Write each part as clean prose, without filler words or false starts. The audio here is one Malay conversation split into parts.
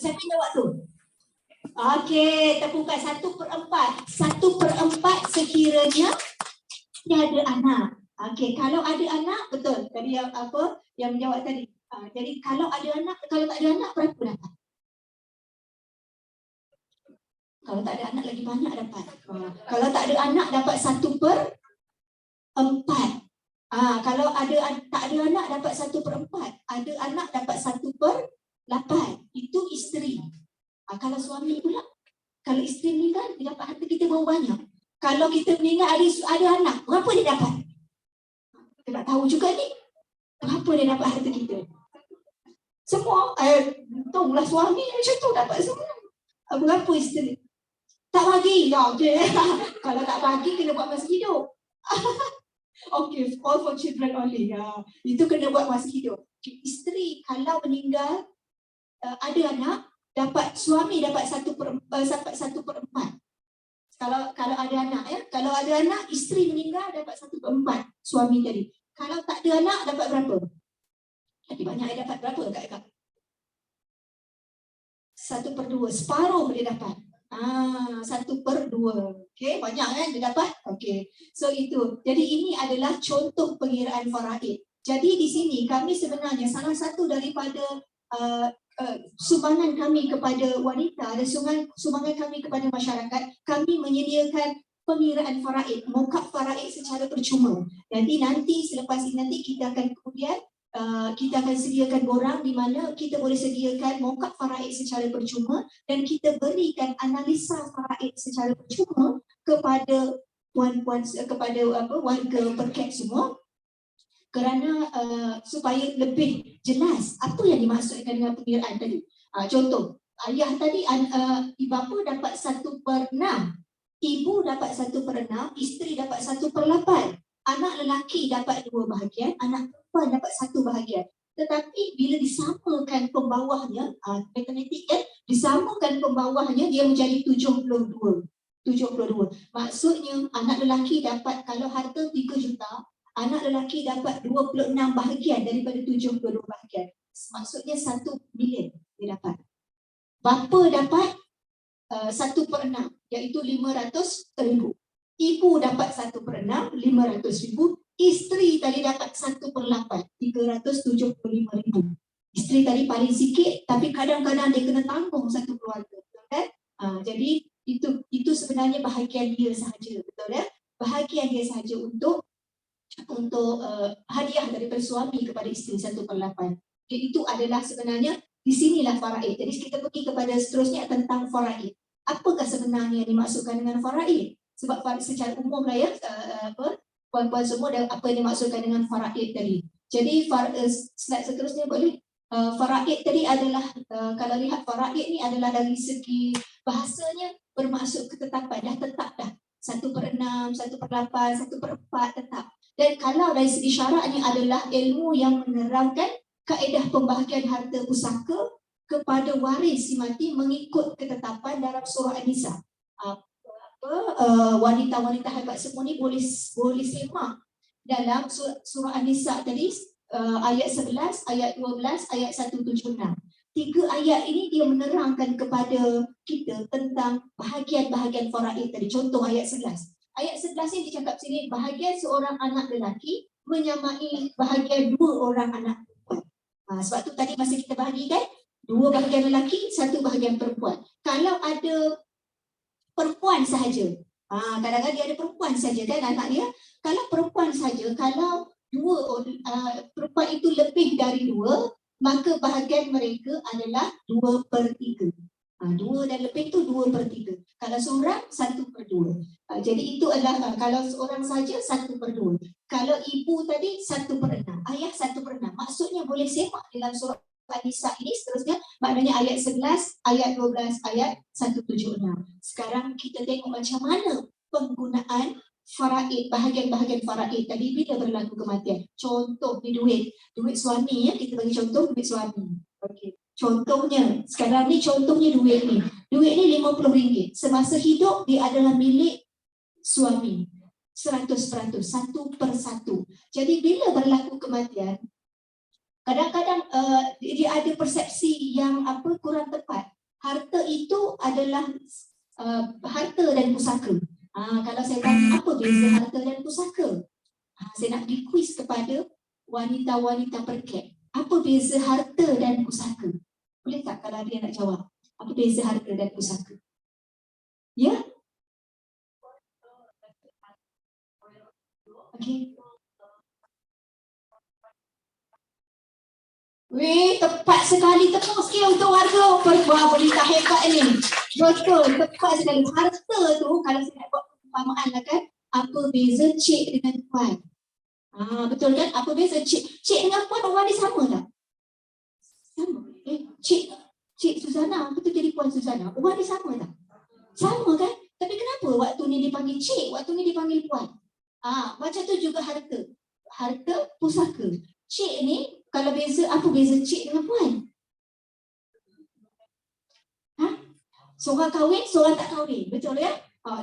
Siapa yang jawab tu? Okey, tepukan 1/4. 1/4 sekiranya tiada anak. Okey, kalau ada anak, betul. Tadi yang apa yang menjawab tadi. Jadi kalau ada anak, kalau tak ada anak berapa dapat? Kalau tak ada anak lagi banyak dapat. Kalau tak ada anak dapat 1/4. Kalau tak ada anak dapat 1/4. Ada anak dapat 1/8. Itu isteri. Kalau suami pula, kalau isteri meninggal, dia dapat harta kita berapa banyak? Kalau kita meninggal ada anak, berapa dia dapat? Kita nak tahu juga ni. Berapa dia dapat harta kita? Semua, tolonglah suami macam tu dapat semua. Berapa isteri? Tak bagi? Ya, okey. Kalau tak bagi, kena buat masa hidup. Okey, all for children only. Itu kena buat masa hidup. Isteri kalau meninggal, ada anak, suami dapat 1/4. Kalau ada anak ya, kalau ada anak, isteri meninggal dapat 1/4 suami tadi. Kalau tak ada anak dapat berapa? Lagi banyak dia dapat berapa Kak? 1/2, separuh dia dapat. 1/2. Okey, banyak kan dia dapat? Okey. So itu. Jadi ini adalah contoh pengiraan faraid. Jadi di sini kami sebenarnya salah satu daripada sumbangan kami kepada wanita dan sumbangan kami kepada masyarakat, kami menyediakan pengiraan faraid, mokab faraid secara percuma. Jadi nanti selepas ini kita akan kemudian kita akan sediakan borang di mana kita boleh sediakan mokab faraid secara percuma dan kita berikan analisa faraid secara percuma kepada puan-puan, kepada warga Perket semua, kerana supaya lebih jelas apa yang dimaksudkan dengan pengiraan tadi. Contoh, ayah tadi bapa dapat 1/6, ibu dapat 1/6, isteri dapat 1/8, anak lelaki dapat 2 bahagian, anak perempuan dapat 1 bahagian. Tetapi bila disamakan pembawahnya, matematik kan, disamakan pembawahnya dia menjadi 72. Maksudnya anak lelaki dapat, kalau harta 3 juta, anak lelaki dapat 26 bahagian daripada 72 bahagian. Maksudnya 1 bilion dia dapat. Bapa dapat 1/6 iaitu 500,000. Ibu dapat 1/6, 500,000. Isteri tadi dapat 1/8, 375,000. Isteri tadi paling sikit tapi kadang-kadang dia kena tanggung satu keluarga, betul kan? Jadi itu sebenarnya bahagian dia sahaja, betul ya? Bahagian dia sahaja untuk hadiah daripada suami kepada isteri 1/8. Jadi itu adalah sebenarnya di sinilah faraid. Jadi kita pergi kepada seterusnya tentang faraid. Apakah sebenarnya yang dimaksudkan dengan faraid? Sebab secara umum lah ya, puan-puan semua apa yang dimaksudkan dengan faraid tadi. Jadi slide seterusnya boleh. Faraid tadi adalah, kalau lihat faraid ni adalah dari segi bahasanya bermaksud ketetapan, dah tetap dah. 1/6, 1/8, 1/4 tetap. Dan kalau dari segi syaraknya adalah ilmu yang menerangkan kaedah pembahagian harta pusaka kepada waris si mati mengikut ketetapan dalam surah An-Nisa. Wanita-wanita hebat semua ni boleh semak dalam surah An-Nisa tadi, ayat 11, ayat 12, ayat 176. 3 ayat ini dia menerangkan kepada kita tentang bahagian-bahagian faraid tadi. Contoh ayat 11. Ayat 11 ini dicakap sini, bahagian seorang anak lelaki menyamai bahagian 2 orang anak perempuan. Sebab tu tadi masa kita bahagikan 2 bahagian lelaki, 1 bahagian perempuan. Kalau ada perempuan sahaja, kadang-kadang dia ada perempuan sahaja kan anak dia. Kalau perempuan sahaja, kalau perempuan itu lebih dari 2, maka bahagian mereka adalah 2/3. 2 dan lebih tu 2/3. Kalau seorang 1/2. Jadi itu adalah kalau seorang saja 1/2. Kalau ibu tadi 1/6, ayah 1/6. Maksudnya boleh semak dalam surah An-Nisa ini seterusnya, maknanya ayat 11, ayat 12, ayat 176. Sekarang kita tengok macam mana penggunaan faraid, bahagian-bahagian faraid tadi bila berlaku kematian. Contoh ni duit suami ya, kita bagi contoh duit suami. Okey. Contohnya, sekarang ni contohnya duit ni. Duit ni RM50. Semasa hidup dia adalah milik suami. 100%, 1/1. Jadi bila berlaku kematian, kadang-kadang dia ada persepsi yang kurang tepat. dan pusaka. Kalau saya tanya apa beza harta dan pusaka? Saya nak beri kuis kepada wanita-wanita perkek. Apa beza harta dan pusaka? Boleh tak kalau ada yang nak jawab? Apa beza harta dan pusaka? Ya? Okey. Weh, tepat sekali. Tepuk sikit untuk warga berita hebat ni. Betul, tepat sekali. Harta tu, kalau saya nak buat perumpamaan lah kan, apa beza cik dengan puan? Betul kan? Apa beza cik dengan puan orang ni sama tak? Sama. Cik Suzana, betul jadi puan Suzana. Orang ni sama tak? Sama kan? Tapi kenapa waktu ni dipanggil cik, waktu ni dipanggil puan? Macam tu juga harta. Harta pusaka. Cik ni, kalau beza, apa beza cik dengan puan? Seorang kahwin, seorang tak kahwin. Betul ya?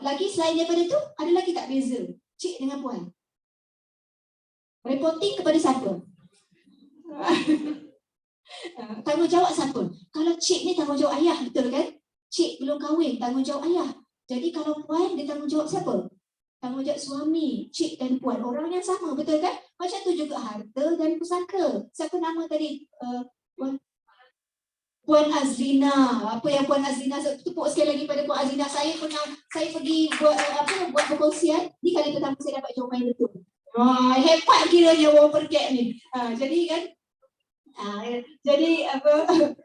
Lagi selain daripada tu, ada lagi tak beza cik dengan puan? Reporting kepada siapa? Tanggungjawab siapa? Kalau cik ni tanggungjawab ayah, betul kan? Cik belum kahwin, tanggungjawab ayah. Jadi kalau puan, dia tanggungjawab siapa? Tanggungjawab suami, cik dan puan. Orang yang sama, betul kan? Macam tu juga harta dan pusaka. Siapa nama tadi? Puan Azlina. Apa yang Puan Azlina, tepuk sekali lagi pada Puan Azlina. Saya pergi buat perkongsian. Ni kali pertama saya dapat jawapan yang betul. Hebat kiranya orang perkek ni. Jadi kan,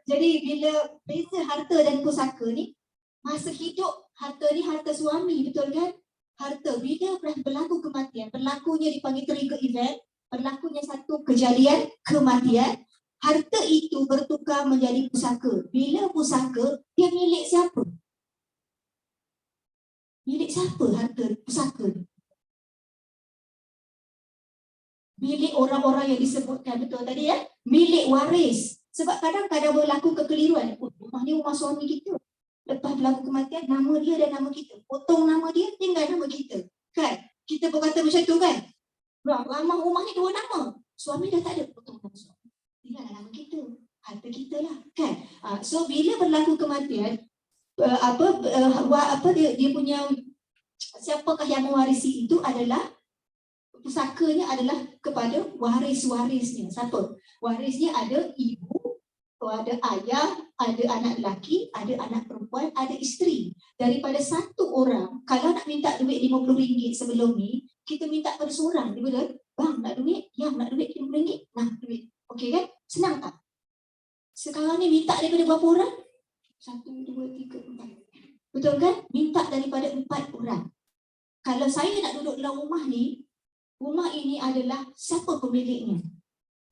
jadi bila beza harta dan pusaka ni, masa hidup harta ni harta suami, betul kan? Harta bila berlaku kematian, berlakunya dipanggil trigger event, berlakunya satu kejadian kematian, harta itu bertukar menjadi pusaka. Bila pusaka, dia milik siapa? Milik siapa harta pusaka? Milik orang-orang yang disebutkan betul tadi ya, milik waris. Sebab kadang-kadang berlaku kekeliruan. Rumah ni rumah suami kita. Lepas berlaku kematian, nama dia dan nama kita. Potong nama dia, tinggal nama kita. Kan? Kita berkata macam tu kan? Rumah ni dua nama. Suami dah tak ada, potong nama suami. Tinggal nama kita. Harta kita lah. Kan? So, bila berlaku kematian, dia punya, siapakah yang mewarisi itu adalah, pusakanya adalah kepada waris-warisnya. Siapa? Warisnya ada ibu, ada ayah, ada anak lelaki, ada anak perempuan, ada isteri. Daripada satu orang, kalau nak minta duit RM50 sebelum ni, kita minta pada seorang. Dia bilang, bang nak duit? Ya, nak duit RM50. Nah, duit. Okey kan? Senang tak? Sekarang ni minta daripada berapa orang? 1, 2, 3, 4. Betul kan? Minta daripada 4 orang. Kalau saya nak duduk dalam rumah ni, rumah ini adalah siapa pemiliknya?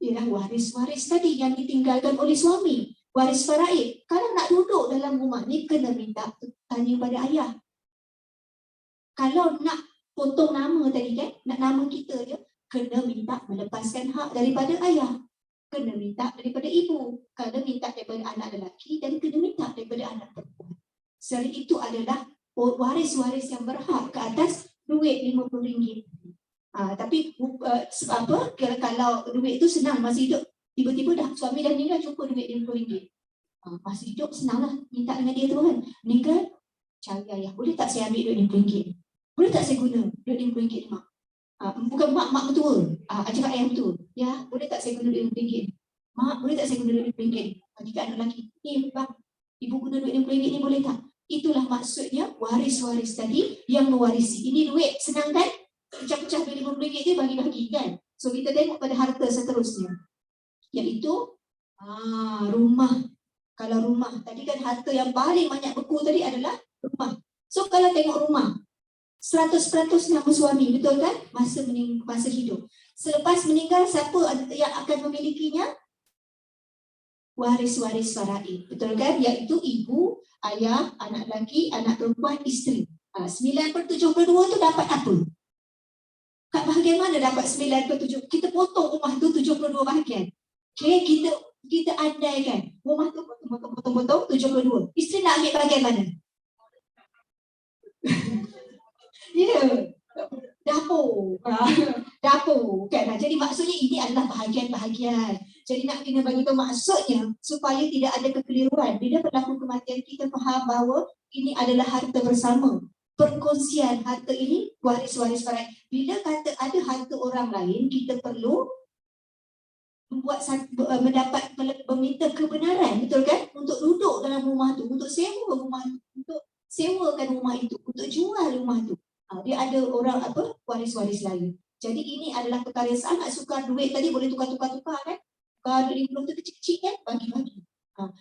Ialah waris-waris tadi yang ditinggalkan oleh suami. Waris faraid. Kalau nak duduk dalam rumah ni, kena minta tanya pada ayah. Kalau nak potong nama tadi kan, nak nama kita je, kena minta melepaskan hak daripada ayah. Kena minta daripada ibu. Kena minta daripada anak lelaki dan kena minta daripada anak perempuan. Selain itu adalah waris-waris yang berhak ke atas duit RM50. Tapi kalau duit itu senang masih hidup, tiba-tiba dah suami dah meninggal, cukup duit RM50. Masih hidup senanglah minta dengan dia tu kan. Meninggal, cari ayah, boleh tak saya ambil duit RM50? Boleh tak saya guna duit RM50 mak? Bukan mak betul. Cakap ayah betul. Ya, boleh tak saya guna duit RM50? Mak, boleh tak saya guna duit RM50? Jika anak lelaki, bang, ibu guna duit RM50 ni boleh tak? Itulah maksudnya waris-waris tadi yang mewarisi. Ini duit senang kan? Pecah-pecah duit RM50 dia bagi-bagi kan. So kita tengok pada harta seterusnya, iaitu rumah. Kalau rumah, tadi kan harta yang paling banyak beku tadi adalah rumah. So kalau tengok rumah, 100% nama suami, betul kan? Masa hidup. Selepas meninggal, siapa yang akan memilikinya? Waris-waris faraid, betul kan? Iaitu ibu, ayah, anak lelaki, anak perempuan, isteri. 9/72 tu dapat apa? Kat bahagian mana dapat 9/7? Kita potong rumah tu 72 bahagian. Okay, kita andaikan rumah tu potong 72. Isteri nak ambil bahagian mana? Ya, dapur. Dapur kan. Jadi maksudnya ini adalah bahagian-bahagian. Jadi nak kena bagi tahu maksudnya supaya tidak ada kekeliruan. Bila berlaku kematian, kita faham bahawa ini adalah harta bersama. perkongsian harta ini waris-waris faraid. Bila kata ada harta orang lain, kita perlu mendapat meminta kebenaran, betul kan? Untuk duduk dalam rumah tu, untuk sewa rumah tu, untuk sewakan rumah itu, untuk jual rumah tu. Dia ada orang apa? Waris-waris lain. Jadi ini adalah perkara yang sangat sukar. Duit tadi boleh tukar-tukar kan? Kalau duit 50 tu kecil-kecil kan? Bagi-bagi.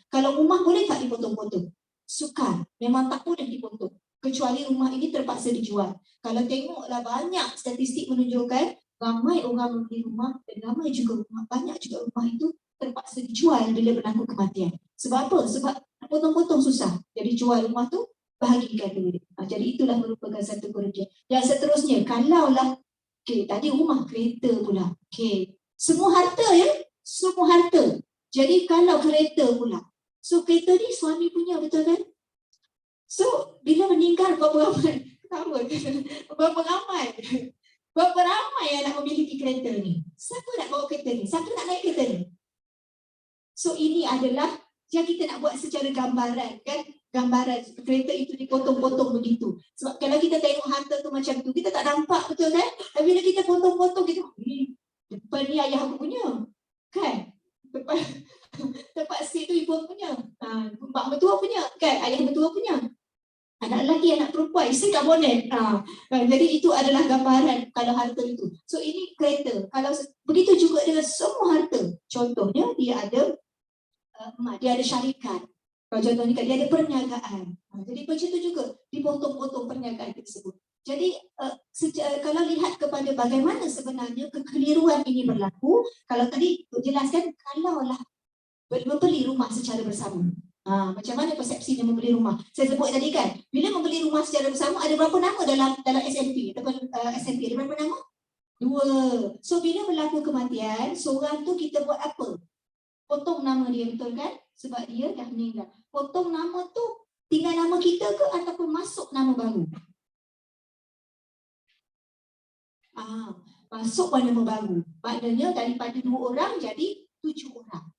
Kalau rumah boleh tak dipotong-potong? Sukar. Memang tak boleh dipotong. Kecuali rumah ini terpaksa dijual. Kalau tengoklah banyak statistik menunjukkan ramai orang membeli rumah dan ramai juga rumah, banyak juga rumah itu terpaksa dijual bila berlaku kematian. Sebab apa? Sebab potong-potong susah. Jadi jual rumah tu, bahagikan duit. Jadi itulah merupakan satu kerugian. Dan seterusnya, kalaulah tadi rumah, kereta pula. Semua harta ya, semua harta. Jadi kalau kereta pula, so kereta ni suami punya, betul kan? So bila meninggal berapa ramai? Berapa ramai? Berapa ramai yang nak memiliki kereta ni? Siapa nak bawa kereta ni? Siapa nak naik kereta ni? So ini adalah yang kita nak buat secara gambaran kan? Gambaran kereta itu dipotong-potong begitu. Sebab kalau kita tengok harta tu macam tu, kita tak nampak, betul kan? Tapi bila kita potong-potong, kita depan ni ayah aku punya. Kan? Tempat seat tu ibu punya. Mak mertua punya. Kan? Ayah mertua punya. Anak lelaki, anak perempuan, isteri kat bonet. Jadi itu adalah gambaran kalau harta itu. So ini kereta. Kalau begitu juga dengan semua harta. Contohnya dia ada syarikat. Kalau contohnya dia ada perniagaan. Jadi macam itu juga dipotong-potong perniagaan tersebut. Jadi kalau lihat kepada bagaimana sebenarnya kekeliruan ini berlaku, kalau tadi jelaskan kalaulah membeli rumah secara bersama. Macam mana persepsinya membeli rumah? Saya sebut tadi kan, bila membeli rumah secara bersama ada berapa nama dalam SMP? SMP ada berapa nama? 2. So bila berlaku kematian, seorang tu kita buat apa? Potong nama dia, betul kan? Sebab dia dah meninggal. Potong nama tu tinggal nama kita ke ataupun masuk nama baru? Masuk nama baru. Maknanya daripada 2 orang jadi 7 orang.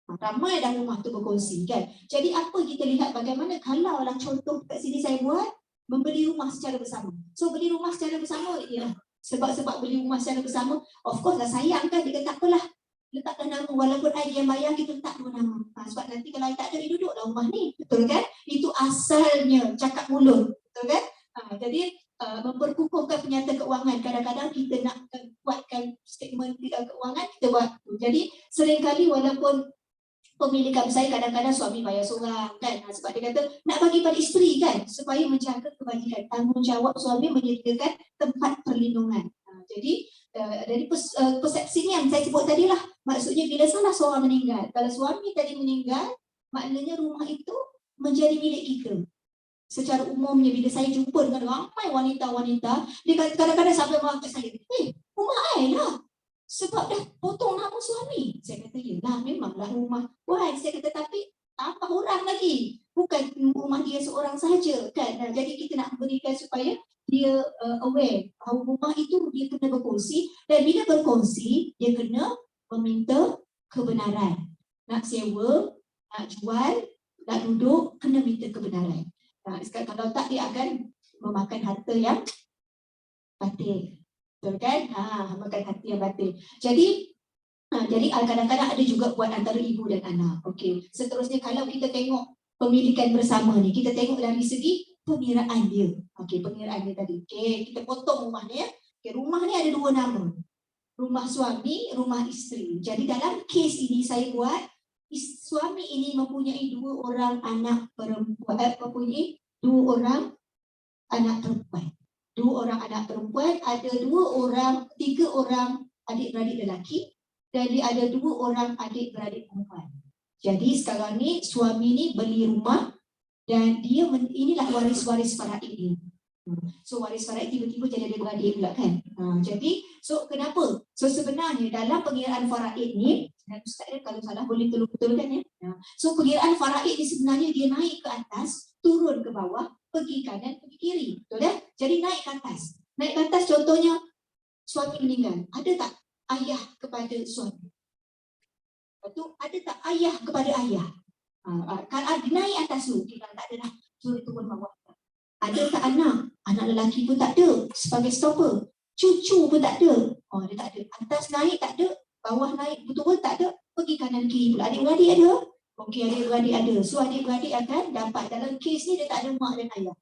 Ramai dah rumah tu berkongsi kan. Jadi apa kita lihat bagaimana kalau lah contoh kat sini saya buat membeli rumah secara bersama. So beli rumah secara bersama ya. Sebab beli rumah secara bersama, of course lah sayang kan, dia kata apalah, letakkan nama walaupun I yang bayar, kita letak 2 nama. Sebab nanti kalau I tak ada, I duduk dalam rumah ni, betul kan? Itu asalnya cakap mulut, betul kan? Jadi memperkukuhkan penyata keuangan, kadang-kadang kita nak buatkan statement keuangan, kita buat. Jadi seringkali walaupun pemilikan saya kadang-kadang suami bayar seorang kan, sebab dia kata nak bagi pada isteri kan, supaya menjaga kebajikan, tanggungjawab suami menyediakan tempat perlindungan. Jadi dari persepsi ni yang saya sebut tadi lah, maksudnya bila salah seorang meninggal, kalau suami tadi meninggal, maknanya rumah itu menjadi milik kita. Secara umumnya bila saya jumpa dengan ramai wanita-wanita, dia kadang-kadang sampai mengatakan saya, rumah I lah, sebab dah potong nama suami. Saya kata, yelah memanglah rumah wahai. Saya kata, tapi tambah orang lagi. Bukan rumah dia seorang sahaja kan. Jadi kita nak berikan supaya dia aware bahawa rumah itu dia kena berkongsi. Dan bila berkongsi, dia kena meminta kebenaran. Nak sewa, nak jual, nak duduk, kena minta kebenaran. Kalau tak, dia akan memakan harta yang batil. Betul kan? Makan hati yang batin. Jadi kadang-kadang ada juga buat antara ibu dan anak. Okey. Seterusnya kalau kita tengok pemilikan bersama ni, kita tengok dari segi pengiraan dia. Okey, pengiraan dia tadi. Okey, kita potong rumah ni ya. Okey, rumah ni ada 2 nama. Rumah suami, rumah isteri. Jadi dalam kes ini saya buat suami ini mempunyai 2 orang anak perempuan, mempunyai 2 orang anak perempuan. 2 orang anak perempuan, ada 3 orang adik-beradik lelaki, dan dia ada 2 orang adik-beradik perempuan. Jadi sekarang ni suami ni beli rumah dan dia inilah waris-waris faraid ni. So waris faraid tiba-tiba jadi adik-beradik pula kan. Jadi kenapa? So sebenarnya dalam pengiraan faraid ni, dan Ustaz kalau salah boleh tolong betulkan ya. So pengiraan faraid ni sebenarnya dia naik ke atas, turun ke bawah, pergi kanan, pergi kiri. Betul tak? Jadi naik ke atas. Naik ke atas contohnya suami meninggal. Ada tak ayah kepada suami? Lepas tu ada tak ayah kepada ayah? Kalau naik atas tu, kita tak ada dah, suruh turun bawah. Ada tak anak? Anak lelaki pun tak ada sebagai stopper. Cucu pun tak ada. Oh, dia tak ada. Atas naik tak ada. Bawah naik betul-betul tak ada. Pergi kanan kiri pula. Adik-beradik ada? Okey, adik-beradik ada. So adik-beradik akan dapat. Dalam kes ni dia tak ada mak dan ayah.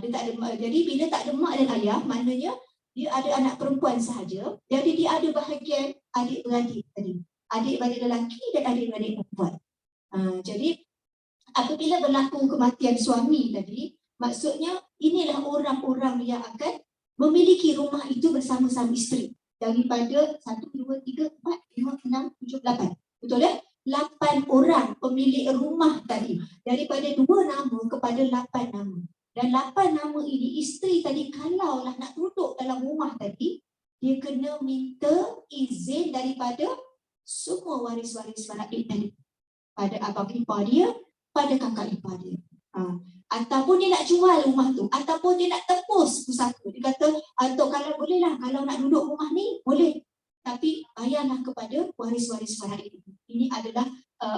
Dia tak ada mak. Jadi bila tak ada mak dan ayah, maknanya dia ada anak perempuan sahaja. Jadi dia ada bahagian adik-beradik tadi. Adik-beradik lelaki dan adik-beradik perempuan. Jadi apabila berlaku kematian suami tadi, maksudnya inilah orang-orang yang akan memiliki rumah itu bersama-sama isteri. Daripada 1, 2, 3, 4, 5, 6, 7, 8. Betul ya? 8 orang pemilik rumah tadi. Daripada 2 nama kepada 8 nama. Dan 8 nama ini, isteri tadi kalaulah nak duduk dalam rumah tadi, dia kena minta izin daripada semua waris-waris faraid tadi. Pada abang ipar dia, pada kakak ipar dia. Ataupun dia nak jual rumah tu, ataupun dia nak tebus pusaka. Dia kata, atau kalau bolehlah, kalau nak duduk rumah ni, boleh. Tapi bayarlah kepada waris-waris faraid. Ini adalah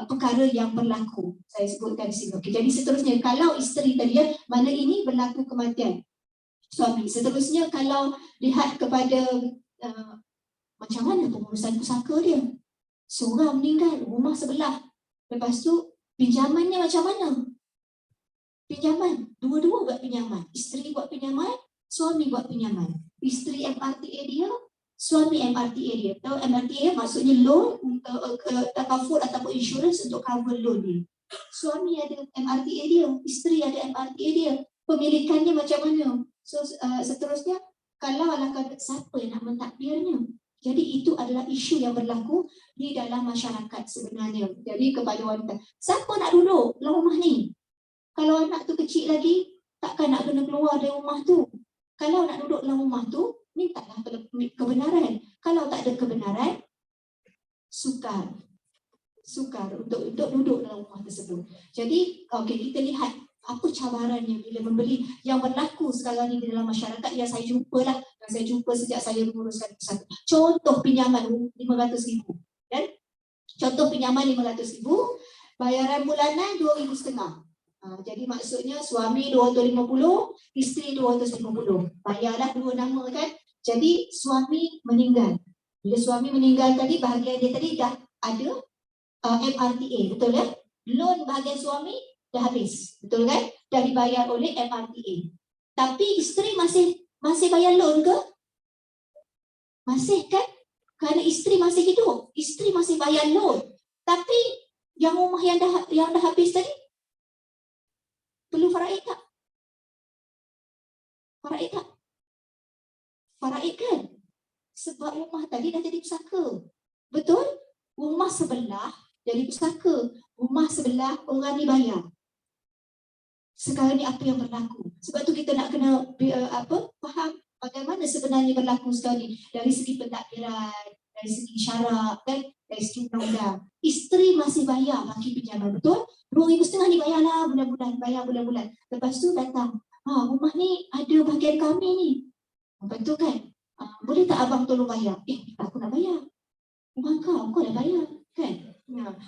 perkara yang berlaku. Saya sebutkan di sini. Okay. Jadi seterusnya, kalau isteri tadi, mana ini berlaku kematian suami. Seterusnya, kalau lihat kepada macam mana pengurusan pusaka dia. Seorang meninggal, rumah sebelah. Lepas tu, pinjamannya macam mana? Pinjaman. Dua-dua buat pinjaman. Isteri buat pinjaman, suami buat pinjaman. Isteri MRTA dia, suami MRTA dia. Tahu MRTA maksudnya loan untuk takaful ataupun insurans untuk cover loan dia. Suami ada MRTA dia, isteri ada MRTA dia. Pemilikannya macam mana? So seterusnya, kalau ala kata siapa yang nak mentadbirnya? Jadi itu adalah isu yang berlaku di dalam masyarakat sebenarnya. Jadi kepada wanita, siapa nak duduk dalam rumah ni? Kalau anak tu kecil lagi, takkan nak kena keluar dari rumah tu. Kalau nak duduk dalam rumah tu, mintalah kebenaran. Kalau tak ada kebenaran, sukar untuk duduk dalam rumah tersebut. Jadi, okey, kita lihat apa cabarannya bila membeli yang berlaku sekarang ni di dalam masyarakat yang saya jumpa lah. Yang saya jumpa sejak saya menguruskan pusaka. Contoh pinjaman RM500,000. Dan contoh pinjaman RM500,000, bayaran bulanan RM2,500. Jadi maksudnya suami RM250, isteri RM250. Bayarlah dua nama kan. Jadi suami meninggal. Bila suami meninggal tadi, bahagian dia tadi dah ada MRTA, betul ya? Loan bahagian suami dah habis, betul kan? Dah dibayar oleh MRTA. Tapi isteri masih bayar loan ke? Masih kan? Kerana isteri masih hidup, isteri masih bayar loan. Tapi yang rumah yang dah habis tadi, perlu faraid tak? Faraid tak? Faraid kan? Sebab rumah tadi dah jadi pusaka. Betul? Rumah sebelah jadi pusaka. Rumah sebelah orang ni bayar. Sekarang ni apa yang berlaku? Sebab tu kita nak kena faham bagaimana sebenarnya berlaku sekarang ni. Dari segi pentadbiran, dari segi syarak, kan? Dari segi undang-undang. Isteri masih bayar bagi pinjaman, betul? RM2,500 ni bayarlah bulan-bulan, bayar bulan-bulan. Lepas tu datang, rumah ni ada bahagian kami ni. Betul kan? Boleh tak abang tolong bayar? Aku nak bayar. Rumah kau dah bayar, kan?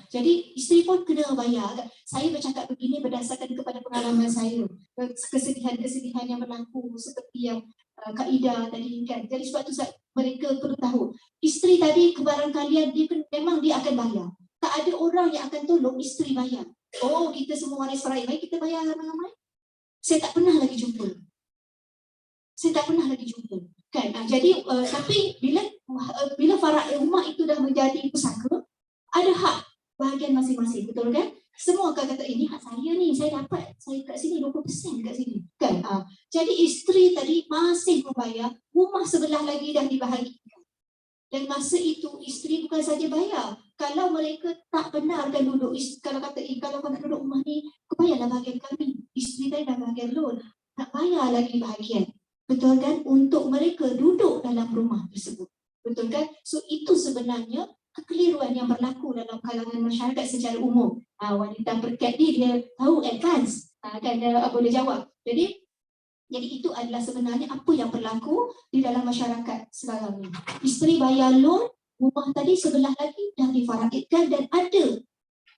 Jadi isteri pun kena bayar. Saya bercakap begini berdasarkan kepada pengalaman saya, kesedihan-kesedihan yang berlaku seperti yang Kak Ida tadi kan. Jadi sebab tu mereka perlu tahu, isteri tadi kebarangkalian memang dia akan bayar. Tak ada orang yang akan tolong isteri bayar. Oh, kita semua waris faraid, baik kita bayar ramai-ramai. Saya tak pernah lagi jumpa. Kan? Jadi tapi bila faraid rumah itu dah menjadi pusaka, ada hak bahagian masing-masing, betul kan? Semua akan kata, ini hak saya ni, saya dapat, saya kat sini 20% kat sini, kan? Jadi isteri tadi masih membayar, rumah sebelah lagi dah dibahagikan. Dan masa itu isteri bukan saja bayar. Kalau mereka tak benarkan duduk, kalau kata, kalau kau nak duduk rumah ni, kau bayarlah bahagian kami. Isteri tadi dah bahagian loan, nak bayar lagi bahagian. Betul kan? Untuk mereka duduk dalam rumah tersebut. Betul kan? So itu sebenarnya kekeliruan yang berlaku dalam kalangan masyarakat secara umum. Wanita berkat ni dia tahu advance, kan dia boleh jawab. Jadi itu adalah sebenarnya apa yang berlaku di dalam masyarakat sekarang ni. Isteri bayar loan, rumah tadi sebelah lagi dah difaraidkan dan ada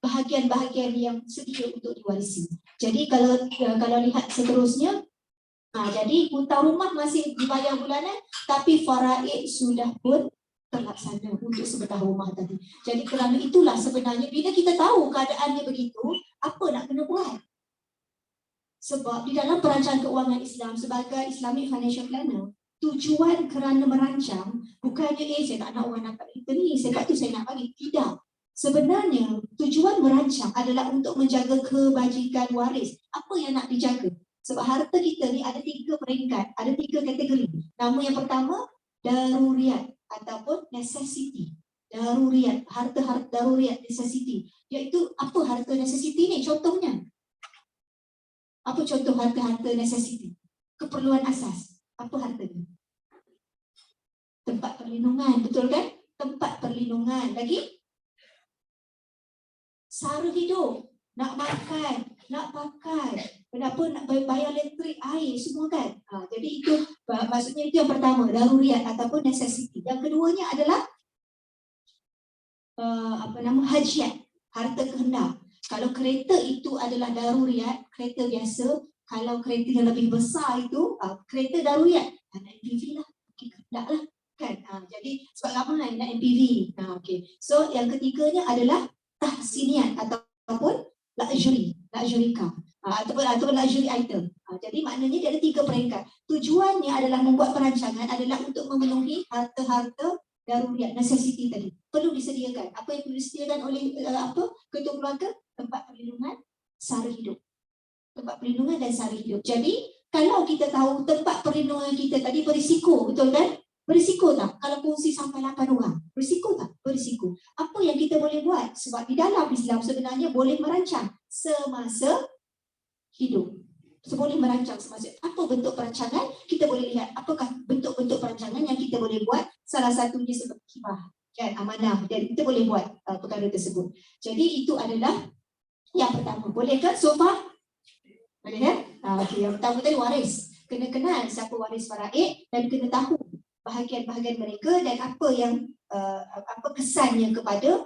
bahagian-bahagian yang sedia untuk diwarisi. Jadi kalau lihat seterusnya, Jadi hutang rumah masih dibayar bulanan, tapi faraid sudah pun terlaksana untuk sebelah rumah tadi. Jadi kerana itulah sebenarnya bila kita tahu keadaannya begitu, apa nak kena buat? Sebab di dalam perancangan keuangan Islam sebagai Islamic Financial Planner, tujuan kerana merancang bukannya saya tak nak orang nampak kita ni, sebab tu saya nak bagi. Tidak. Sebenarnya tujuan merancang adalah untuk menjaga kebajikan waris. Apa yang nak dijaga? Sebab harta kita ni ada 3 peringkat, ada 3 kategori. Nama yang pertama, daruriyat ataupun necessity. Daruriyat, harta daruriyat, necessity. Iaitu apa harta necessity ni? Contohnya, apa contoh harta-harta necessity? Keperluan asas. Apa harta ni? Tempat perlindungan, betul kan? Tempat perlindungan. Lagi? Sara hidup. Nak makan, nak pakai, kenapa nak bayar elektrik, air, semua kan? Jadi itu, maksudnya itu yang pertama, daruriyat ataupun necessity. Yang keduanya adalah hajiat, harta kehendak. Kalau kereta itu adalah daruriyat, kereta biasa. Kalau kereta yang lebih besar itu, kereta daruriyat, nak MPV lah, kehendak lah kan. Jadi sebab ramai nak MPV. Okay. So yang ketiganya adalah tahsiniat ataupun luxury car, ataupun luxury item. Jadi maknanya dia ada 3 peringkat. Tujuannya adalah membuat perancangan adalah untuk memenuhi harta-harta daruriyat, necessity tadi. Perlu disediakan. Apa yang perlu disediakan oleh ketua keluarga? Tempat perlindungan, sara hidup. Tempat perlindungan dan sara hidup. Jadi kalau kita tahu tempat perlindungan kita tadi berisiko, betul kan? Berisiko tak? Kalau kongsi sampai 8 orang, berisiko tak? Berisiko. Apa yang kita boleh buat? Sebab di dalam Islam sebenarnya boleh merancang semasa hidup. Boleh merancang semasa. Apa bentuk perancangan? Kita boleh lihat apakah bentuk-bentuk perancangan yang kita boleh buat. Salah satunya seperti hibah, kan, amanah. Dan kita boleh buat perkara tersebut. Jadi itu adalah yang pertama. Boleh kan so far? Boleh kan? Okay. Yang pertama tadi waris. Kena kenal siapa waris faraid dan kena tahu bahagian-bahagian mereka dan apa yang apa kesannya kepada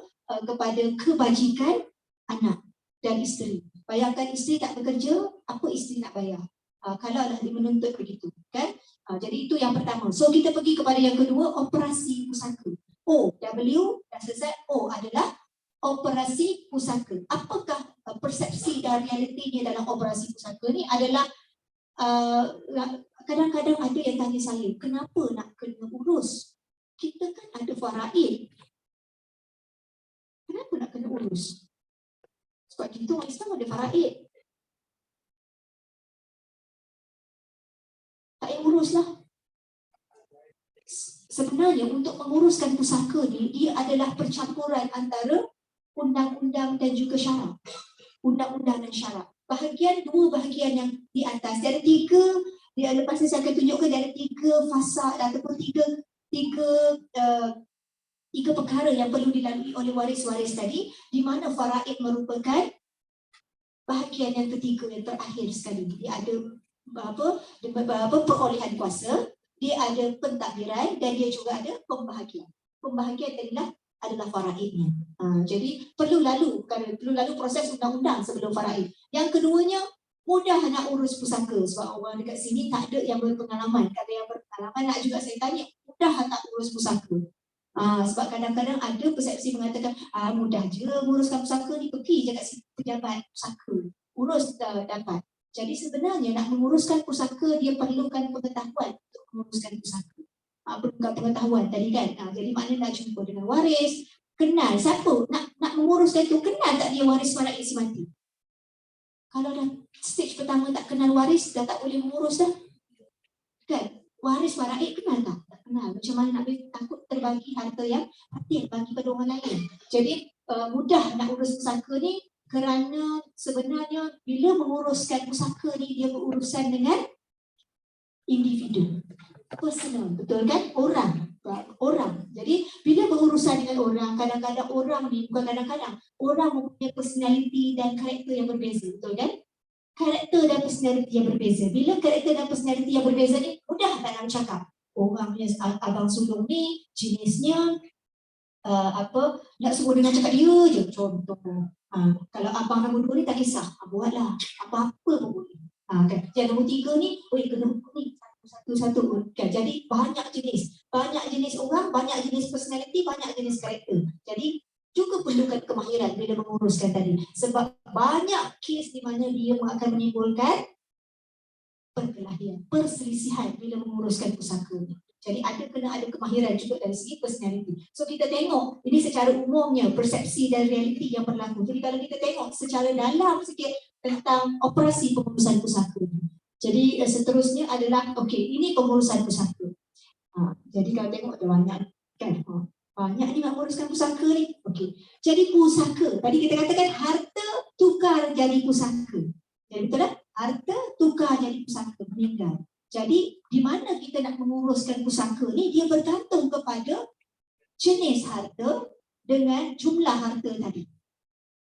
kebajikan anak dan isteri. Bayangkan isteri tak bekerja, apa isteri nak bayar? Kalau dah menuntut begitu, kan? Jadi itu yang pertama. So kita pergi kepada yang kedua, operasi pusaka. O, W dah selesai. O adalah operasi pusaka. Apakah persepsi dan realitinya dalam operasi pusaka ni adalah kadang-kadang ada yang tanya saya, kenapa nak kena urus? Kita kan ada faraid. Kenapa nak kena urus? Sebab kita orang Islam ada faraid. Tak payah uruslah. Sebenarnya untuk menguruskan pusaka ni, dia adalah percampuran antara undang-undang dan juga syarak. Undang-undang dan syarak. Dua bahagian yang di atas. Dia ada 3, lepas ni saya akan tunjukkan dia ada 3 fasa ataupun 3 perkara yang perlu dilalui oleh waris-waris tadi, di mana faraid merupakan bahagian yang ketiga yang terakhir sekali. Dia ada perolehan kuasa, dia ada pentadbiran dan dia juga ada pembahagian. Pembahagian adalah faraidnya. Jadi perlu lalu proses undang-undang sebelum faraid. Yang keduanya, mudah nak urus pusaka. Sebab orang dekat sini tak ada yang berpengalaman. Kalau yang berpengalaman nak juga saya tanya, mudah tak urus pusaka? Sebab kadang-kadang ada persepsi mengatakan mudah je menguruskan pusaka ni, pergi je kat situ pejabat pusaka, urus dapat. Jadi sebenarnya nak menguruskan pusaka dia perlukan pengetahuan untuk menguruskan pusaka. Perlukan pengetahuan tadi kan. Jadi maknanya nak jumpa dengan waris, kenal siapa nak menguruskan tu, kenal tak dia waris faraid si mati. Kalau dah stage pertama tak kenal waris, dah tak boleh mengurus dah. Kan? Waris faraid kenal tak? Tak kenal. Macam mana nak takut terbagi harta yang penting bagi pada orang lain. Jadi mudah nak urus pusaka ni kerana sebenarnya bila menguruskan pusaka ni dia berurusan dengan individu. Personal, betul kan? Orang. Jadi bila berurusan dengan orang, kadang-kadang orang ni, bukan kadang-kadang, orang mempunyai personality dan karakter yang berbeza, betul kan? Karakter dan personality yang berbeza. Bila karakter dan personality yang berbeza ni, mudah tak nak bercakap. Orangnya abang sulung ni, jenisnya nak suruh dengan cakap dia je, contoh. Kalau abang nombor 2 ni tak kisah, buatlah apa-apa pun boleh. Kan. Yang nombor 3 ni, kena ni satu-satu. Kan. Jadi banyak jenis orang, banyak jenis personality, banyak jenis karakter. Jadi juga perlukan kemahiran bila menguruskan tadi. Sebab banyak kes di mana dia akan menimbulkan perkelahian, perselisihan bila menguruskan pusaka ni. Jadi kena ada kemahiran juga dari segi personality. So kita tengok ini secara umumnya persepsi dan realiti yang berlaku. Jadi kalau kita tengok secara dalam sikit tentang operasi pengurusan pusaka. Jadi seterusnya adalah ini pengurusan pusaka. Jadi kalau tengok ada banyak kan. Banyak ni nak menguruskan pusaka ni. Jadi pusaka, tadi kita katakan harta tukar jadi pusaka. Jadi betul tak? Harta tukar jadi pusaka meninggal. Jadi di mana kita nak menguruskan pusaka ni, dia bergantung kepada jenis harta dengan jumlah harta tadi.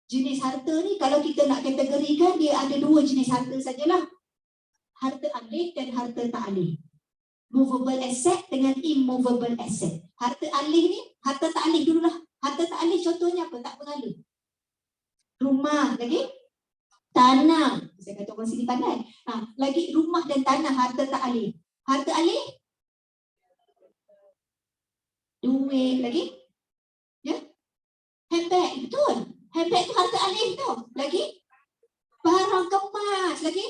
Jenis harta ni kalau kita nak kategorikan, dia ada 2 jenis harta sajalah. Harta alih dan harta tak alih. Movable asset dengan immovable asset. Harta alih ni, harta tak alih dululah. Harta tak alih contohnya apa? Tak mengalir. Rumah lagi. Tanah, saya kata orang sini pandai. Lagi rumah dan tanah, harta tak alih. Harta alih? Duit lagi? Ya? Handbag, betul. Handbag tu harta alih tu. Lagi? Barang kemas lagi?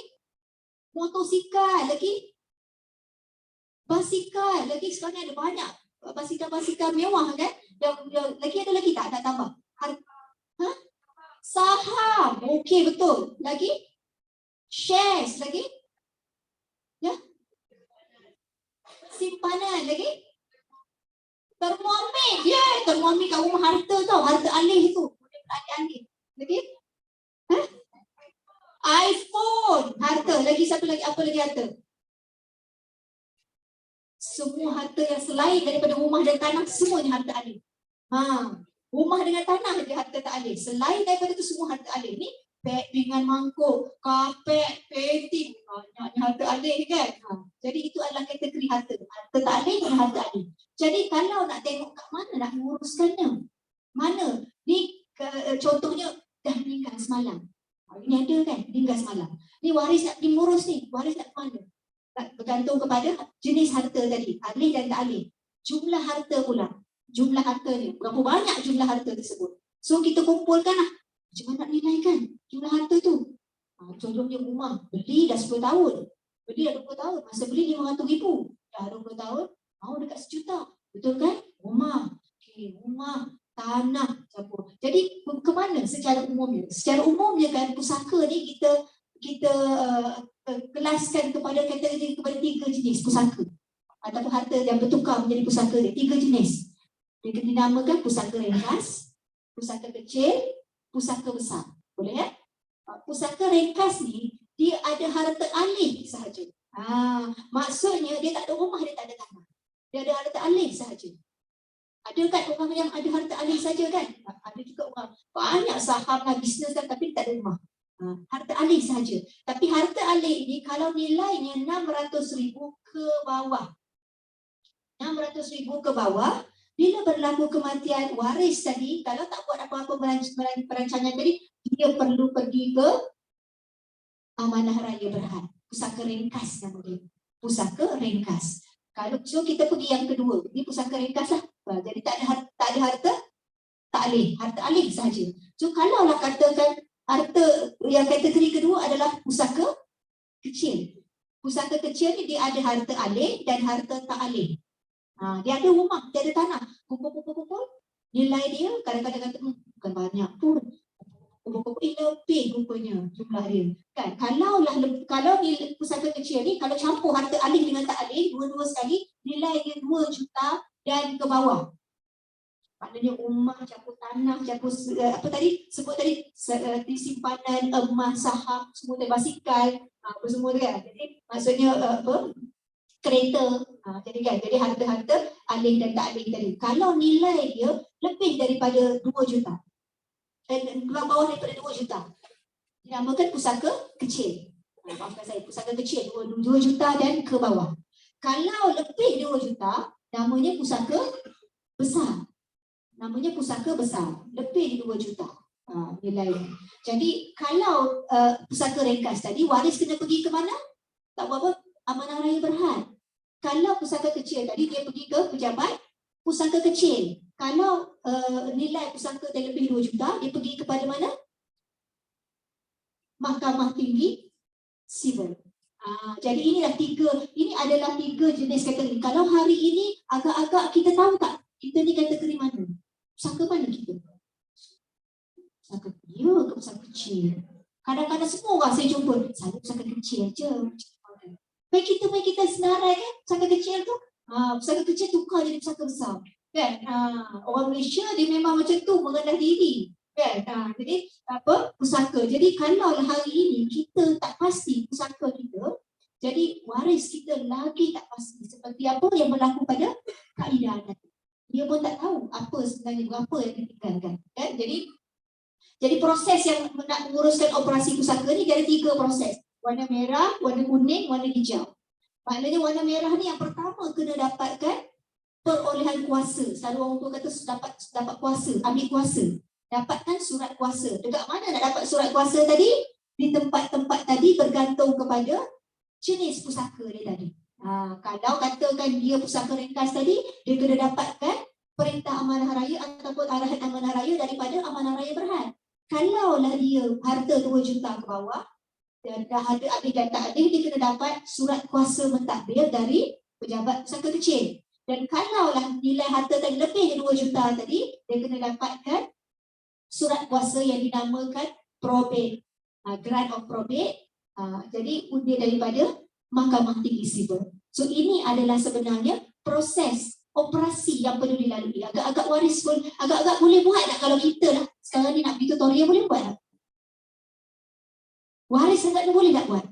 Motosikal lagi? Basikal lagi? Sekarang ada banyak basikal mewah kan? Lagi ada lagi tak? Tak tambah. Saham. Okey, betul. Lagi? Shares lagi? Ya? Simpanan lagi? Termometer. Ya, termometer kat rumah harta tau. Harta alih tu. Alih. Lagi? iPhone. Harta. Lagi satu lagi. Apa lagi harta? Semua harta yang selain daripada rumah dan tanah, semuanya harta alih. Rumah dengan tanah dia harta tak alih. Selain daripada itu semua harta alih. Ni beg dengan mangkuk, kapet, painting, banyaknya harta alih kan. Jadi itu adalah kategori harta. Harta tak alih dan harta alih. Jadi kalau nak tengok kat mana nak menguruskannya, mana? Ni contohnya dah meninggal semalam. Ini ada kan, meninggal semalam. Ni waris nak diurus ni, waris nak ke mana? Bergantung kepada jenis harta tadi, alih dan tak alih. Jumlah harta pula. Jumlah harta ni, berapa banyak jumlah harta tersebut. So kita kumpulkan lah. Macam mana nak nilaikan jumlah harta tu? Contohnya rumah, beli dah 10 tahun. Beli dah 20 tahun, masa beli RM500,000. Dah 20 tahun, mau dekat RM1,000,000. Betul kan? Rumah. Rumah, tanah. Jadi ke mana secara umumnya? Secara umumnya kan pusaka ni kita kelaskan kepada kategori kepada 3 jenis pusaka. Ataupun harta yang bertukar menjadi pusaka ni. 3 jenis. Dia dinamakan pusaka ringkas, pusaka kecil, pusaka besar. Boleh ya? Pusaka ringkas ni, dia ada harta alih sahaja. Maksudnya dia tak ada rumah, dia tak ada tanah. Dia ada harta alih sahaja. Ada kan orang yang ada harta alih saja kan? Ada juga orang banyak saham dan bisnes kan, tapi tak ada rumah. Harta alih sahaja. Tapi harta alih ni kalau nilainya 600,000 ke bawah. 600,000 ke bawah, bila berlaku kematian waris tadi, kalau tak buat apa-apa perancangan tadi, dia perlu pergi ke Amanah Raya Berhad. Pusaka ringkas namanya. Pusaka ringkas. Kalau so kita pergi yang kedua, ini pusaka ringkas lah. Jadi tak ada harta tak alih, harta alih sahaja. So kalaulah katakan harta yang kategori kedua adalah pusaka kecil. Pusaka kecil ni dia ada harta alih dan harta tak alih. Dia ada rumah, dia ada tanah. Kumpul. Nilai dia kadang-kadang kata bukan banyak pun. Kumpul lebih rupanya jumlah dia. Kan? Kalau nilai pusaka kecil ni, kalau campur harta alih dengan tak alih, dua-dua sekali, nilai dia 2 juta dan ke bawah. Maknanya rumah, campur tanah, campur apa tadi? Sebut tadi simpanan, emas, saham, semua tadi basikal, apa semua tu kan. Jadi maksudnya kereta, jadi harta-harta alih dan tak alih tadi. Kalau nilai dia lebih daripada 2 juta, bawah daripada 2 juta, dinamakan pusaka kecil. Maafkan saya, pusaka kecil 2 juta dan ke bawah. Kalau lebih 2 juta, namanya pusaka besar. Namanya pusaka besar, lebih 2 juta. nilai. Jadi kalau pusaka ringkas tadi, waris kena pergi ke mana? Tak buat apa? Amanah Raya Berhad. Kalau pusaka kecil tadi, dia pergi ke pejabat pusaka kecil. Kalau nilai pusaka dia lebih 2 juta, dia pergi kepada mana? Mahkamah Tinggi Sivil. Jadi ini adalah 3 jenis kategori. Kalau hari ini agak-agak kita tahu tak, kita ni kategori mana? Pusaka mana kita? Pusaka dia ke pusaka kecil? Kadang-kadang semua orang saya jumpa, saya pusaka kecil je. Baik kita senarai kan, pusaka kecil tu, pusaka kecil tukar jadi pusaka besar. Kan? Orang Malaysia dia memang macam tu, merendah diri. Kan? Jadi pusaka. Jadi kalau hari ini kita tak pasti pusaka kita, jadi waris kita lagi tak pasti. Seperti apa yang berlaku pada kaedah tadi. Dia pun tak tahu apa sebenarnya berapa yang ditinggalkan. Kan? Jadi proses yang nak menguruskan operasi pusaka ni ada 3 proses. Warna merah, warna kuning, warna hijau. Maknanya warna merah ni yang pertama kena dapatkan perolehan kuasa. Selalu orang tua kata dapat kuasa, ambil kuasa. Dapatkan surat kuasa. Dekat mana nak dapat surat kuasa tadi? Di tempat-tempat tadi bergantung kepada jenis pusaka dia tadi. Kalau katakan dia pusaka ringkas tadi, dia kena dapatkan perintah amanah raya ataupun arahan amanah raya daripada amanah raya Berhad. Kalaulah dia harta 2 juta ke bawah, dan dah ada adik dan tak adik, dia kena dapat surat kuasa mentadbir dari pejabat pusaka kecil. Dan kalaulah nilai harta tadi lebih 2 juta tadi, dia kena dapatkan surat kuasa yang dinamakan probate, grant of probate. Jadi undi daripada Mahkamah Tinggi Sivil. So ini adalah sebenarnya proses operasi yang perlu dilalui. Agak-agak waris pun, agak-agak boleh buat tak kalau kita lah sekarang ni nak pergi tutorial, boleh buat tak? Waris agak boleh tak buat?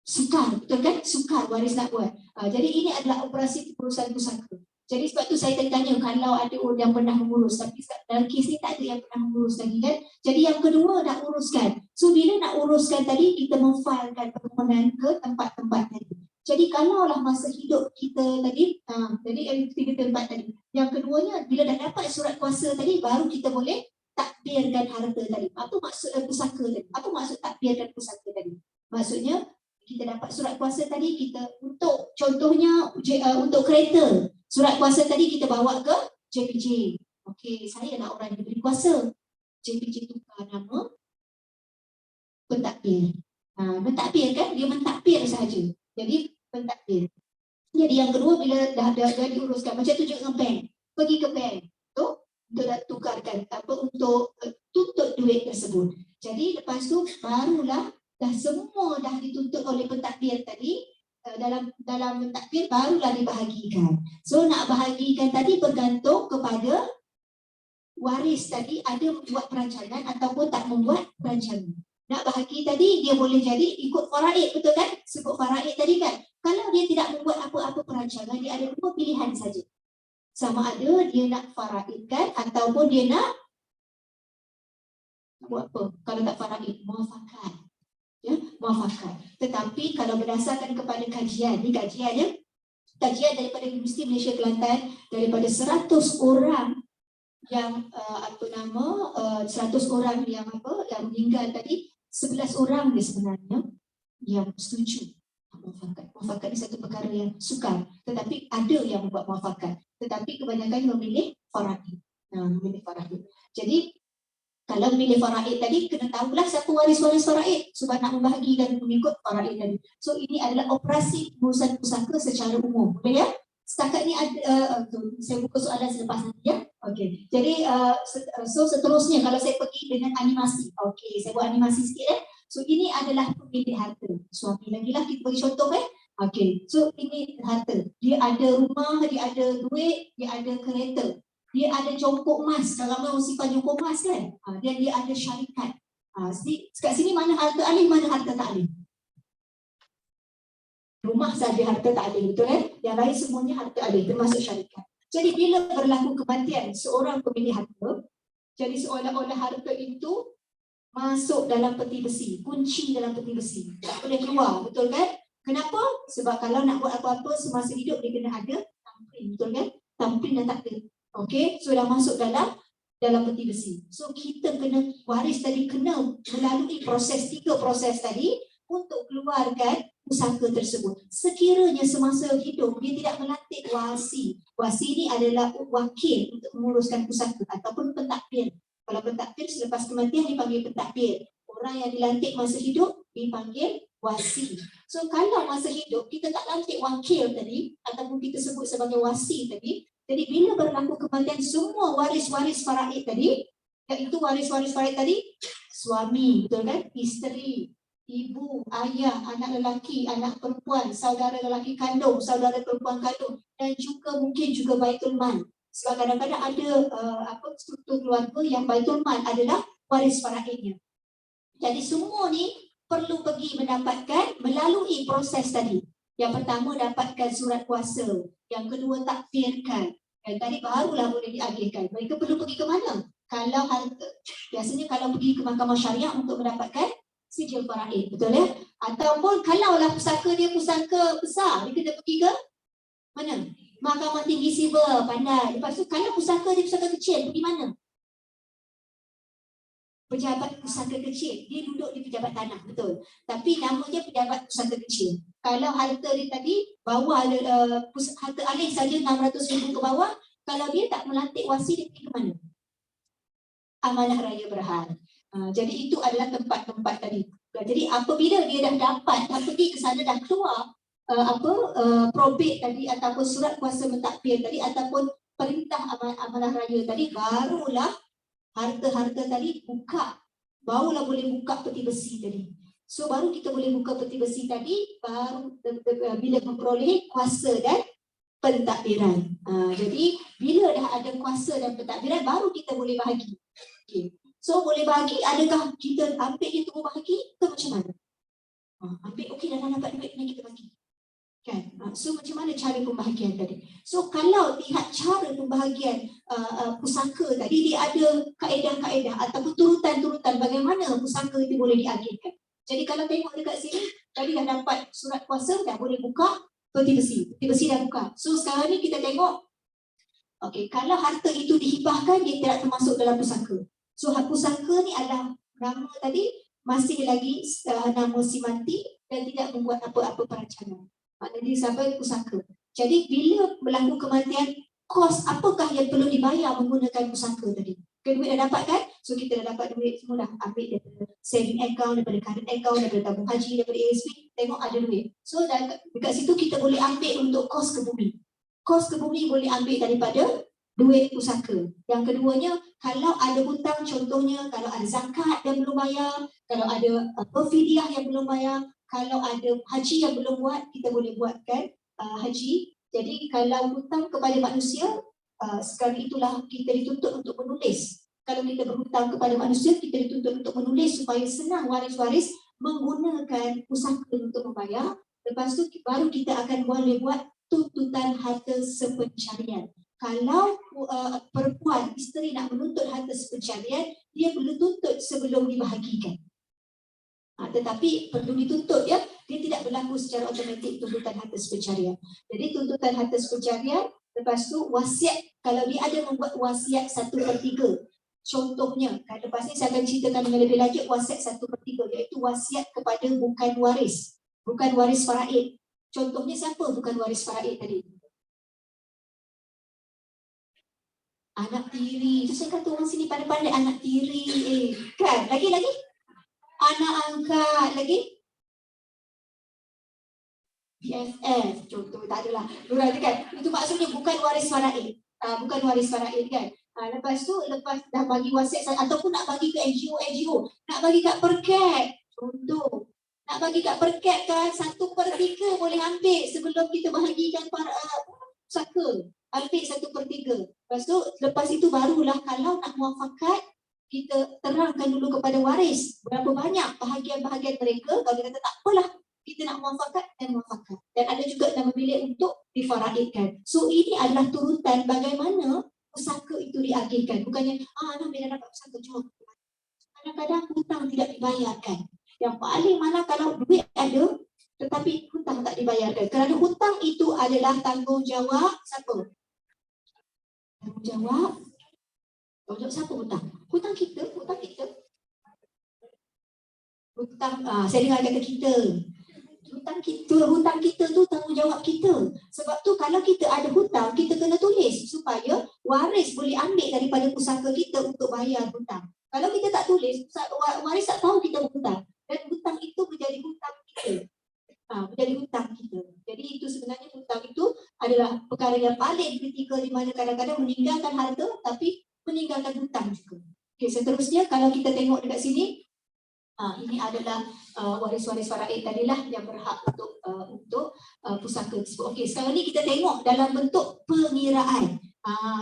Sukar, betul kan? Sukar waris nak buat. Jadi ini adalah operasi perusahaan pusaka. Jadi sebab tu saya tanya kalau ada orang yang pernah mengurus, tapi dalam kes ni tak ada yang pernah mengurus lagi kan. Jadi yang kedua nak uruskan. So bila nak uruskan tadi, kita memfailkan permohonan ke tempat-tempat tadi. Jadi kalaulah masa hidup kita tadi, jadi yang 3 tempat tadi. Yang keduanya, bila dah dapat surat kuasa tadi, baru kita boleh takbirkan harta tadi. Apa maksud pusaka tadi? Apa maksud takbirkan pusaka tadi? Maksudnya, kita dapat surat kuasa tadi, kita untuk contohnya untuk kereta. Surat kuasa tadi kita bawa ke JPJ. Okey, saya lah orang yang diberi kuasa. JPJ tukar nama pentadbir. Mentadbir kan? Dia mentadbir sahaja. Jadi pentadbir. Jadi yang kedua bila dah diuruskan, macam tu juga dengan bank. Pergi ke bank untuk tukarkan untuk tuntut duit tersebut. Jadi lepas tu barulah semua dah dituntut oleh pentadbir tadi. Dalam mentadbir barulah dibahagikan. So nak bahagikan tadi bergantung kepada waris tadi ada membuat perancangan ataupun tak membuat perancangan. Nak bahagi tadi dia boleh jadi ikut faraid, betul kan? Sebut faraid tadi kan. Kalau dia tidak membuat apa-apa perancangan, dia ada 2 pilihan saja. Sama ada dia nak faraidkan ataupun dia nak buat apa? Kalau tak faraid, muafakat. Ya, muafakat. Tetapi kalau berdasarkan kepada kajian, ni kajian daripada Universiti Malaysia Kelantan, daripada 100 orang yang 100 orang yang meninggal tadi, 11 orang dia sebenarnya yang setuju muafakat. Muafakat ni satu perkara yang sukar, tetapi ada yang membuat muafakat, tetapi kebanyakan memilih faraid. Memilih faraid. Jadi kalau memilih faraid tadi, kena tahulah siapa waris-waris faraid sebab nak membahagikan mengikut faraid tadi. So ini adalah operasi pengurusan pusaka secara umum. Boleh ya? Setakat ni ada, saya buka soalan selepas nanti ya. Okey. Jadi so seterusnya kalau saya pergi dengan animasi. Okey, saya buat animasi sikit ya. So ini adalah pemilik harta. Suami lagi lah kita bagi contoh kan. Okey. So ini harta. Dia ada rumah, dia ada duit, dia ada kereta. Dia ada jongkok emas. Kalau orang simpan jongkok emas kan. Dan dia ada syarikat. Kat sini mana harta alih, mana harta tak alih? Rumah saja harta tak alih, betul kan? Yang lain semuanya harta alih, termasuk syarikat. Jadi bila berlaku kematian seorang pemilik harta, jadi seolah-olah harta itu masuk dalam peti besi, kunci dalam peti besi. Tak boleh keluar, betul kan? Kenapa? Sebab kalau nak buat apa-apa semasa hidup dia kena ada tamprin, betul kan? Tamprin dah tak ada. Okey, so dah masuk dalam dalam peti besi. So kita kena, waris tadi kena melalui proses, 3 proses tadi untuk keluarkan pusaka tersebut. Sekiranya semasa hidup dia tidak melantik wasi. Wasi ini adalah wakil untuk menguruskan pusaka ataupun pentadbir. Kalau pentadbir selepas kematian dipanggil pentadbir. Orang yang dilantik masa hidup dipanggil wasi. So kalau masa hidup kita tak lantik wakil tadi ataupun kita sebut sebagai wasi tadi, jadi bila berlaku kematian semua waris-waris faraid tadi, iaitu waris-waris faraid tadi, suami, betul kan? Isteri, ibu, ayah, anak lelaki, anak perempuan, saudara lelaki kandung, saudara perempuan kandung, dan juga mungkin juga baitul mal. Sebab kadang-kadang ada struktur keluarga yang baitul mal adalah waris faraidnya. Jadi semua ni perlu pergi mendapatkan melalui proses tadi. Yang pertama dapatkan surat kuasa, yang kedua takfirkan, dan tadi barulah boleh diagihkan. Mereka perlu pergi ke mana? Kalau biasanya kalau pergi ke mahkamah syariah untuk mendapatkan sijil faraid, betul ya? Ataupun kalaulah pusaka dia pusaka besar, dia kena pergi ke mana? Mahkamah tinggi sivil, pandai. Lepas tu kalau pusaka dia pusaka kecil, pergi mana? Pejabat pusaka kecil, dia duduk di pejabat tanah, betul. Tapi namanya pejabat pusaka kecil. Kalau harta dia tadi, bawah harta alih saja 600,000 ke bawah, kalau dia tak melantik wasi, dia pergi ke mana? Amanah Raya Berhad. Jadi itu adalah tempat-tempat tadi. Jadi apabila dia dah dapat, dah pergi ke sana, dah keluar probate tadi ataupun surat kuasa mentadbir tadi ataupun perintah amanah raya tadi, barulah harta-harta tadi barulah boleh buka peti besi tadi. So baru kita boleh buka peti besi tadi, baru bila memperoleh kuasa dan pentadbiran. Jadi bila dah ada kuasa dan pentadbiran, baru kita boleh bahagi. Okay. So boleh bahagi, adakah kita ambil dia terus bahagi ke macam mana? Ambil okey, dah dapat duit, ni kita bagi. Kan? So macam mana cara pembahagian tadi? So kalau lihat cara pembahagian pusaka tadi, dia ada kaedah-kaedah ataupun turutan-turutan bagaimana pusaka itu boleh diagihkan. Jadi kalau tengok dekat sini, tadi dah dapat surat kuasa, dah boleh buka peti besi. Peti besi dah buka. So sekarang ni kita tengok, okey, kalau harta itu dihibahkan, dia tidak termasuk dalam pusaka. So pusaka ni adalah nama tadi masih lagi nama si mati dan tidak membuat apa-apa perancangan. Maknanya sampai pusaka. Jadi bila berlaku kematian, kos apakah yang perlu dibayar menggunakan pusaka tadi? Duit dah dapat kan? So kita dah dapat duit semua, dah ambil daripada saving account, daripada current account, daripada tabung haji, daripada ASP, tengok ada duit. So dekat situ kita boleh ambil untuk kos ke bumi. Kos ke bumi boleh ambil daripada duit pusaka. Yang keduanya, kalau ada hutang, contohnya kalau ada zakat yang belum bayar, kalau ada fidyah yang belum bayar, kalau ada haji yang belum buat, kita boleh buatkan haji. Jadi kalau hutang kepada manusia, sekarang itulah kita dituntut untuk menulis. Kalau kita berhutang kepada manusia, kita dituntut untuk menulis supaya senang waris-waris menggunakan pusaka untuk membayar. Lepas tu baru kita akan boleh buat tuntutan harta sepencarian. Kalau perempuan, isteri nak menuntut harta sepencarian, dia perlu tuntut sebelum dibahagikan. Tetapi perlu dituntut ya, dia tidak berlaku secara automatik tuntutan harta sepencarian. Jadi tuntutan harta sepencarian, lepas tu wasiat, kalau dia ada membuat wasiat 1/3. Contohnya, lepas ni saya akan ceritakan dengan lebih lanjut wasiat 1/3, iaitu wasiat kepada bukan waris. Bukan waris faraid. Contohnya siapa bukan waris faraid tadi? Anak tiri. Itu saya kata orang sini pandai-pandai, anak tiri. Kan? Lagi? Anak angkat. Lagi? BFF. Contoh, tak adalah. Lurah kan? Itu maksudnya bukan waris faraid. Bukan waris faraid kan? Lepas tu, lepas dah bagi wasiat, ataupun nak bagi ke NGO. Nak bagi kat perket. Contoh. Nak bagi kat perket kan, 1/3 boleh ambil sebelum kita bahagikan para pusaka. Ambil 1/3. Lepas itu barulah kalau nak muafakat, kita terangkan dulu kepada waris berapa banyak bahagian-bahagian mereka. Kalau dia kata tak apalah, kita nak muafakat dan muafakat. Dan ada juga yang memilih untuk difaraidkan. So ini adalah turutan bagaimana pusaka itu diagihkan. Bukannya, nak bila dapat pusaka, jom. Kadang-kadang hutang tidak dibayarkan. Yang paling mana kalau duit ada, tetapi hutang tak dibayarkan. Kerana hutang itu adalah tanggungjawab siapa? Tanggungjawab Tanggungjawab siapa hutang? Hutang kita, hutang kita. Hutang, saya dengar kata kita. Hutang kita tu tanggungjawab kita. Sebab tu kalau kita ada hutang, kita kena tulis supaya waris boleh ambil daripada pusaka kita untuk bayar hutang. Kalau kita tak tulis, waris tak tahu kita berhutang. Dan hutang itu menjadi hutang kita. Menjadi hutang kita. Jadi itu sebenarnya hutang itu adalah perkara yang paling kritikal di mana kadang-kadang meninggalkan harta tapi meninggalkan hutang juga. Okay, seterusnya kalau kita tengok dekat sini, ini adalah waris-waris faraid tadilah yang berhak untuk pusaka tersebut. Okey, sekarang ni kita tengok dalam bentuk pengiraan.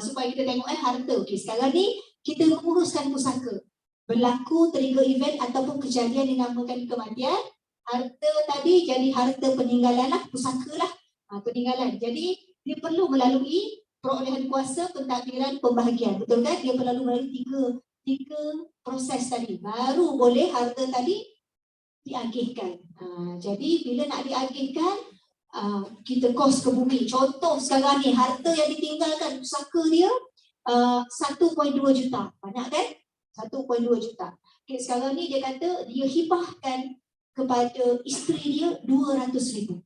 Supaya kita tengok harta. Okey, sekarang ni kita menguruskan pusaka. Berlaku trigger event ataupun kejadian dinamakan kematian. Harta tadi jadi harta peninggalan lah, pusaka lah. Peninggalan. Jadi dia perlu melalui perolehan kuasa, pentadbiran, pembahagian. Betul kan? Dia perlu melalui tiga proses tadi. Baru boleh harta tadi diagihkan. Jadi bila nak diagihkan, kita kos ke bumi. Contoh sekarang ni, harta yang ditinggalkan pusaka dia 1.2 juta. Banyak kan? 1.2 juta. Okay, sekarang ni dia kata dia hibahkan kepada isteri dia 200,000.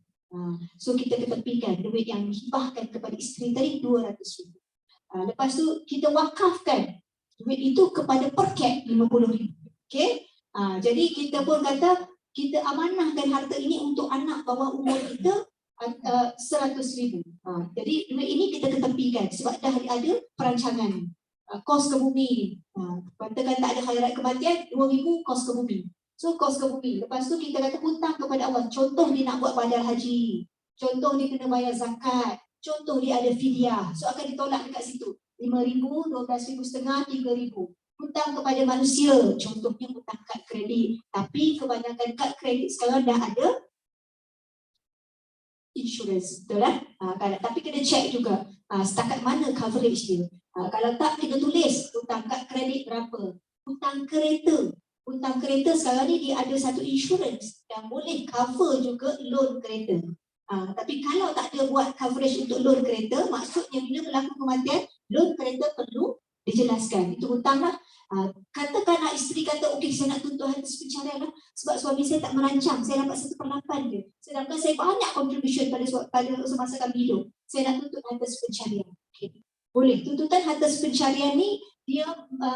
So kita ketepikan duit yang dihibahkan kepada isteri tadi 200,000. Lepas tu kita wakafkan duit itu kepada per cap 50,000. Okay? Jadi kita pun kata kita amanahkan harta ini untuk anak bawah umur kita 100,000. Jadi duit ini kita ketepikan sebab dah ada perancangan kos ke bumi. Katakan tak ada khairat kematian, 2,000 kos ke bumi. So kos ke bumi. Lepas tu kita kata hutang kepada Allah. Contoh dia nak buat badal haji. Contoh dia kena bayar zakat. Contoh dia ada fidyah. So akan ditolak dekat situ. 5,000, 12,500, 3,000. Hutang kepada manusia. Contohnya hutang kad kredit. Tapi kebanyakan kad kredit sekarang dah ada insurance. Betul lah? Tapi kena check juga setakat mana coverage dia. Kalau tak, kita tulis hutang kad kredit berapa. Hutang kereta. Hutang kereta sekarang ni dia ada satu insurance yang boleh cover juga loan kereta. Tapi kalau tak ada buat coverage untuk loan kereta, maksudnya bila berlaku kematian, loan kereta perlu dijelaskan. Itu hutang lah. Katakanlah isteri kata, okey saya nak tuntut harta pencarian lah sebab suami saya tak merancang, saya dapat 1/8 je. Sedangkan saya banyak contribution pada semasa kami hidup. Saya nak tuntut harta pencarian. Okay. Boleh. Tuntutan harta pencarian ni dia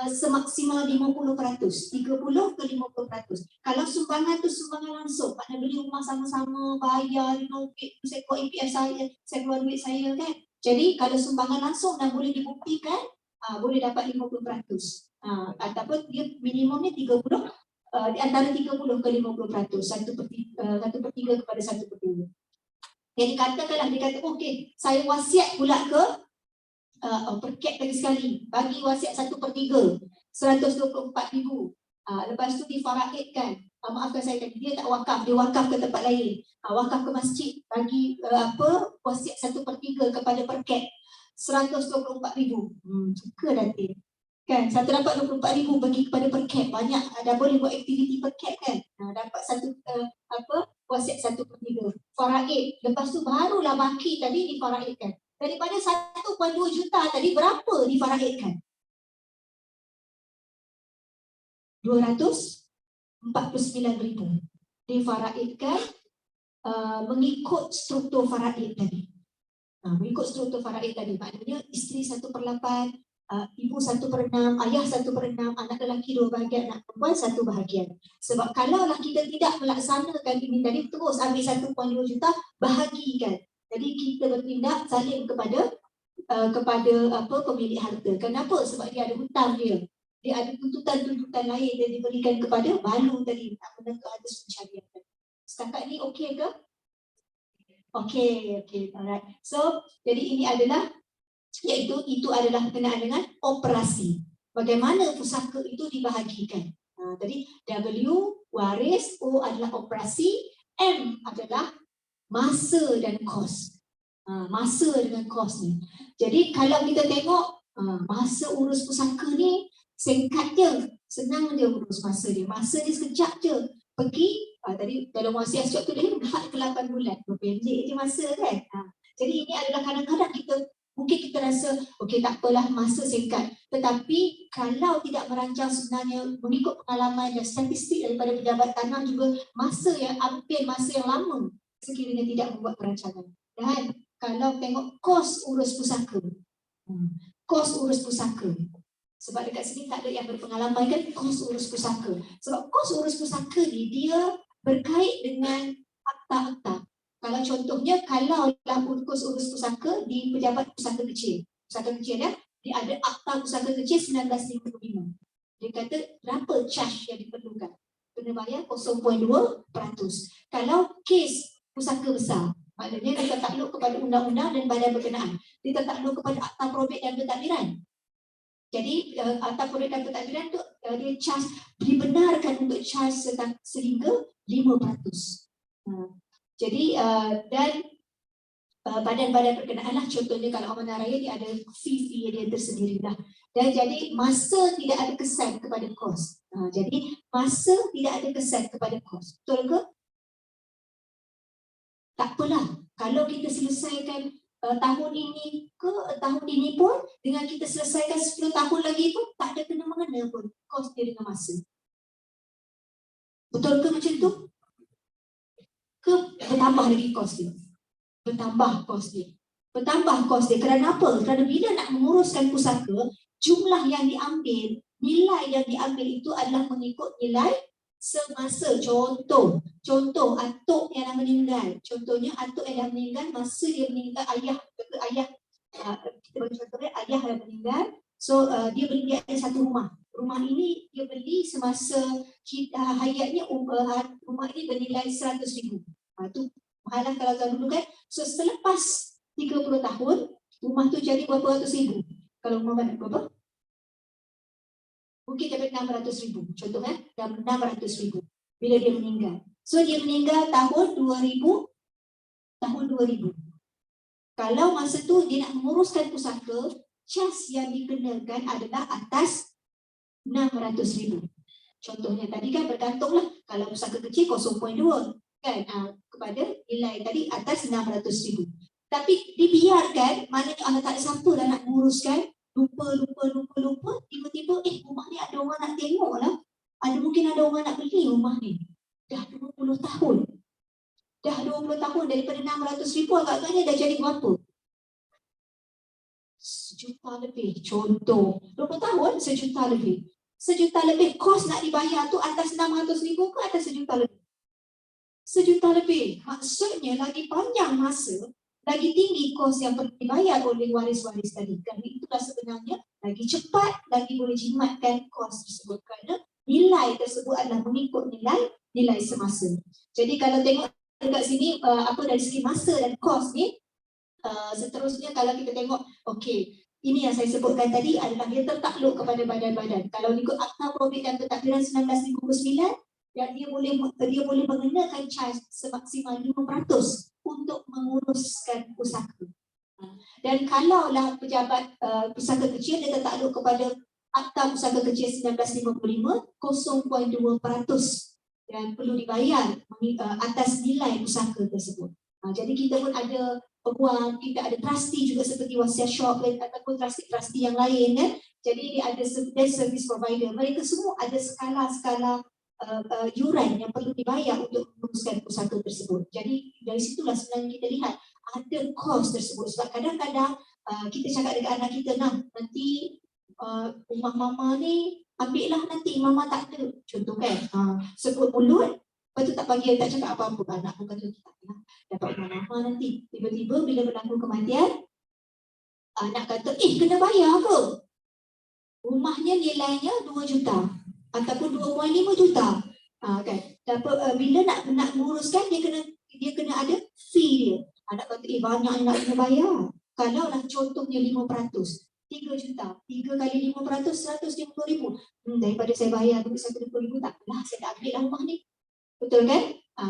semaksimal 50%, 30 ke 50%. Kalau sumbangan tu sumbangan langsung, maknanya beli rumah sama-sama, bayar, renovate, saya keluar EPF saya keluar duit saya kan. Jadi kalau sumbangan langsung dan boleh dibuktikan, boleh dapat 50%. Ataupun dia minimumnya 30, di antara 30 ke 50%, 1/3 kepada 1/2. Jadi katakanlah dia kata, okey, saya wasiat pula ke per cap lagi sekali, bagi wasiat 1/3, 124,000. Lepas tu difaraidkan, maafkan saya tadi, dia tak wakaf, dia wakaf ke tempat lain, wakaf ke masjid, bagi wasiat 1/3 kepada per cap 124,000. Suka nanti kan, 124,000 bagi kepada per cap, banyak. Dah boleh buat aktiviti per cap kan, dapat wasiat 1/3 faraid. Lepas tu barulah baki tadi difaraidkan. Daripada 1.2 juta tadi, berapa difaraidkan? 249,000 difaraidkan mengikut struktur faraid tadi. Mengikut struktur faraid tadi, maknanya isteri 1/8, ibu 1/6, ayah 1/6, anak lelaki 2 bahagian, anak perempuan 1 bahagian. Sebab kalaulah kita tidak melaksanakan ini tadi, terus ambil 1.2 juta, bahagikan. Jadi kita bertindak zalim kepada pemilik harta. Kenapa? Sebab dia ada hutang dia. Dia ada tuntutan-tuntutan lain yang diberikan kepada balu tadi, tak menentu harta pencarian. Setakat ni okey ke? Okey, alright. So, jadi ini adalah, iaitu itu adalah berkenaan dengan operasi. Bagaimana pusaka itu dibahagikan. Tadi W, waris, O adalah operasi, M adalah masa dan kos. Masa dengan kos ni. Jadi kalau kita tengok masa urus pusaka ni singkat je, senang je urus masa dia. Masa dia sekejap je. Pergi, tadi dalam wasiat sekejap tu dia 4 ke 8 bulan. Pendek je masa kan. Jadi ini adalah kadang-kadang kita Mungkin kita rasa, okey tak apalah masa singkat. Tetapi kalau tidak merancang sebenarnya mengikut pengalaman dan statistik daripada pejabat tanah juga masa yang lama sekiranya tidak membuat perancangan. Dan kalau tengok kos urus pusaka. Kos urus pusaka. Sebab dekat sini tak ada yang berpengalaman kan kos urus pusaka. Sebab kos urus pusaka ni dia berkait dengan akta-akta. Kalau contohnya, kalau kos urus pusaka di pejabat pusaka kecil ya, dia ada akta pusaka kecil 1955. Dia kata berapa charge yang diperlukan. Kena bayar 0.2%. Kalau kes pusaka besar, maknanya dia tertakluk kepada undang-undang dan badan berkenaan. Dia tertakluk kepada akta probit dan pentadbiran. Jadi akta probit dan pentadbiran tu dia charge, dibenarkan untuk charge sehingga 5%. Jadi dan badan-badan berkenaan lah, contohnya kalau Amanah Raya dia ada fee dia tersendirilah. Dan jadi masa tidak ada kesan kepada kos. Jadi masa tidak ada kesan kepada kos. Betul ke? Tak apalah. Kalau kita selesaikan tahun ini pun, dengan kita selesaikan 10 tahun lagi pun tak ada kena-mengena pun kos dia dengan masa. Betul ke macam tu? Ke bertambah lagi kos dia? Bertambah kos dia. Kerana apa? Kerana bila nak menguruskan pusaka, jumlah yang diambil, nilai yang diambil itu adalah mengikut nilai semasa. Contoh atuk yang dah meninggal. Contohnya atuk yang dah meninggal, masa dia meninggal, ayah kita bagi contohnya ayah yang meninggal. So dia ada satu rumah. Rumah ini dia beli semasa hayatnya, rumah ini bernilai 100,000. Itu mahalah kalau tahun dulu kan. So selepas 30 tahun, rumah tu jadi berapa ratus ribu. Kalau rumah banyak berapa? Mungkin dapat 600,000. Contoh kan, 600,000 bila dia meninggal. So dia meninggal tahun 2000. Kalau masa tu dia nak menguruskan pusaka, cas yang dikenakan adalah atas 600,000. Contohnya tadi kan bergantunglah, kalau pusaka kecil 0.2 kan, kepada nilai tadi atas 600,000. Tapi dibiarkan, maknanya Allah tak ada siapa dah nak menguruskan, lupa, tiba-tiba rumah ni ada orang nak tengok lah, mungkin ada orang nak beli rumah ni. Dah 20 tahun daripada 600,000 agak-agaknya dah jadi berapa? 1 juta lebih. Contoh 20 tahun 1 juta lebih kos nak dibayar tu atas 600,000 ke atas 1 juta lebih? 1 juta lebih. Maksudnya lagi panjang masa, lagi tinggi kos yang perlu dibayar oleh waris-waris tadi. Kerana itulah sebenarnya lagi cepat, lagi boleh jimatkan kos tersebut. Kerana nilai tersebut adalah mengikut nilai semasa. Jadi kalau tengok dekat sini dari segi masa dan kos ni, seterusnya kalau kita tengok, okey, ini yang saya sebutkan tadi adalah dia tertakluk kepada badan-badan. Kalau ikut Akta Probit dan Pentadbiran 1959, dia boleh mengenakan charge semaksimal 5% untuk menguruskan pusaka. Dan kalaulah pejabat pusaka kecil, dia tertakluk kepada Akta Pusaka Kecil 1955, 0.2% dan perlu dibayar atas nilai pusaka tersebut. Jadi kita pun ada peguam, kita ada trustee juga seperti Wasiat Shop ataupun trustee yang lain kan. Jadi dia ada service provider. Mereka semua ada skala-skala yuran yang perlu dibayar untuk menguruskan pusaka tersebut. Jadi dari situlah sebenarnya kita lihat ada kos tersebut. Sebab kadang-kadang kita cakap dengan anak kita, nanti rumah mama ni ambillah nanti, mama tak ada. Contoh kan, sebut mulut, lepas tu tak bagi, tak cakap apa-apa. Anak pun kata tak lah, dapat rumah mama nanti. Tiba-tiba bila berlaku kematian, anak kata, kena bayar ke? Rumahnya nilainya 2 juta. Ataupun 2.5 juta. Kan? Bila nak menguruskan, dia kena ada fee dia. Anak kata, banyak nak kena bayar. Kalau lah contohnya 5%, 3 juta. 3 kali 5%, 150,000. Daripada saya bayar 150,000, tak apalah, saya dah ambil lah rumah ni. Betul kan?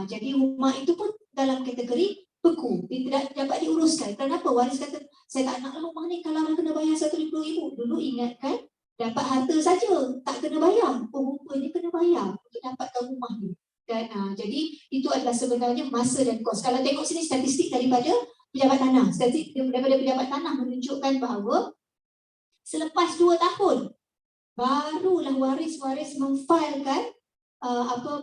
Jadi rumah itu pun dalam kategori beku. Dia tidak dapat diuruskan. Kenapa? Waris kata, saya tak nak rumah ni kalau kena bayar 150,000. Dulu ingatkan, dapat harta saja, tak kena bayar. Rupanya kena bayar untuk dapatkan rumah ni. Dan jadi itu adalah sebenarnya masa dan kos. Kalau tengok sini statistik daripada pejabat tanah. Statistik daripada pejabat tanah menunjukkan bahawa selepas 2 tahun barulah waris-waris memfailkan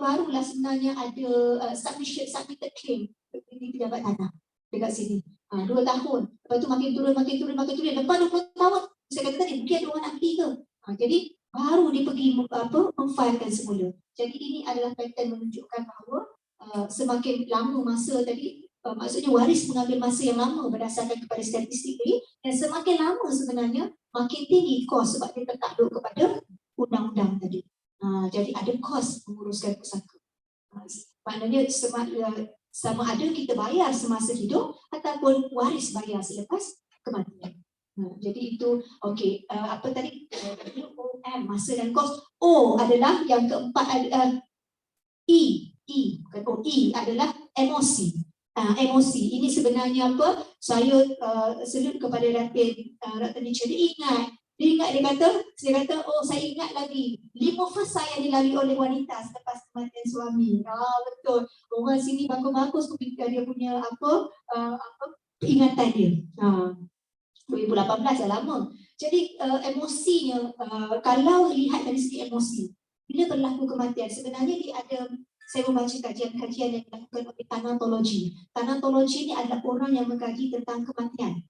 barulah sebenarnya ada submitted claim di pejabat tanah dekat sini. 2 tahun. Lepas tu makin turun. Lepas 20 tahun saya kata tadi mungkin ada orang nak pergi ke. Jadi baru dia pergi memfailkan semula. Jadi ini adalah pattern menunjukkan bahawa semakin lama masa tadi, maksudnya waris mengambil masa yang lama berdasarkan kepada statistik ini, dan semakin lama sebenarnya makin tinggi kos sebab dia tertakluk kepada undang-undang tadi. Jadi ada kos menguruskan pusaka. Maknanya sama ada kita bayar semasa hidup ataupun waris bayar selepas kematian. Jadi itu okey. Apa tadi? M, masa dan kos. O adalah yang keempat, E adalah emosi. Emosi ini sebenarnya apa? Saya salute kepada Datin Nietzsche. Dia kata, oh saya ingat lagi 5 fasa yang dilalui oleh wanita selepas kematian suami. Betul. Orang sini bagus-bagus dia punya ingatan dia. 2018 dah lama. Jadi emosinya, kalau lihat dari segi emosi, bila berlaku kematian, sebenarnya dia ada, saya membaca kajian-kajian yang dilakukan oleh tanatologi. Tanatologi ini adalah orang yang mengkaji tentang kematian.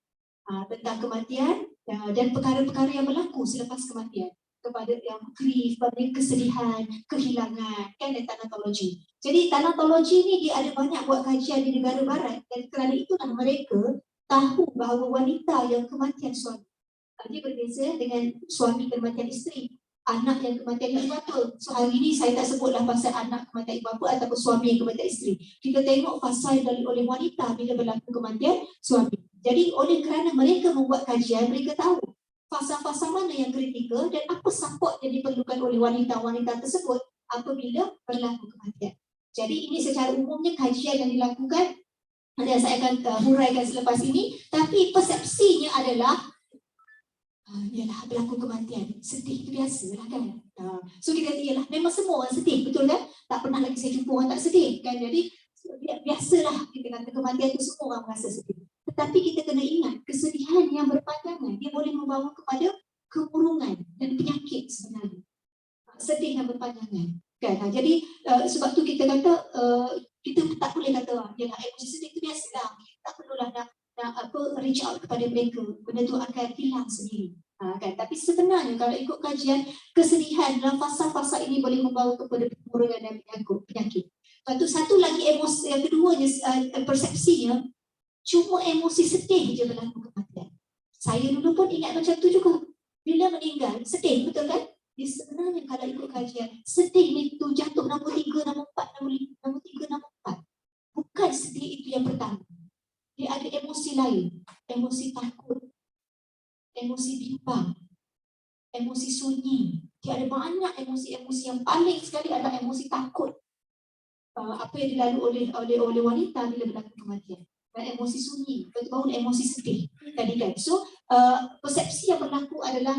Dan perkara-perkara yang berlaku selepas kematian, kepada yang grief, kesedihan, kehilangan, kan, dan tanatologi. Jadi tanatologi ni dia ada banyak buat kajian di negara barat, dan kerana itulah mereka tahu bahawa wanita yang kematian suami, dia berbeza dengan suami kematian isteri, anak yang kematian ibu bapa. So hari ini saya tak sebutlah pasal anak kematian ibu bapa ataupun suami yang kematian isteri. Kita tengok fasa yang dilalui oleh wanita bila berlaku kematian suami. Jadi oleh kerana mereka membuat kajian, mereka tahu fasa-fasa mana yang kritikal dan apa support yang diperlukan oleh wanita-wanita tersebut apabila berlaku kematian. Jadi ini secara umumnya kajian yang dilakukan, dan saya akan huraikan selepas ini. Tapi persepsinya adalah ialah berlaku kematian, sedih, itu biasalah kan. So kita kata ialah memang semua orang sedih, betul kan? Tak pernah lagi saya jumpa orang tak sedih kan. Jadi biasalah kita kata kematian itu semua orang merasa sedih. Tetapi kita kena ingat, kesedihan yang berpanjangan dia boleh membawa kepada kemurungan dan penyakit sebenarnya. Sedih yang berpanjangan kan. Jadi sebab tu kita kata kita tak boleh kata ialah emosi sedih itu biasalah. Kita tak perlulah nak reach out kepada mereka, benda tu akan hilang sendiri. Kan? Tapi sebenarnya kalau ikut kajian, kesedihan dalam fasa-fasa ini boleh membawa kepada kemurungan dan penyakit. Lepas tu satu lagi emosi, yang keduanya persepsinya, cuma emosi sedih je berlaku kematian. Saya dulu pun ingat macam tu juga. Bila meninggal, sedih, betul kan? Dia sebenarnya kalau ikut kajian, sedih ni tu jatuh nombor 3, nombor 4, nombor 3, nombor 4. Bukan sedih itu yang pertama. Dia ada emosi lain, emosi takut, emosi bimbang, emosi sunyi. Dia ada banyak emosi-emosi. Yang paling sekali adalah emosi takut. Apa yang dilalui oleh wanita bila berlaku kematian. Dan emosi sunyi, baru emosi sedih tadi kan. So persepsi yang berlaku adalah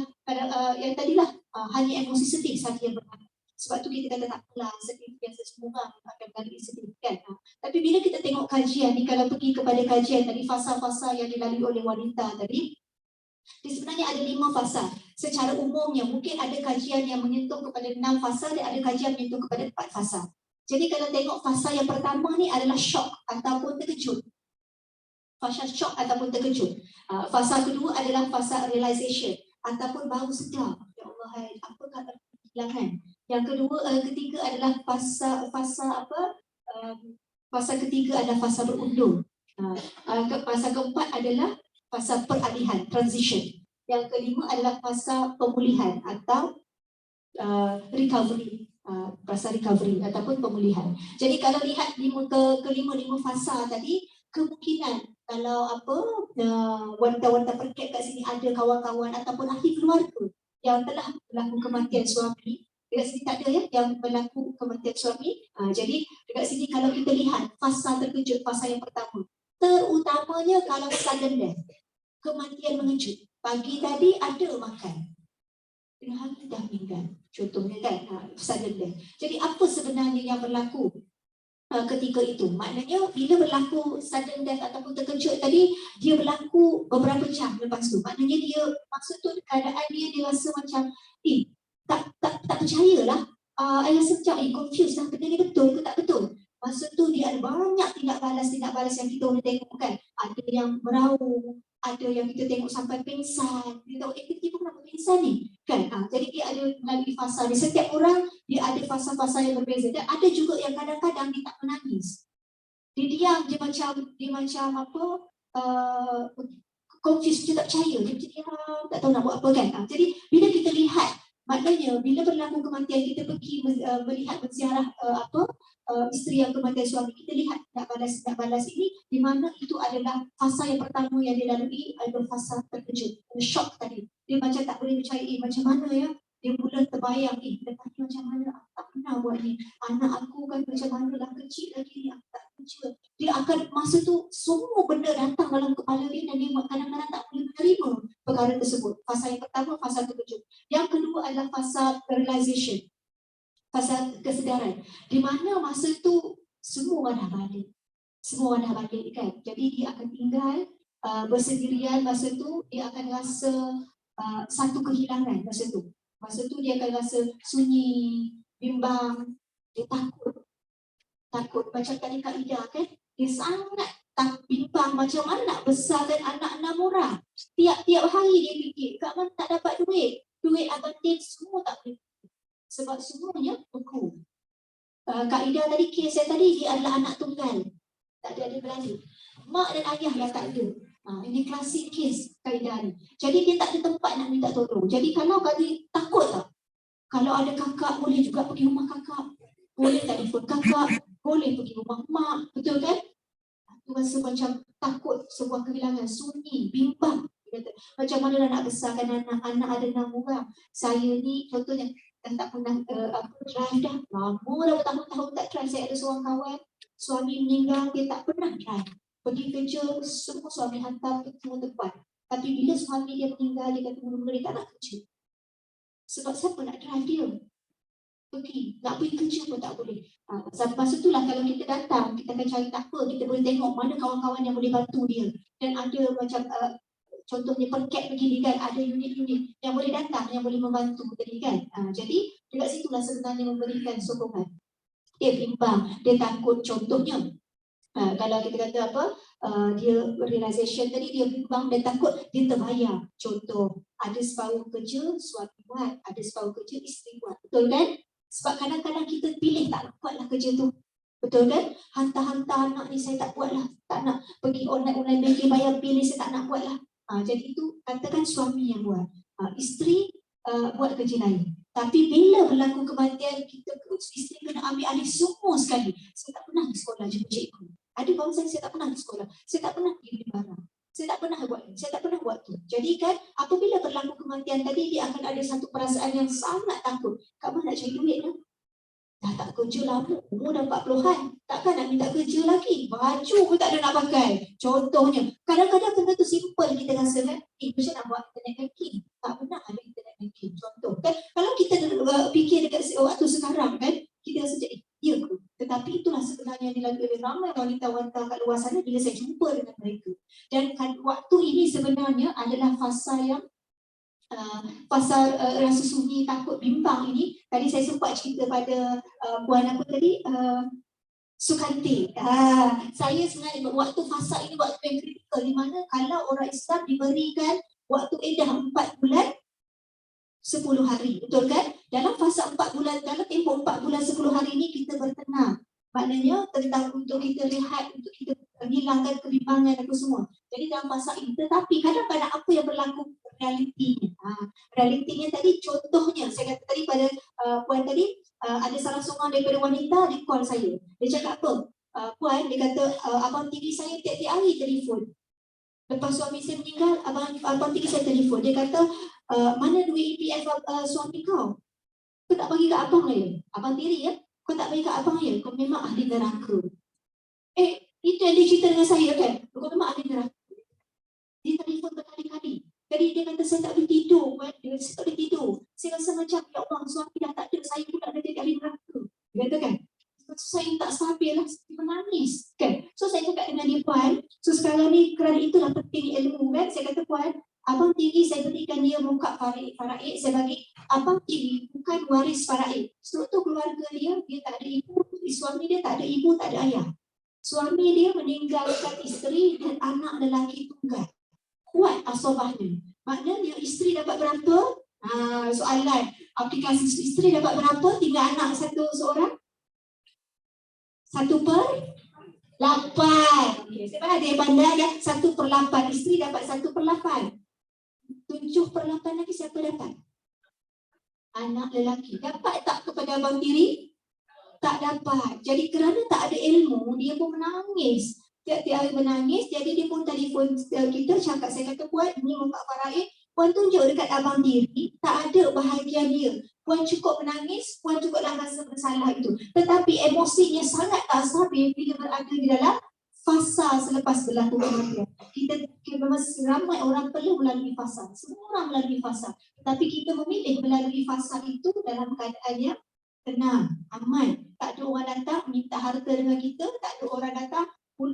yang tadilah hanya emosi sedih sahaja yang berlaku. Sebab tu kita kata tak apalah, sedih biasa semua orang akan melalui sedih kan. Tapi bila kita tengok kajian ni, kalau pergi kepada kajian tadi, fasa-fasa yang dilalui oleh wanita tadi, dia sebenarnya ada 5 fasa. Secara umumnya mungkin ada kajian yang menyentuh kepada 6 fasa dan ada kajian menyentuh kepada 4 fasa. Jadi kalau tengok fasa yang pertama ni adalah shock ataupun terkejut. Fasa shock ataupun terkejut. Fasa kedua adalah fasa realization ataupun baru sedar. Ya Allah, apakah kehilangan. Yang ketiga adalah fasa ketiga adalah fasa berundur. Fasa keempat adalah fasa peralihan, transition. Yang kelima adalah fasa pemulihan atau recovery. Fasa recovery ataupun pemulihan. Jadi kalau lihat kelima fasa tadi, kemungkinan kalau wanita-wanita perket kat sini ada kawan-kawan ataupun ahli keluarga yang telah berlaku kematian suami. Dekat sini tak ada ya yang berlaku kematian suami. Jadi dekat sini kalau kita lihat fasa terkejut, fasa yang pertama, terutamanya kalau sudden death, kematian mengejut. Pagi tadi ada makan, tengah hari dah meninggal. Contohnya kan, sudden death. Jadi apa sebenarnya yang berlaku? ketika itu. Maknanya bila berlaku sudden death ataupun terkejut tadi, dia berlaku beberapa jam lepas tu. Maknanya dia, maksud tu keadaan dia rasa macam tak percayalah. I rasa macam confused lah, benda ni betul ke tak betul. Masa tu dia ada banyak tindak balas yang kita boleh tengok kan. Ada yang meraung, ada yang kita tengok sampai pingsan. Kita tahu kita kenapa pingsan ni kan. Jadi dia ada melalui fasa dia. Setiap orang dia ada fasa-fasa yang berbeza. Dan ada juga yang kadang-kadang dia tak menangis. Dia diam, dia macam apa, confused, dia tak percaya, dia macam diam, tak tahu nak buat apa kan. Jadi bila kita lihat, maknanya bila berlaku kematian, kita pergi melihat menziarah isteri yang kematian suami, kita lihat nak balas ini, di mana itu adalah fasa yang pertama yang dia lalui, adalah fasa terkejut, shock tadi. Dia macam tak boleh percaya, macam mana ya, dia mula terbayang, lepas ni macam mana, aku tak pernah buat ni, anak aku kan macam mana lah, kecil lagi ni, aku tak kerja. Dia akan, masa tu semua benda datang dalam kepala dia dan dia kadang-kadang tak boleh menerima perkara tersebut. Fasa yang pertama, fasa terkejut. Yang kedua adalah fasa realization, fasa kesedaran, di mana masa tu semua dah balik. Semua dah balik kan. Jadi dia akan tinggal bersendirian masa tu, dia akan rasa satu kehilangan masa tu. Masa tu dia akan rasa sunyi, bimbang, dia takut macam tadi Kak Ida kan, dia sangat bimbang macam mana nak besarkan anak 6 orang. Tiap-tiap hari dia fikir, Kak Man tak dapat duit abang semua tak boleh. Sebab semuanya beku. Kak Ida tadi, kes saya tadi, dia adalah anak tunggal. Tak ada beradik. Mak dan ayah yang tak ada. Ini klasik kes Kak Ida ni. Jadi dia tak ada tempat nak minta tolong. Jadi kalau Kak Ida takut tak? Kalau ada kakak, boleh juga pergi rumah kakak. Boleh telefon kakak. Boleh pergi rumah mak. Betul kan? Itu rasa macam takut sebuah kehilangan. Sunyi, bimbang. Macam mana nak besarkan anak ada 6 orang. Saya ni contohnya dah tak pernah drive dah. Lama dah bertahun-tahun tak drive. Saya ada seorang kawan, suami meninggal, dia tak pernah drive. Pergi kerja, semua suami hantar ke semua tempat. Tapi bila suami dia meninggal, dia kata mula-mula dia tak nak kerja. Sebab siapa nak drive dia? Nak pergi kerja pun tak boleh. Masa itulah kalau kita datang, kita akan cari tak apa, kita boleh tengok mana kawan-kawan yang boleh bantu dia. Dan ada macam contohnya perket begini kan, ada unit-unit yang boleh datang, yang boleh membantu tadi kan. Jadi dekat situlah sebenarnya memberikan sokongan. Dia bimbang, dia takut, contohnya kalau kita kata apa, dia realization tadi, dia bimbang dan takut, dia terbayang. Contoh, ada separuh kerja suami buat, ada separuh kerja isteri buat. Betul kan? Sebab kadang-kadang kita pilih tak nak buatlah kerja tu. Betul kan? Hantar-hantar anak ni saya tak buatlah. Tak nak pergi online banking bayar bil ni saya tak nak buatlah. Jadi itu katakan suami yang buat. Isteri buat kerja lain. Tapi bila berlaku kematian, isteri kena ambil alih semua sekali. Saya tak pernah pergi sekolah jumpa cikgu. Ada kawan saya tak pernah pergi sekolah. Saya tak pernah pergi beli barang. Saya tak pernah buat ini, saya tak pernah buat tu. Jadi kan, apabila berlaku kematian tadi, dia akan ada satu perasaan yang sangat takut. Kak Man nak cari duit lah. Dah tak kerja lama, umur dah 40-an. Takkan nak minta kerja lagi. Baju pun tak ada nak pakai. Contohnya, kadang-kadang benda tu simple kita rasa kan, macam nak buat internet banking. Tak pernah ada internet banking. Contoh kan, kalau kita fikir dekat waktu sekarang kan, kita rasa macam, ya ke? Tetapi itulah sebenarnya yang dilalui oleh ramai wanita-wanita kat luar sana bila saya jumpa dengan mereka. Dan waktu ini sebenarnya adalah fasa yang fasa rasa sunyi, takut, bimbang ini. Tadi saya sempat cerita pada puan apa tadi, Sukanti. Saya sebenarnya waktu fasa ini waktu yang kritikal, di mana kalau orang Islam diberikan waktu edah 4 bulan 10 hari, betul kan? Dalam fasa 4 bulan, dalam tempoh 4 bulan 10 hari ini kita bertenang. Maknanya tentang untuk kita rehat, untuk kita hilangkan kebimbangan apa semua. Jadi dalam fasa ini, tetapi kadang-kadang apa yang berlaku realitinya. Realitinya tadi contohnya, saya kata tadi pada puan tadi, ada salah seorang daripada wanita dia call saya. Dia cakap apa? Puan, dia kata abang tiri saya tiap-tiap hari telefon. Lepas suami saya meninggal, abang tiri saya telefon. Dia kata, mana duit EPF suami kau? Kau tak bagi kat abang ya? Abang tiri ya? Kau tak bagi kat abang ya? Kau memang ahli neraka. Itu yang dia cerita dengan saya kan? Kau memang ahli neraka. Dia telefon berkali-kali. Jadi dia kata saya tak boleh tidur. Saya tak boleh tidur. Saya rasa macam, ya Allah, suami dah tak ada. Saya pula dah jadi ahli neraka. Dia kata kan? saya tak stabil lah, saya menangis kan. So saya cakap dengan dia, puan, so sekarang ni kerana itulah penting ilmu kan. Saya kata, puan, abang tiri saya berikan dia muka faraid, saya bagi abang tiri bukan waris faraid. Struktur keluarga dia tak ada ibu, suami dia tak ada ibu, tak ada ayah. Suami dia meninggalkan isteri dan anak lelaki tunggal. Kuat asobahnya. Maknanya isteri dapat berapa? Soalan aplikasi isteri dapat berapa? Tinggal anak seorang? 1/8. Okay. Sebab ada yang pandai ya, 1/8. Isteri dapat 1/8. 7/8 lagi siapa dapat? Anak lelaki. Dapat tak kepada abang tiri? Tak dapat. Jadi kerana tak ada ilmu, dia pun menangis. Tiap-tiap hari menangis, jadi dia pun telefon kita, cakap, saya kata, puan, ni muka faraid, puan tunjuk dekat abang tiri, tak ada bahagian dia. Puan cukup menangis, puan cukuplah rasa bersalah itu. Tetapi emosinya sangat tak stabil bila berada di dalam fasa selepas berlaku kematian. Kita memang ramai orang perlu melalui fasa. Semua orang melalui fasa. Tetapi kita memilih melalui fasa itu dalam keadaan yang tenang, aman. Tak ada orang datang minta harta dengan kita, tak ada orang datang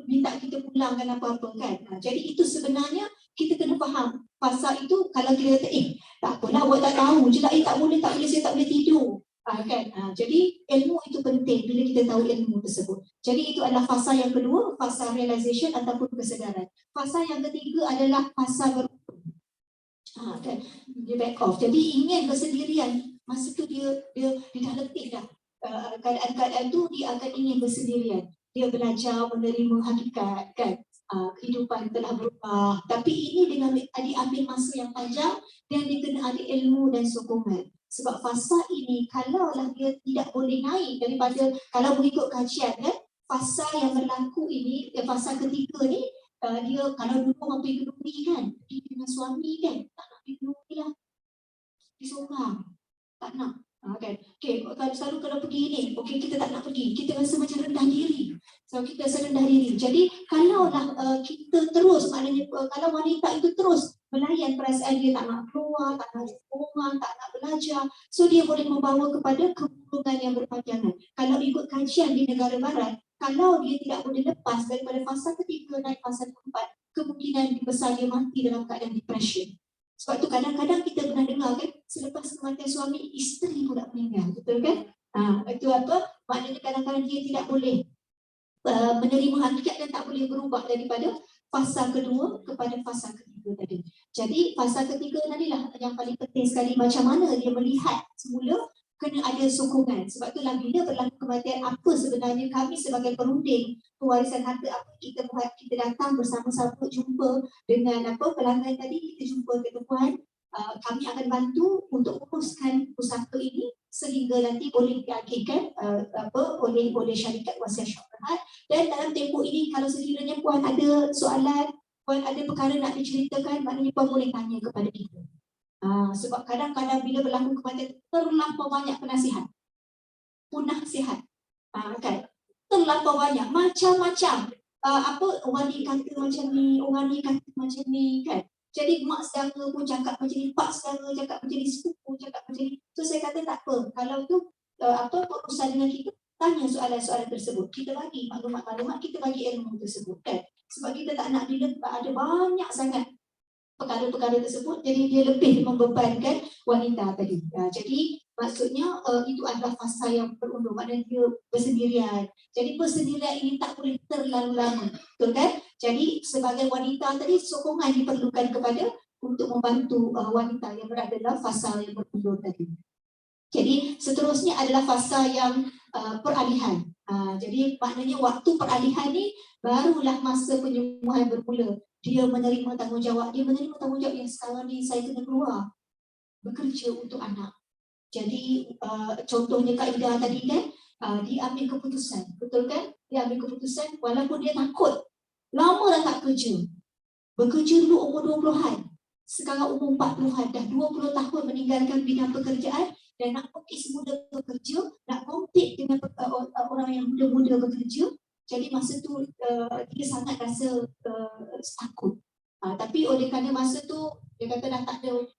minta kita pulangkan apa-apa kan. Jadi itu sebenarnya kita kena faham. Fasa itu kalau kita kata, tak apalah, awak tak tahu je lah, tak boleh, saya tak boleh tidur. Kan? Jadi ilmu itu penting bila kita tahu ilmu tersebut. Jadi itu adalah fasa yang kedua, fasa realization ataupun kesedaran. Fasa yang ketiga adalah fasa beruntung. Kan? Dia back off. Jadi ingin bersendirian. Masa tu dia dah letih dah. Keadaan-keadaan tu dia akan ingin bersendirian. Dia belajar menerima hakikat kan. Kehidupan telah berubah. Tapi ini dengan diambil masa yang panjang dan dia kena ada ilmu dan sokongan. Sebab fasa ini kalaulah dia tidak boleh naik daripada, kalau mengikut kajian kan, fasa yang berlaku ini, fasa ketiga ni, dia kalau dulu orang pergi gedung ni kan, pergi dengan suami kan, tak nak pergi gedung ni lah, pergi seorang, tak nak. Kan? Okay, selalu kalau pergi ni, okay, kita tak nak pergi, kita rasa macam rendah diri. So kita rasa rendah diri. Jadi kalaulah kita terus, maknanya kalau wanita itu terus melayan perasaan dia, tak nak keluar, tak nak hubungan, tak nak belajar, so dia boleh membawa kepada keburukan yang berpanjangan. Kalau ikut kajian di negara barat, kalau dia tidak boleh lepas daripada fasa ketiga naik fasa keempat, kemungkinan besar dia mati dalam keadaan depression. Sebab tu kadang-kadang kita pernah dengar kan, selepas kematian suami, isteri pula meninggal, betul kan? Itu apa? Maknanya kadang-kadang dia tidak boleh menerima hakikat dan tak boleh berubah daripada fasa kedua kepada fasa ketiga tadi. Jadi fasa ketiga tadilah yang paling penting sekali, macam mana dia melihat semula, kena ada sokongan. Sebab itulah bila berlaku kematian, apa sebenarnya kami sebagai perunding pewarisan harta, apa kita buat, kita datang bersama-sama jumpa dengan pelanggan tadi, kita jumpa kata, puan, kami akan bantu untuk uruskan pusaka ini sehingga nanti boleh diakhirkan oleh syarikat wasiat syarikat. Dan dalam tempoh ini kalau sekiranya puan ada soalan, puan ada perkara nak diceritakan, maknanya puan boleh tanya kepada kita. Sebab kadang-kadang bila berlaku kematian terlampau banyak penasihat, punasihat, kan? Terlampau banyak, macam-macam. Orang ni kata macam ni, orang ni kata macam ni, kan? Jadi mak saudara pun cakap macam ni, pak saudara cakap macam ni, sepupu cakap macam ni. So saya kata tak apa, kalau tu berurusan dengan kita, tanya soalan-soalan tersebut. Kita bagi maklumat-maklumat, kita bagi ilmu tersebut, kan? Sebab kita tak nak ada banyak sangat perkara-perkara tersebut, jadi dia lebih membebankan wanita tadi. Jadi maksudnya itu adalah fasa yang berundur, maknanya dia bersendirian. Jadi bersendirian ini tak boleh terlalu lama, betul kan? Jadi sebagai wanita tadi, sokongan diperlukan kepada untuk membantu wanita yang berada dalam fasa yang berundur tadi. Jadi seterusnya adalah fasa yang peralihan. Jadi maknanya waktu peralihan ni barulah masa penyembuhan bermula. Dia menerima tanggungjawab. Dia menerima tanggungjawab yang sekarang ni saya kena keluar bekerja untuk anak. Jadi contohnya Kak Ida tadi kan, dia ambil keputusan, betul kan? Dia ambil keputusan walaupun dia takut. Lama dah tak kerja. Bekerja dulu umur 20-an. Sekarang umur 40-an. Dah 20 tahun meninggalkan bidang pekerjaan dan nak kompet muda bekerja, nak kompet dengan orang yang muda-muda bekerja. Jadi masa tu dia sangat rasa takut. Tapi oleh kerana masa tu dia kata dah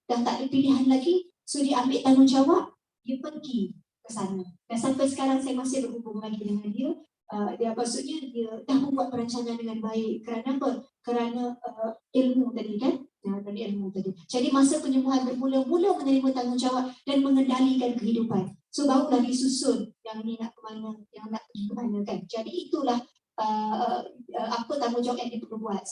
tak ada pilihan lagi, so dia ambil tanggungjawab, dia pergi ke ke sana. Dan sampai sekarang saya masih berhubung lagi dengan dia. Dia maksudnya dia dah membuat perancangan dengan baik. Kerana apa? Kerana ilmu tadi kan. Dari ilmu tadi. Jadi masa penyembuhan bermula-mula menerima tanggungjawab dan mengendalikan kehidupan. So barulah disusun yang ni nak ke mana, yang nak pergi ke mana kan. Jadi itulah apa tanggungjawab yang dia perlu buat.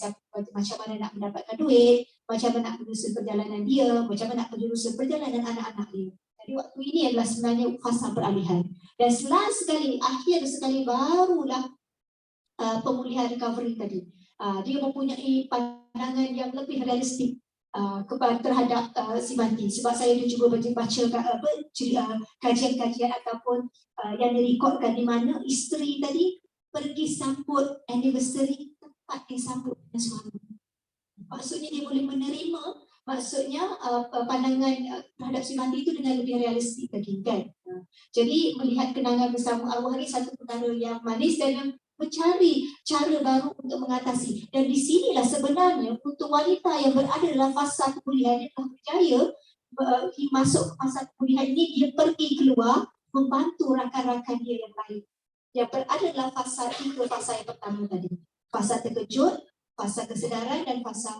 Macam mana nak mendapatkan duit, macam mana nak menyusun perjalanan dia, macam mana nak menyusun perjalanan anak-anak dia. Jadi waktu ini adalah sebenarnya fasa peralihan. Dan akhir sekali barulah pemulihan recovery tadi. Dia mempunyai pandangan yang lebih realistik terhadap si mati. Sebab saya dah cuba baca kajian-kajian ataupun yang direkodkan di mana isteri tadi pergi sambut anniversary tepat disambut dengan suami. Maksudnya dia boleh menerima, maksudnya pandangan terhadap si mati itu dengan lebih realistik lagi kan. Jadi melihat kenangan bersama arwah hari satu perkara yang manis dan yang mencari cara baru untuk mengatasi. Dan di sinilah sebenarnya untuk wanita yang berada dalam fasa pemulihan yang berjaya masuk ke fasa pemulihan ini, dia pergi keluar membantu rakan-rakan dia yang lain yang berada dalam fasa yang pertama tadi. Fasa terkejut, fasa kesedaran dan fasa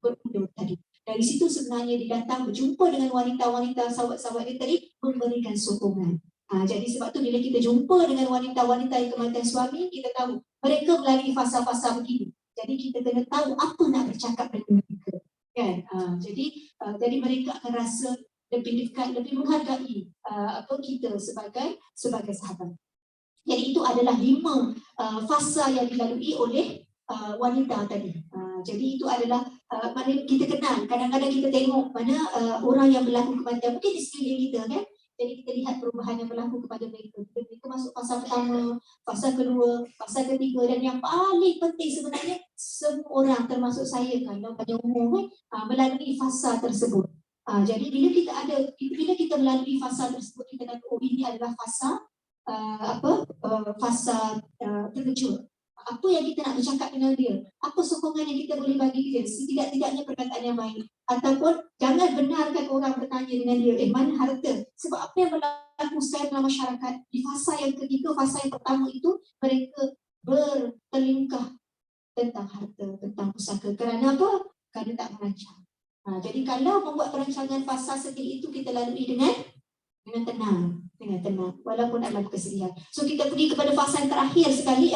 berundur tadi. Dari situ sebenarnya dia datang berjumpa dengan wanita-wanita sahabat-sahabat dia tadi memberikan sokongan. Jadi sebab tu bila kita jumpa dengan wanita-wanita yang kematian suami, kita tahu mereka melalui fasa-fasa begini. Jadi kita kena tahu apa nak bercakap dengan mereka. Kan? Jadi mereka akan rasa lebih dekat, lebih menghargai kita sebagai sahabat. Jadi itu adalah 5 fasa yang dilalui oleh wanita tadi. Jadi itu adalah mana kita kenal. Kadang-kadang kita tengok mana orang yang berlaku kematian mungkin di sekeliling kita kan. Jadi kita lihat perubahan yang berlaku kepada mereka. Mereka masuk fasa pertama, fasa kedua, fasa ketiga, dan yang paling penting sebenarnya semua orang termasuk saya kalau pada umum melalui fasa tersebut. Jadi bila kita melalui fasa tersebut, kita kata ini adalah fasa fasa terkejut. Apa yang kita nak bercakap dengan dia? Apa sokongan yang kita boleh bagi dia? Setidak-tidaknya perkataan yang baik. Ataupun jangan benarkan orang bertanya dengan dia, mana harta? Sebab apa yang berlaku sekarang dalam masyarakat di fasa yang ketiga, fasa yang pertama itu, mereka bertelingkah tentang harta, tentang pusaka. Kerana apa? Kerana tak merancang. Jadi kalau membuat perancangan fasa seperti itu, kita lalui dengan tenang, walaupun dalam kesedihan. So kita pergi kepada fasa yang terakhir sekali,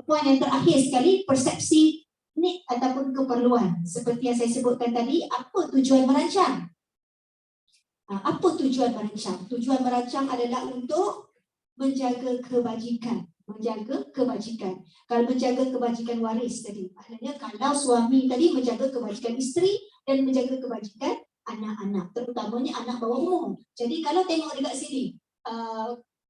poin yang terakhir sekali, persepsi need ataupun keperluan. Seperti yang saya sebutkan tadi, apa tujuan merancang? Apa tujuan merancang? Tujuan merancang adalah untuk menjaga kebajikan. Kalau menjaga kebajikan waris tadi, maknanya kalau suami tadi menjaga kebajikan isteri dan menjaga kebajikan anak-anak, terutamanya anak bawah umur. Jadi kalau tengok dekat sini,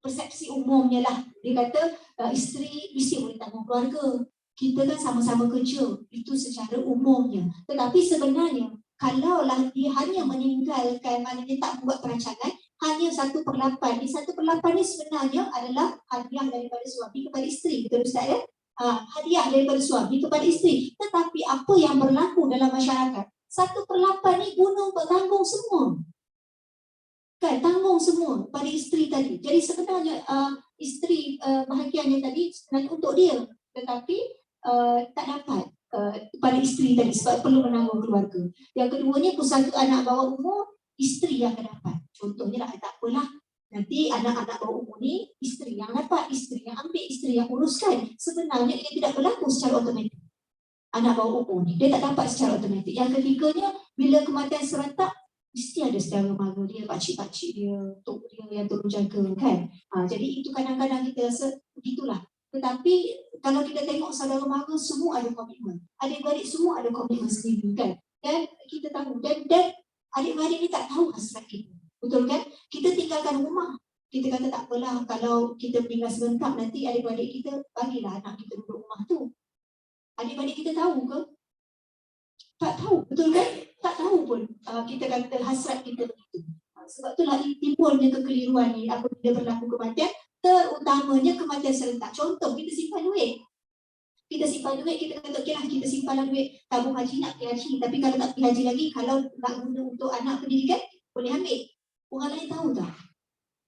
persepsi umumnya lah, dia kata isteri boleh tanggung keluarga. Kita kan sama-sama kerja, itu secara umumnya. Tetapi sebenarnya, kalaulah dia hanya meninggalkan, maknanya tak buat perancangan, hanya 1/8. Di 1/8 ni sebenarnya adalah hadiah daripada suami kepada isteri. Betul Ustaz ya? Hadiah daripada suami kepada isteri. Tetapi apa yang berlaku dalam masyarakat? 1/8 ni guna untuk tanggung semua. Kan, tanggung semua pada isteri tadi. Jadi sebenarnya isteri bahagiannya tadi sebenarnya untuk dia. Tetapi tak dapat pada isteri tadi sebab perlu menanggung keluarga. Yang keduanya pusaka anak bawah umur, isteri yang akan dapat. Contohnya tak apalah. Nanti anak-anak bawah umur ni isteri yang dapat, isteri yang ambil, isteri yang uruskan. Sebenarnya ia tidak berlaku secara automatik. Anak bawah umur ni, dia tak dapat secara automatik. Yang ketiganya, bila kematian serentak, mesti ada saudara mara dia, pakcik-pakcik dia, tok dia yang tolong jaga kan. Jadi itu kadang-kadang kita rasa begitulah. Tetapi kalau kita tengok saudara mara, semua ada komitmen. Adik-beradik semua ada komitmen sendiri kan. Dan kita tahu, dan adik-beradik ni tak tahu hasrat kita. Betul kan? Kita tinggalkan rumah. Kita kata tak apalah, kalau kita meninggal sebentar, nanti adik-beradik kita bagilah anak kita duduk rumah tu. Adik-beradik kita tahu ke? Tak tahu, betul kan? Tak tahu pun kita kata hasrat kita begitu. Sebab itulah timbulnya kekeliruan ni apabila berlaku kematian, terutamanya kematian serentak. Contoh, kita simpan duit. Kita kata okeylah, kita simpanlah duit tabung haji, nak pergi haji. Tapi kalau tak pergi haji lagi, kalau nak guna untuk anak pendidikan, boleh ambil. Orang lain tahu tak?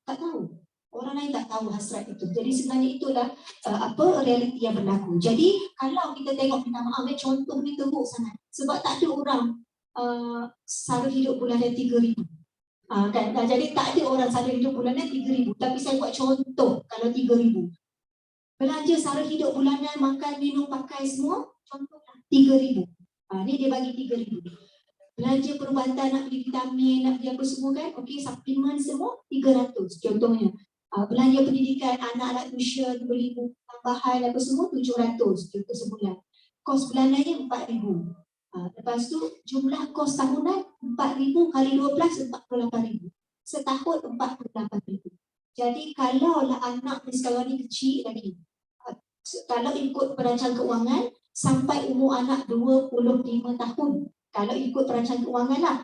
Tak tahu. Orang lain tak tahu hasrat itu. Jadi sebenarnya itulah realiti yang berlaku. Jadi kalau kita tengok, minta maaf, contoh ni teruk sangat. Sebab tak ada orang sara hidup bulanan 3,000. Kan? Jadi tak ada orang sara hidup bulanan 3,000. Tapi saya buat contoh kalau 3,000. Belanja sara hidup bulanan, makan, minum, pakai semua, contohlah 3,000. Ni dia bagi 3,000. Belanja perubatan, nak beli vitamin, nak beli apa semua kan, okey, suplemen semua 300 contohnya. Belanja pendidikan, anak-anak tuition, beli buku tambahan apa semua 700 contoh sebulan. Kos bulanannya 4,000. Lepas tu jumlah kos tahunan 4,000 kali 12 48,000. Setahun 48,000. Jadi kalaulah anak ni sekarang ni kecil lagi, kalau ikut perancang keuangan sampai umur anak 25 tahun, kalau ikut perancang keuangan lah.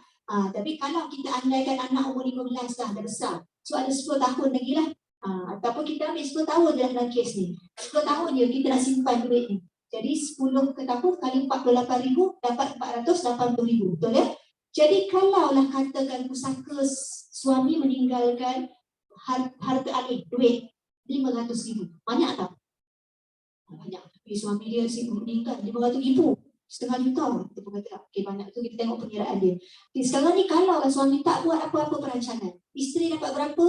Tapi kalau kita andaikan anak umur 15 dah besar, so ada 10 tahun lagi lah. Ataupun kita ambil 10 tahun je dalam kes ni. 10 tahun je kita nak simpan duit ni. Jadi 10 ke tahun kali 48,000 dapat 480,000. Betul ya? Jadi kalaulah katakan pusaka suami meninggalkan harta alih, duit 500,000. Banyak tak? Banyak. Tapi suami dia meninggal 500,000. Setengah juta. Kita pun kata, okay, banyak tu kita tengok pengiraan dia. Okay, sekarang ni kalaulah suami tak buat apa-apa perancangan, isteri dapat berapa?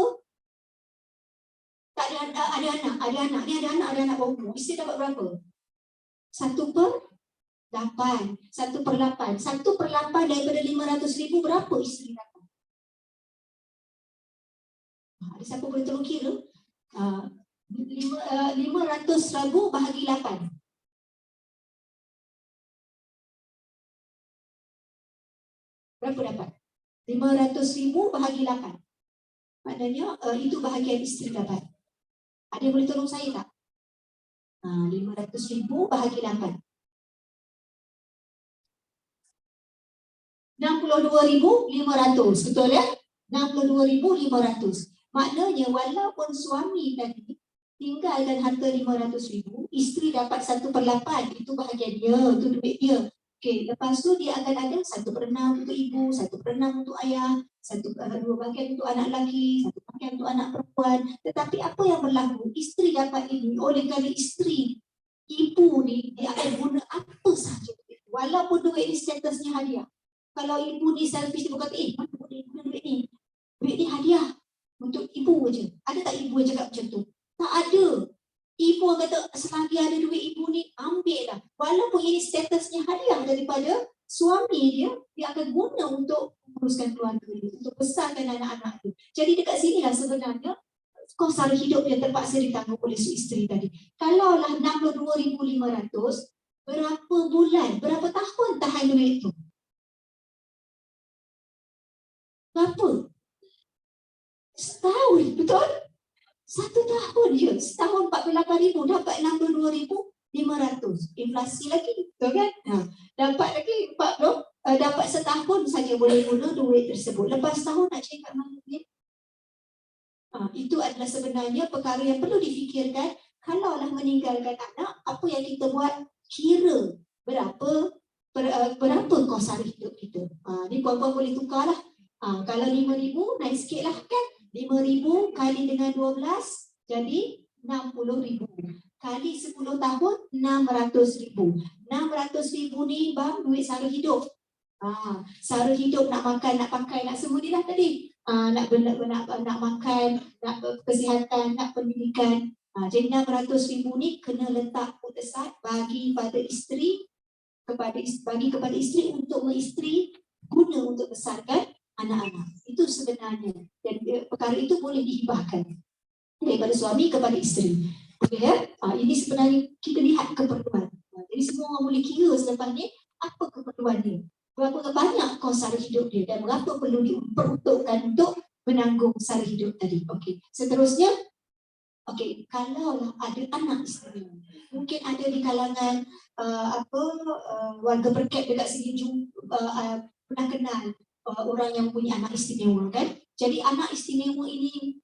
Tak ada anak. Ni ada anak bawah umur. Isteri dapat berapa? 1/8. 1/8. 1/8 daripada 500,000 berapa isteri dapat? Ada siapa boleh tolong kira? 500,000 bahagi 8. Berapa dapat? 500,000 bahagi 8. Maknanya itu bahagian isteri dapat. Ada yang boleh tolong saya tak? 500,000 bahagi 8. 62,500. Betul ya? 62,500. Maknanya walaupun suami tadi tinggalkan harta 500,000, isteri dapat 1/8. Itu bahagian dia, itu duit dia. Okey, lepas tu dia akan ada 1/6 untuk ibu, 1/6 untuk ayah, 2 bahagian untuk anak lelaki, 1 bahagian untuk anak perempuan. Tetapi apa yang berlaku? Isteri dapat ini, oleh kerana isteri, ibu ni, dia akan guna apa sahaja. Walaupun duit ni statusnya hadiah. Kalau ibu ni selfish, dia berkata, mana boleh guna duit ni? Duit ni hadiah untuk ibu je. Ada tak ibu yang cakap macam tu? Tak ada. Ibu kata, selagi ada duit ibu ni, ambil lah. Walaupun ini statusnya hadiah daripada suami dia, dia akan guna untuk menguruskan keluarga dia, untuk besarkan anak-anak dia. Jadi dekat sinilah sebenarnya kos sara hidup yang terpaksa ditanggung oleh isteri tadi. Kalaulah 62,500, berapa bulan, berapa tahun tahan duit tu? Berapa? Setahun, betul? 1 tahun je. Setahun 48,000, dapat 62,500. Inflasi lagi, betul kan? Dapat lagi 40, dapat setahun saja boleh guna duit tersebut. Lepas tahun nak cari kat mana duit? Itu adalah sebenarnya perkara yang perlu difikirkan. Kalaulah meninggalkan anak, apa yang kita buat? Kira berapa kos sara hidup kita. Ni puan-puan boleh tukarlah. Kalau 5,000 naik sikit lah kan. 5,000 kali dengan 12 jadi 60,000. Kali 10 tahun 600,000. 600,000 ni bang duit sara hidup. Sara hidup, nak makan, nak pakai, nak semua ni lah tadi. Nak makan, nak kesihatan, nak pendidikan. Jadi 600,000 ni kena letak putusan bagi pada isteri, bagi kepada isteri untuk mengisteri, guna untuk besarkan anak-anak. Itu sebenarnya. Dan perkara itu boleh dihibahkan daripada suami kepada isteri. Okay, ya? Ini sebenarnya kita lihat keperluan. Jadi semua orang boleh kira selepas ni apa keperluan dia. Berapa banyak kos sara hidup dia dan berapa perlu diperuntukkan untuk menanggung sara hidup tadi. Okey. Seterusnya, okey, kalau ada anak istimewa, mungkin ada di kalangan warga berkat dekat sini pernah kenal orang yang punya anak istimewa kan. Jadi anak istimewa ini,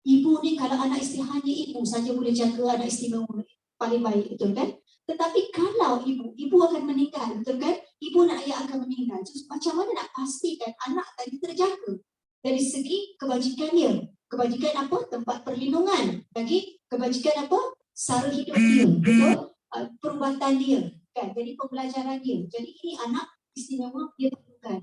ibu ni kalau anak istimewa, hanya ibu saja boleh jaga anak istimewa paling baik, betul kan? Tetapi kalau ibu akan meninggal, betul kan? Ibu dan ayah akan meninggal. So, macam mana nak pastikan anak tadi terjaga dari segi kebajikannya, Kebajikan apa? Tempat perlindungan. Lagi kebajikan apa? Sara hidup dia, betul? Perubatan dia, kan? Jadi pembelajaran dia. Jadi ini anak istimewa dia perlukan.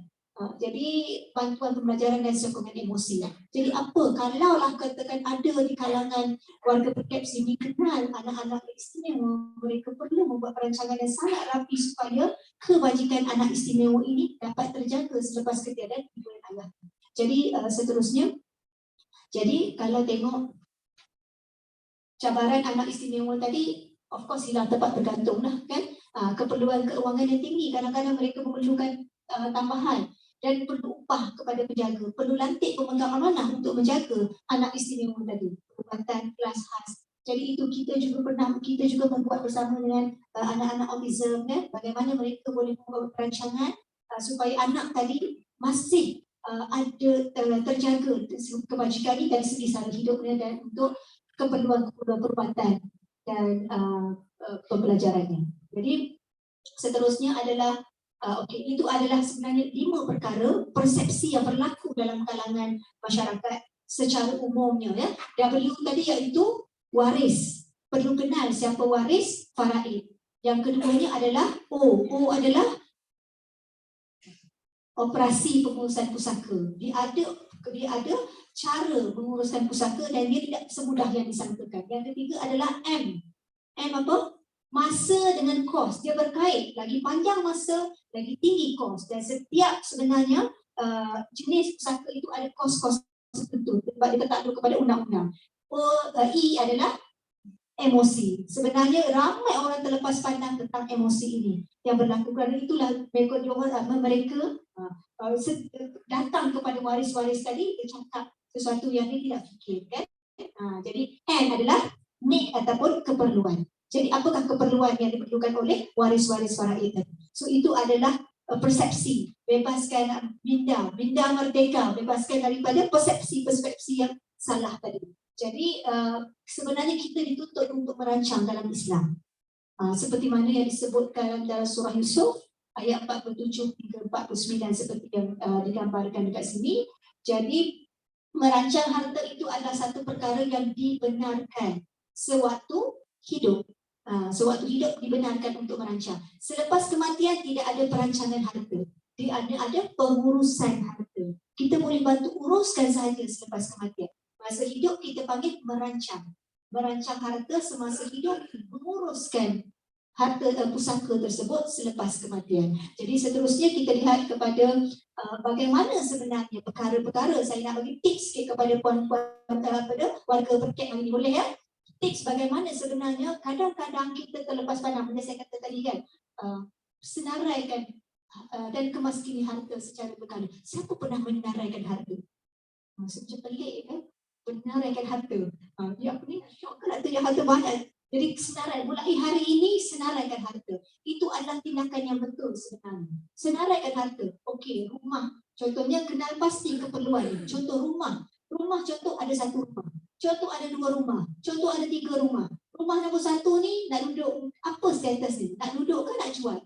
Jadi bantuan pembelajaran dan sokongan emosi. Jadi apa kalaulah katakan ada di kalangan warga Percaps ini kenal anak-anak istimewa, mereka perlu membuat perancangan yang sangat rapi supaya kebajikan anak istimewa ini dapat terjaga selepas ketiadaan ibu dan ayah. Jadi seterusnya, jadi kalau tengok cabaran anak istimewa tadi, of course hilang tempat bergantung lah, kan? Keperluan keuangan yang tinggi, kadang-kadang mereka memerlukan tambahan dan perlu upah kepada penjaga, perlu lantik pemegang amanah untuk menjaga anak istimewa tadi, perubatan kelas khas. Jadi itu kita juga membuat bersama dengan anak-anak autism, kan? Bagaimana mereka boleh membuat perancangan supaya anak tadi masih ada terjaga kebajikan ini dari segi sara hidupnya dan untuk keperluan perubatan dan pembelajarannya. Jadi seterusnya adalah itu adalah sebenarnya 5 perkara persepsi yang berlaku dalam kalangan masyarakat secara umumnya, ya. W tadi iaitu waris. Perlu kenal siapa waris faraid. Yang keduanya adalah O adalah operasi pengurusan pusaka. Dia ada cara menguruskan pusaka dan dia tidak semudah yang disangkakan. Yang ketiga adalah M. M apa? Masa dengan kos. Dia berkait. Lagi panjang masa, lagi tinggi kos. Dan setiap sebenarnya jenis pusaka itu ada kos-kos tertentu. Sebab dia tertakluk kepada undang-undang. I adalah emosi. Sebenarnya ramai orang terlepas pandang tentang emosi ini yang berlaku. Kerana itulah mereka datang kepada waris-waris tadi, dia cakap sesuatu yang dia tidak fikirkan. Jadi N adalah need ataupun keperluan. Jadi apakah keperluan yang diperlukan oleh waris-waris faraid tadi? So itu adalah persepsi, bebaskan minda merdeka, bebaskan daripada persepsi yang salah tadi. Jadi sebenarnya kita dituntut untuk merancang dalam Islam. Seperti mana yang disebutkan dalam surah Yusuf ayat 47 hingga 49 seperti yang digambarkan dekat sini. Jadi merancang harta itu adalah satu perkara yang dibenarkan sewaktu hidup. Sewaktu hidup dibenarkan untuk merancang. Selepas kematian tidak ada perancangan harta. Dia ada pengurusan harta. Kita boleh bantu uruskan sahaja selepas kematian. Masa hidup kita panggil merancang. Merancang harta semasa hidup, menguruskan harta pusaka tersebut selepas kematian. Jadi seterusnya kita lihat kepada bagaimana sebenarnya perkara-perkara. Saya nak bagi tips sikit kepada puan-puan warga Percaps ini, boleh ya? Tips bagaimana sebenarnya kadang-kadang kita terlepas pandang, macam saya kata tadi kan, senaraikan dan kemaskini harta secara berkala. Siapa pernah menaraikan harta? Macam pelik kan? Menaraikan harta. Ya apa ni? Syok ke harta yang harta banyak. Jadi senarai, mulai hari ini senaraikan harta. Itu adalah tindakan yang betul sebenarnya. Senaraikan harta. Okey, rumah. Contohnya kenal pasti keperluan. Contoh rumah. Rumah contoh ada 1 rumah. Contoh ada 2 rumah. Contoh ada 3 rumah. Rumah nombor 1 ni nak duduk, apa status ni? Nak duduk ke nak jual?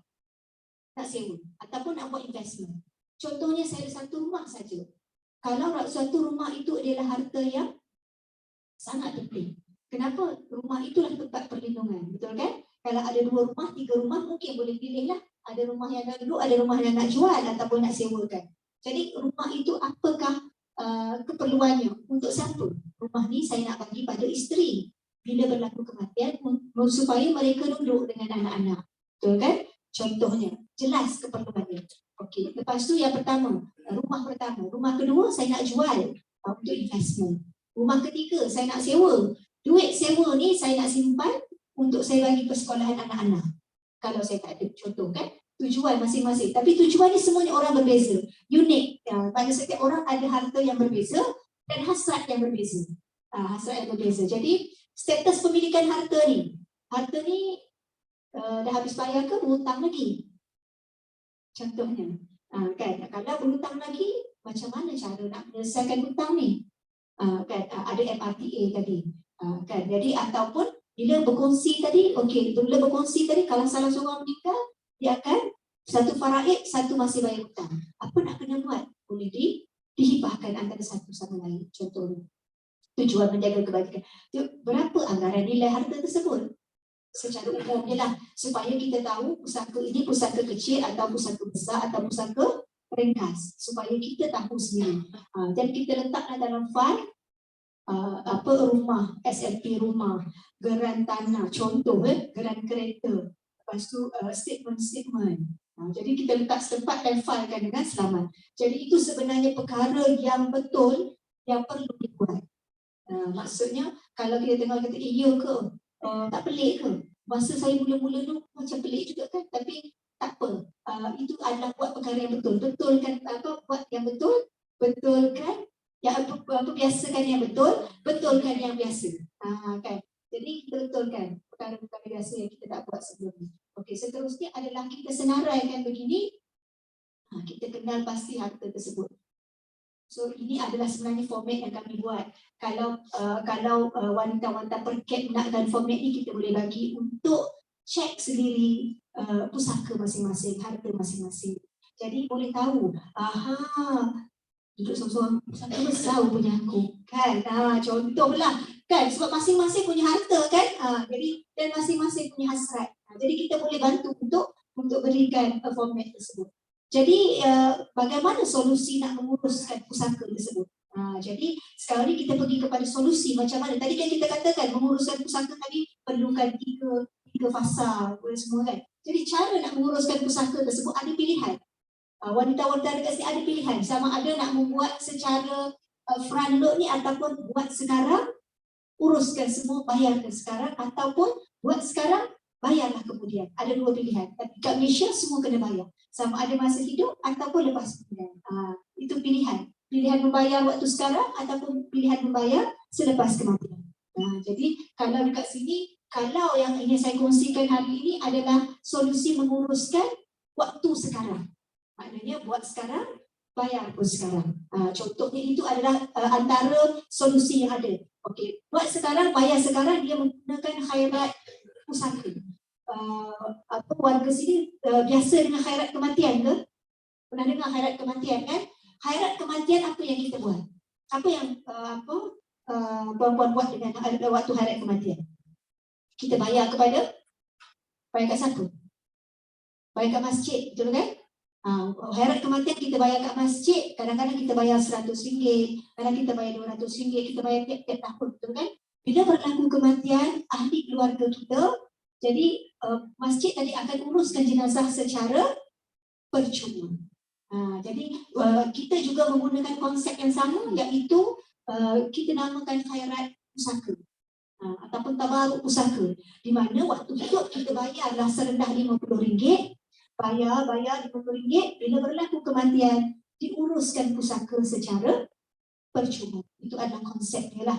Nak sewa? Ataupun nak buat investment? Contohnya saya ada 1 rumah saja. Kalau suatu rumah itu adalah harta yang sangat penting. Kenapa? Rumah itulah tempat perlindungan. Betul kan? Kalau ada 2 rumah, 3 rumah, mungkin boleh pilih lah. Ada rumah yang nak duduk, ada rumah yang nak jual ataupun nak sewakan. Jadi rumah itu apakah keperluannya? Untuk siapa? Rumah ni saya nak bagi pada isteri. Bila berlaku kematian, supaya mereka duduk dengan anak-anak. Betul kan? Contohnya, jelas keperluannya. Okey, lepas tu yang pertama, rumah pertama. Rumah kedua saya nak jual untuk investment. Rumah ketiga saya nak sewa. Duit sewa ni saya nak simpan untuk saya bagi persekolahan anak-anak. Kalau saya tak ada, contoh kan, tujuan masing-masing. Tapi tujuan ni semuanya orang berbeza, unik. Pada setiap orang ada harta yang berbeza dan hasrat yang berbeza. Hasrat yang berbeza. Jadi status pemilikan harta ni dah habis bayar ke berhutang lagi? Contohnya, kan, kalau berhutang lagi, macam mana cara nak menyelesaikan hutang ni? Kan, ada MRTA tadi. Kan, jadi ataupun bila berkongsi tadi, okey, bila berkongsi tadi, kalau salah seorang meninggal, dia akan satu faraid, satu masih bayar hutang. Apa nak kena buat? Boleh dihibahkan antara satu sama lain, contohnya. tujuan menjaga kebajikan. Berapa anggaran nilai harta tersebut? Secara umumnya lah, supaya kita tahu pusaka ini pusaka kecil atau pusaka besar atau pusaka ringkas, supaya kita tahu sendiri. Jadi kita letaklah dalam file apa rumah, SLP rumah, geran tanah, contoh geran kereta, lepas tu statement. Jadi kita letak setempat dan filekan dengan selamat. Jadi itu sebenarnya perkara yang betul yang perlu dibuat. Maksudnya kalau kita tengok kata iya ke, tak pelik ke? Masa saya mula-mula tu macam pelik juga kan, tapi tak apa. Itu adalah buat perkara yang betul. Betulkan apa, buat yang betul, betulkan yang apa biasakan yang betul, betulkan yang biasa. Kan. Jadi kita betulkan perkara-perkara biasa yang kita tak buat sebelum ni. Okey, seterusnya adalah kita senaraikan begini. Kita kenal pasti harta tersebut. So ini adalah sebenarnya format yang kami buat. Kalau wanita-wanita perket nakkan format ni, kita boleh bagi untuk cek sendiri pusaka masing-masing, harta masing-masing. Jadi boleh tahu, duduk seorang-seorang pusaka besar punya aku, kan? Contohlah, kan? Sebab masing-masing punya harta, kan? Jadi dan masing-masing punya hasrat. Jadi kita boleh bantu untuk berikan format tersebut. Jadi bagaimana solusi nak menguruskan pusaka tersebut? Jadi sekarang ni kita pergi kepada solusi macam mana. Tadi kan kita katakan menguruskan pusaka tadi perlukan tiga fasa semua kan. Jadi cara nak menguruskan pusaka tersebut ada pilihan. Wanita-wanita dekat sini ada pilihan. Sama ada nak membuat secara front load ni ataupun buat sekarang, uruskan semua, bayarkan sekarang, ataupun buat sekarang, bayarlah kemudian. Ada dua pilihan. Tapi kat Malaysia semua kena bayar. Sama ada masa hidup ataupun lepas kemudian. Itu pilihan. Pilihan membayar waktu sekarang ataupun pilihan membayar selepas kematian. Jadi kalau dekat sini, kalau yang ingin saya kongsikan hari ini adalah solusi menguruskan waktu sekarang. Maknanya buat sekarang, bayar pun sekarang. Contohnya itu adalah antara solusi yang ada. Okey, buat sekarang, bayar sekarang, dia menggunakan khairat pusaka. Warga sini biasa dengan khairat kematian ke? Pernah dengar khairat kematian kan? Khairat kematian apa yang kita buat? Apa yang puan-puan buat dengan waktu khairat kematian? Kita bayar kat siapa? Bayar kat masjid, betul kan? Khairat kematian kita bayar kat masjid, kadang-kadang kita bayar RM100, kadang kita bayar RM200, kita bayar tiap-tiap tahun, betul kan? Bila berlaku kematian ahli keluarga kita, jadi masjid tadi akan uruskan jenazah secara percuma. Jadi kita juga menggunakan konsep yang sama, iaitu kita namakan khairat pusaka ataupun tabaruk pusaka, di mana waktu hidup kita bayarlah serendah RM50, bayar RM50, bila berlaku kematian diuruskan pusaka secara percuma. Itu adalah konsepnya lah,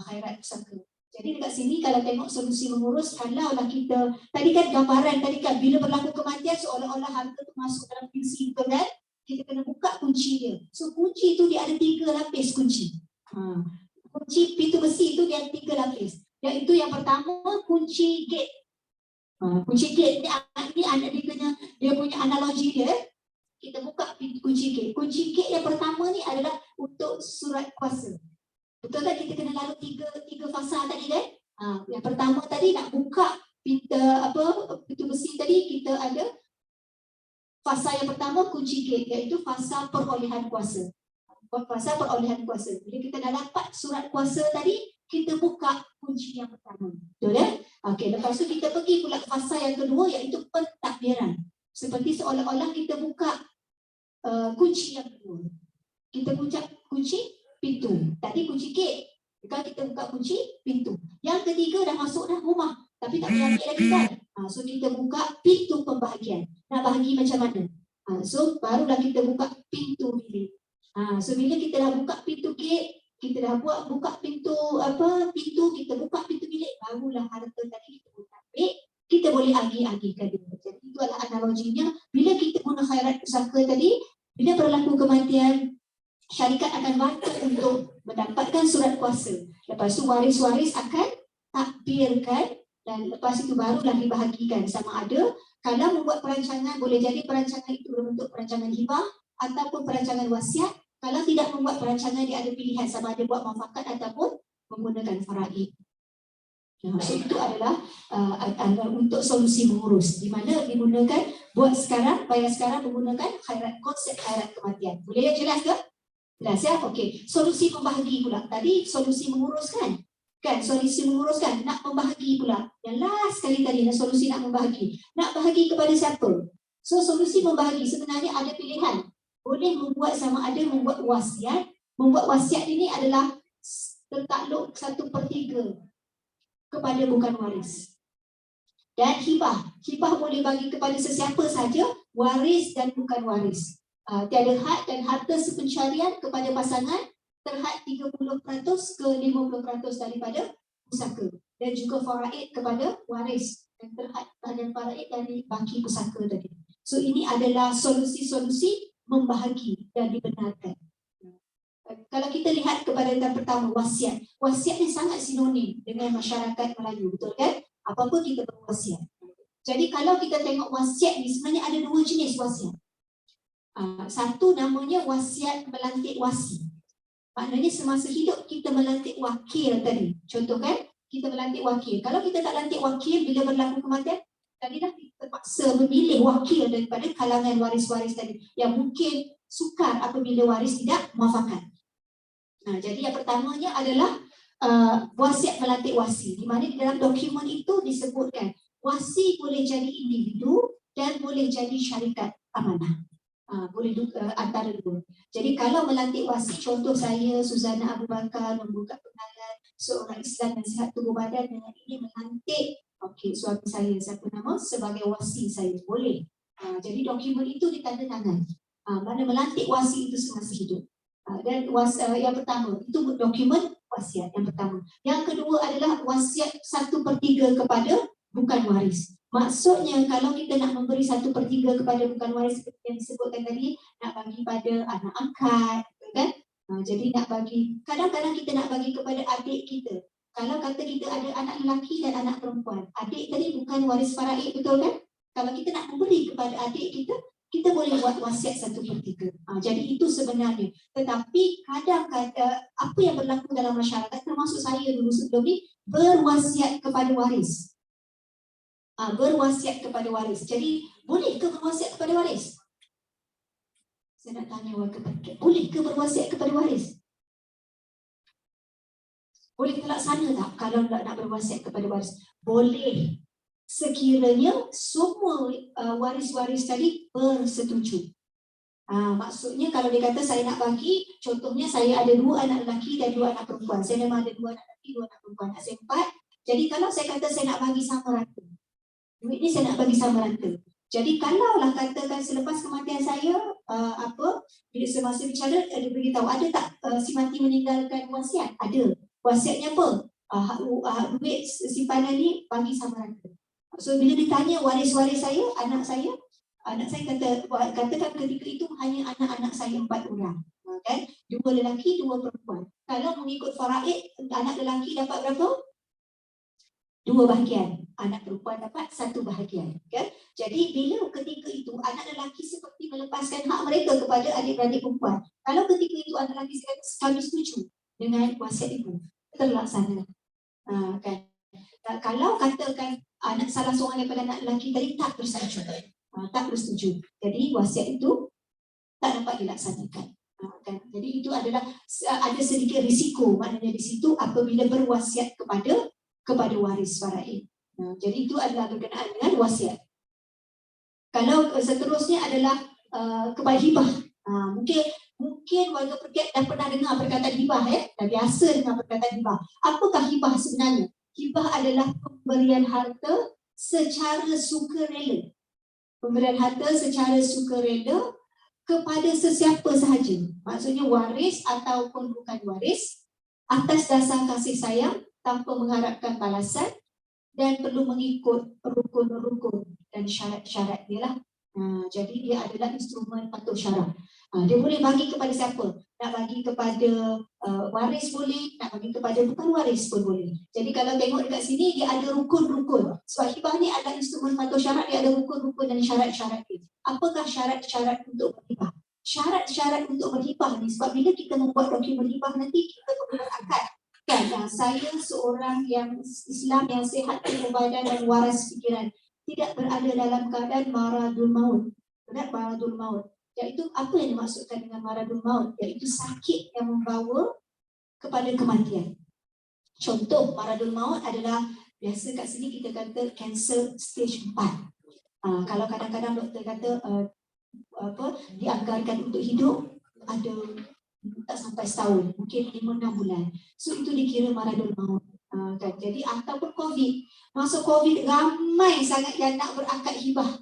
khairat pusaka. Jadi dekat sini kalau tengok solusi mengurus, kalaulah kita, tadi kan gambaran tadi kan bila berlaku kematian seolah-olah harta tu masuk dalam pinsi, betul kan? Kita kena buka kunci dia. So kunci tu dia ada 3 lapis kunci. Kunci pintu besi itu dia ada 3 lapis. Iaitu yang pertama kunci gate. Kunci gate ni anak dia punya analogi dia. Kita buka pintu kunci gate. Kunci gate yang pertama ni adalah untuk surat kuasa. Betul tak kita kena lalu tiga fasa tadi kan? Yang pertama tadi nak buka pintu besi tadi, kita ada fasa yang pertama kunci gate, iaitu fasa perolehan kuasa. Fasa perolehan kuasa. Bila kita dah dapat surat kuasa tadi, kita buka kunci yang pertama. Betul ya? Okey, lepas tu kita pergi pula fasa yang kedua, iaitu pentadbiran. Seperti seolah-olah kita buka kunci yang kedua. Kita buka kunci pintu. Tadi kunci gate. Kalau kita buka kunci pintu. Yang ketiga dah masuk dah rumah. Tapi tak boleh ambil lagi kan? So kita buka pintu pembahagian. Nak bahagi macam mana? So barulah kita buka pintu bilik. So bila kita dah buka pintu gate, kita dah buka pintu kita buka pintu bilik, barulah harta tadi kita boleh ambil, kita boleh agih-agihkan dia. Jadi itu adalah analoginya. Bila kita guna khairat pusaka tadi, bila berlaku kematian, syarikat akan bantu untuk mendapatkan surat kuasa. Lepas tu waris-waris akan takbirkan dan lepas itu barulah dibahagikan. Sama ada kalau membuat perancangan, boleh jadi perancangan itu berbentuk perancangan hibah ataupun perancangan wasiat. Kalau tidak membuat perancangan, dia ada pilihan sama ada buat muafakat ataupun menggunakan faraid. So itu adalah untuk solusi mengurus, di mana digunakan buat sekarang, bayar sekarang menggunakan konsep khairat kematian. Boleh ya, jelas ke? Jelas ya? Okey. Solusi membahagi pula. Tadi solusi menguruskan. Kan, solusi menguruskan, nak membahagi pula. Yang last sekali tadi, solusi nak membahagi. Nak bahagi kepada siapa? So solusi membahagi sebenarnya ada pilihan. Boleh membuat sama ada membuat wasiat. Membuat wasiat ini adalah tertakluk 1/3 kepada bukan waris. Dan hibah. Hibah boleh bagi kepada sesiapa saja, waris dan bukan waris. Tiada had dan harta sepencarian kepada pasangan terhad 30% ke 50% daripada pusaka. Dan juga faraid kepada waris. Dan terhad dan faraid dari baki pusaka tadi. So ini adalah solusi-solusi membahagi dan dibenarkan. Kalau kita lihat kepada yang pertama, wasiat. Wasiat ni sangat sinonim dengan masyarakat Melayu, betul kan? Apa-apa kita berwasiat. Jadi kalau kita tengok wasiat ni, sebenarnya ada 2 jenis wasiat. Satu namanya wasiat melantik wasi. Maknanya semasa hidup kita melantik wakil tadi. Contoh kan, kita melantik wakil. Kalau kita tak lantik wakil, bila berlaku kematian, tadilah kita terpaksa memilih wakil daripada kalangan waris-waris tadi, yang mungkin sukar apabila waris tidak muafakat. Jadi yang pertamanya adalah wasiat melantik wasi, di mana di dalam dokumen itu disebutkan wasi boleh jadi individu dan boleh jadi syarikat amanah. Boleh antara dua. Jadi kalau melantik wasi, contoh saya Suzana Abu Bakar membuka pengajian seorang Islam nasihat tubuh badan dengan ini melantik suami saya, siapa nama, sebagai wasi saya, boleh. Jadi dokumen itu ditandatangan. Mana melantik wasi itu semasa hidup. Dan yang pertama itu dokumen wasiat yang pertama. Yang kedua adalah wasiat 1/3 kepada bukan waris. Maksudnya kalau kita nak memberi 1/3 kepada bukan waris seperti yang disebutkan tadi, nak bagi pada anak angkat, kan? Jadi nak bagi, kadang-kadang kita nak bagi kepada adik kita. Kalau kata kita ada anak lelaki dan anak perempuan, adik tadi bukan waris faraid, betul kan? Kalau kita nak memberi kepada adik kita, kita boleh buat wasiat 1/3. Jadi itu sebenarnya. Tetapi kadang-kadang apa yang berlaku dalam masyarakat, termasuk saya dulu sebelum ni, berwasiat kepada waris. Berwasiat kepada waris. Jadi boleh ke berwasiat kepada waris? Saya nak tanya warga paket. Boleh ke berwasiat kepada waris? Boleh terlaksana tak kalau nak berwasiat kepada waris? Boleh. Sekiranya semua waris-waris tadi bersetuju. Maksudnya kalau dia kata saya nak bagi, contohnya saya ada 2 anak lelaki dan 2 anak perempuan. Saya memang ada 2 anak lelaki, 2 anak perempuan. Anak saya 4. Jadi kalau saya kata saya nak bagi sama rata, duit ni saya nak bagi sama rata. Jadi kalaulah katakan selepas kematian saya, bila semasa bicara, dia beritahu, ada tak si mati meninggalkan wasiat? Ada. Wasiatnya apa? Duit simpanan ni bagi sama rata. So bila ditanya waris-waris saya, anak saya katakan ketika itu hanya anak-anak saya 4 orang, kan? 2 lelaki, 2 perempuan. Kalau mengikut faraid, anak lelaki dapat berapa? 2 bahagian. Anak perempuan dapat 1 bahagian, kan? Jadi bila ketika itu anak lelaki seperti melepaskan hak mereka kepada adik-beradik perempuan. Kalau ketika itu anak lelaki kami setuju dengan wasiat ibu, terlaksana, kan? Kalau katakan anak salah seorang daripada anak lelaki tadi tak bersetuju, jadi wasiat itu tak dapat dilaksanakan. Kan? Jadi itu adalah ada sedikit risiko, maknanya di situ apabila berwasiat kepada waris faraid. Jadi itu adalah berkenaan dengan wasiat. Kalau seterusnya adalah kepada hibah. Mungkin warga Perket dah pernah dengar perkataan hibah, dah biasa dengar perkataan hibah. Apakah hibah sebenarnya? Hibah adalah pemberian harta secara sukarela. Pemberian harta secara sukarela kepada sesiapa sahaja. Maksudnya waris ataupun bukan waris, atas dasar kasih sayang tanpa mengharapkan balasan dan perlu mengikut rukun-rukun dan syarat-syarat dia lah. Jadi dia adalah instrumen patuh syarat. Dia boleh bagi kepada siapa? Nak bagi kepada waris boleh, nak bagi kepada bukan waris pun boleh. Jadi kalau tengok dekat sini, dia ada rukun-rukun. Sebab hibah ni ada instrumen patuh syarat, dia ada rukun-rukun dan syarat-syarat dia. Apakah syarat-syarat untuk berhibah? Syarat-syarat untuk berhibah ni, sebab bila kita membuat dokumen hibah nanti, kita perlu berakad. Kan, saya seorang yang Islam yang sihat tubuh badan dan waras fikiran, tidak berada dalam keadaan maradul maut. Benar, maradul maut. Iaitu apa yang dimaksudkan dengan maradul maut? Iaitu sakit yang membawa kepada kematian. Contoh maradul maut adalah biasa kat sini kita kata cancer stage 4. Kalau kadang-kadang doktor kata dianggarkan untuk hidup ada tak sampai setahun, mungkin 5-6 bulan. So itu dikira maradul maut. Kan? Jadi ataupun COVID. Masa COVID ramai sangat yang nak berakad hibah.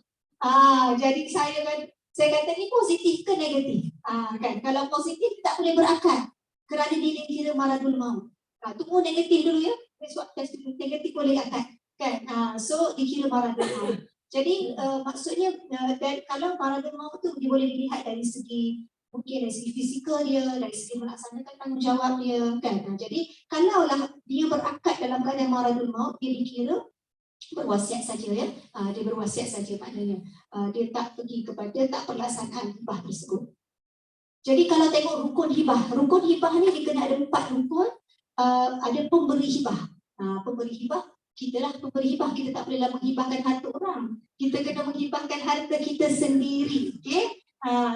Jadi saya kata ni positif ke negatif? Kan? Kalau positif tak boleh berakad kerana dia dikira maradul maut. Tunggu negatif dulu ya. Swab test dulu, negatif boleh akad. Kan? So dikira maradul maut. Jadi maksudnya dan kalau maradul maut tu dia boleh dilihat dari segi mungkin dari segi fizikal dia, dari segi melaksanakan tanggungjawab dia, kan? Jadi kalaulah dia berakad dalam keadaan maradul maut, dia dikira berwasiat saja ya. Dia berwasiat saja maknanya. Dia tak pergi kepada tak pelaksanaan hibah tersebut. Jadi kalau tengok rukun hibah ni dia kena ada 4 rukun. Ada pemberi hibah. Pemberi hibah, kita lah pemberi hibah, kita tak bolehlah menghibahkan harta orang. Kita kena menghibahkan harta kita sendiri. Okay?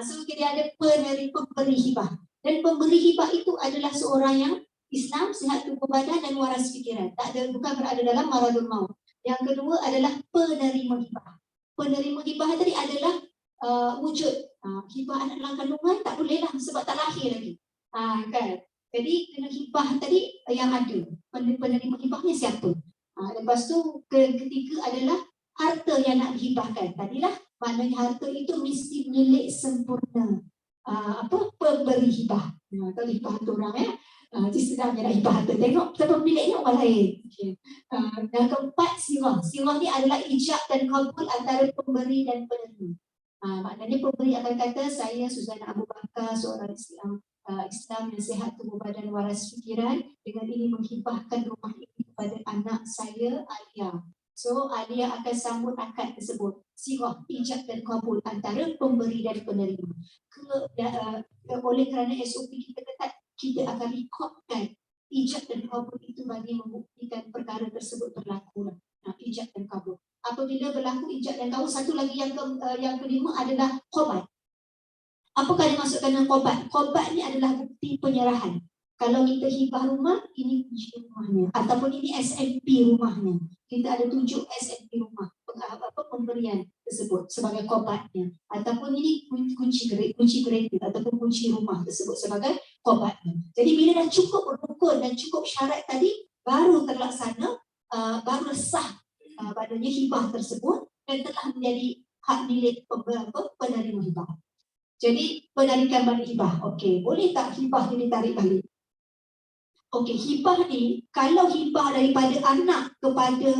So kita ada pemberi hibah. Dan pemberi hibah itu adalah seorang yang Islam, sihat tubuh badan dan waras fikiran. Bukan berada dalam maradul maut. Yang kedua adalah penerima hibah. Penerima hibah tadi adalah wujud. Hibah anak dalam kandungan tak bolehlah sebab tak lahir lagi. Kan? Jadi kena hibah tadi yang ada. Penerima hibahnya siapa? Lepas tu ketiga adalah harta yang nak dihibahkan. Tadilah maknanya harta itu mesti milik sempurna. Pemberi hibah. Kalau hibah tu orang ya. Jadi sedang nak hibah harta. Tengok pemiliknya orang lain. Okay. Yang keempat sirah. Sirah ni adalah ijab dan kabul antara pemberi dan penerima. Maknanya pemberi akan kata, saya Suzana Abu Bakar, seorang Islam yang sihat tubuh badan waras fikiran, dengan ini menghibahkan rumah ini kepada anak saya Alia. So Alia akan sambut akad tersebut. Sirah, ijab dan kabul antara pemberi dan penerima. Oleh kerana SOP kita ketat, kita akan rekodkan ijab dan kabul itu bagi membuktikan perkara tersebut berlaku. Ijab dan kabul. Apabila berlaku ijab dan kabul, satu lagi yang kelima adalah khobat. Apakah dimaksudkan dengan khobat? Khobat ni adalah bukti penyerahan. Kalau kita hibah rumah, ini kunci rumahnya. Ataupun ini SMP rumahnya. Kita ada tunjuk SMP rumah. Pemberian tersebut sebagai khobatnya. Ataupun ini kunci kereta ataupun kunci rumah tersebut sebagai khobatnya. Jadi bila dah cukup rukun dan cukup syarat tadi, baru terlaksana, baru sah padanya hibah tersebut dan telah menjadi hak milik penerima hibah. Jadi penarikan balik hibah. Okey, boleh tak hibah ini ditarik balik? Okey, hibah ni kalau hibah daripada anak kepada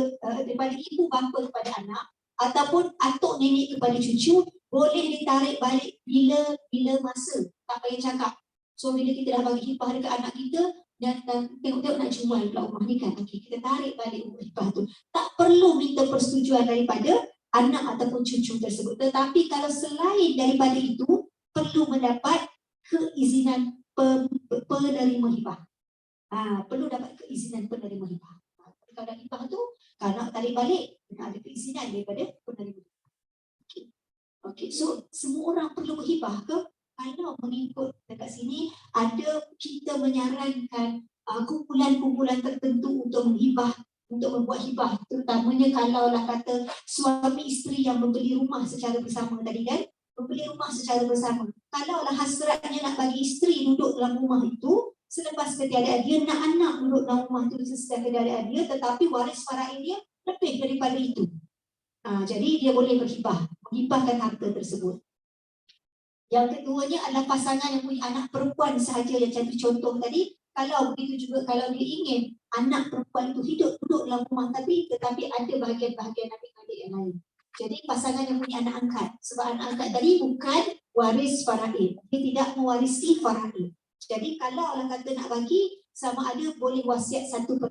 daripada ibu bapa kepada anak ataupun atuk nenek kepada cucu, boleh ditarik balik bila masa. Tak payah cakap. So bila kita dah bagi hibah dekat anak kita dan tengok-tengok nak jual pula rumah ni kan. Okey, kita tarik balik hibah tu. Tak perlu minta persetujuan daripada anak ataupun cucu tersebut. Tetapi kalau selain daripada itu, perlu mendapat keizinan penerima hibah. Perlu dapat keizinan penerima hibah. Kalau hibah tu, kalau nak tarik balik, kena ada keizinan daripada penerima hibah. Okay. So semua orang perlu hibah ke? Kalau mengikut dekat sini, ada kita menyarankan kumpulan-kumpulan tertentu untuk menghibah, untuk membuat hibah, terutamanya kalaulah kata suami isteri yang membeli rumah secara bersama tadi kan, membeli rumah secara bersama. Kalaulah hasratnya nak bagi isteri duduk dalam rumah itu, selepas ketiadaan dia, nak anak duduk dalam rumah itu sesudah ketiadaan dia, tetapi waris faraid dia lebih daripada itu. Jadi dia boleh berhibah, menghibahkan harta tersebut. Yang keduanya adalah pasangan yang punya anak perempuan sahaja yang contoh tadi. Kalau begitu juga kalau dia ingin anak perempuan itu hidup duduk dalam rumah tetapi ada bahagian-bahagian adik-adik yang lain. Jadi pasangan yang punya anak angkat. Sebab anak angkat tadi bukan waris faraid. Dia tidak mewarisi faraid. Jadi kalau Allah kata nak bagi, sama ada boleh wasiat 1/3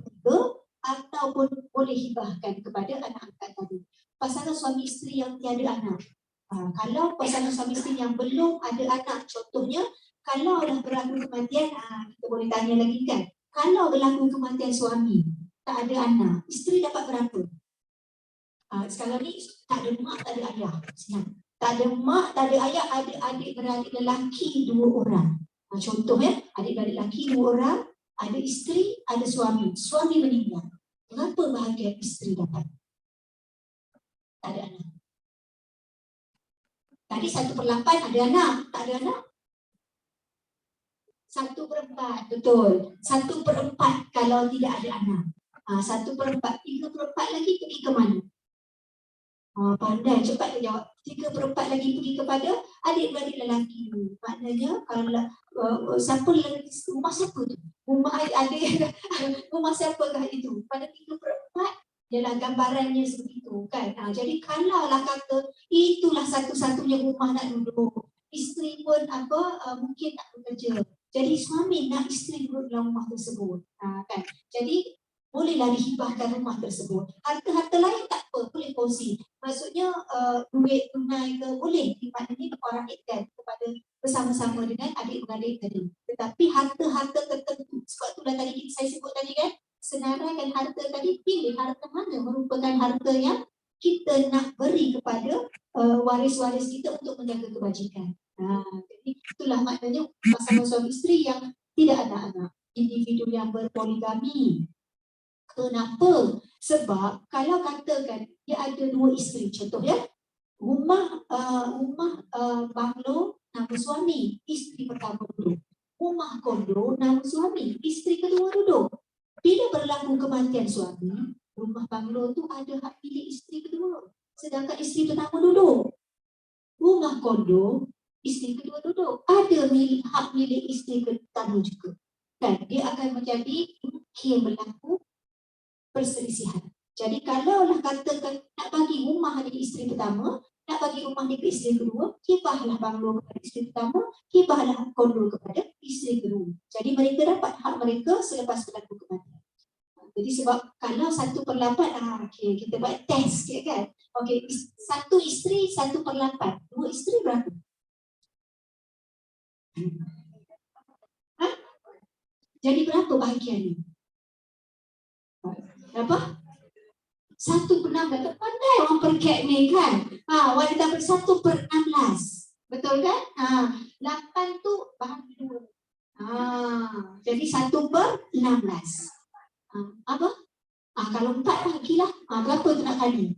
ataupun boleh hibahkan kepada anak angkat tadi. Pasangan suami isteri yang tiada anak. Kalau pasangan suami isteri yang belum ada anak, contohnya kalau dah berlaku kematian, kita boleh tanya lagi kan, Kalau berlaku kematian suami, tak ada anak, isteri dapat berapa? Sekarang ni tak ada mak, tak ada ayah. Senang. Tak ada mak, tak ada ayah, ada adik-beradik lelaki 2 orang. Contoh adik-beradik lelaki 2 orang, ada isteri, ada suami. Suami meninggal. Berapa bahagian isteri dapat? Tak ada anak. Tadi 1/8 ada anak, tak ada anak. 1/4, betul. 1/4 kalau tidak ada anak. 1/4, 3/4 lagi pergi ke mana? Pandai, cepat dia jawab. 3/4 lagi pergi kepada adik-beradik lelaki. Maknanya kalau siapa rumah siapa tu? Rumah adik rumah siapakah itu? Pada 3/4 ialah gambarannya seperti itu kan. Jadi kalaulah kata itulah satu-satunya rumah nak duduk. Isteri pun mungkin tak bekerja. Jadi suami nak isteri duduk dalam rumah tersebut. Kan. Jadi bolehlah dihibahkan rumah tersebut. Harta-harta lain tak apa, boleh kongsi. Maksudnya duit tunai ke boleh, maknanya difaraidkan kepada bersama-sama dengan adik-beradik tadi. Tetapi harta-harta tertentu, sebab itulah tadi saya sebut tadi kan, senaraikan harta tadi, pilih harta mana merupakan harta yang kita nak beri kepada waris-waris kita untuk menjaga kebajikan. Jadi itulah maknanya pasangan suami isteri yang tidak ada anak, individu yang berpoligami. Kenapa? Sebab kalau katakan dia ada 2 isteri, contoh rumah banglo nama suami, isteri pertama duduk. Rumah kondo nama suami, isteri kedua duduk. Bila berlaku kematian suami, rumah banglo tu ada hak milik isteri kedua, sedangkan isteri pertama duduk. Rumah kondo, isteri kedua duduk, ada hak milik isteri pertama juga. Dan dia akan menjadi mungkin berlaku perselisihan. Jadi kalaulah katakan nak bagi rumah di isteri pertama, nak bagi rumah di isteri kedua, hibahlah banglo kepada isteri pertama, hibahlah kondo kepada isteri kedua. Jadi mereka dapat hak mereka selepas berlaku kematian. Jadi sebab kalau 1/8, okay, kita buat test sikit kan. Okay, 1 isteri 1/8, 2 isteri berapa? Jadi berapa bahagian ni? Berapa? 1/16. Pandai orang perket ni kan. Wanita ber-1/16. Betul kan? 8 tu bahagi 2. Jadi 1/16. Apa? Kalau 4 bahagilah. Berapa tu nak kali?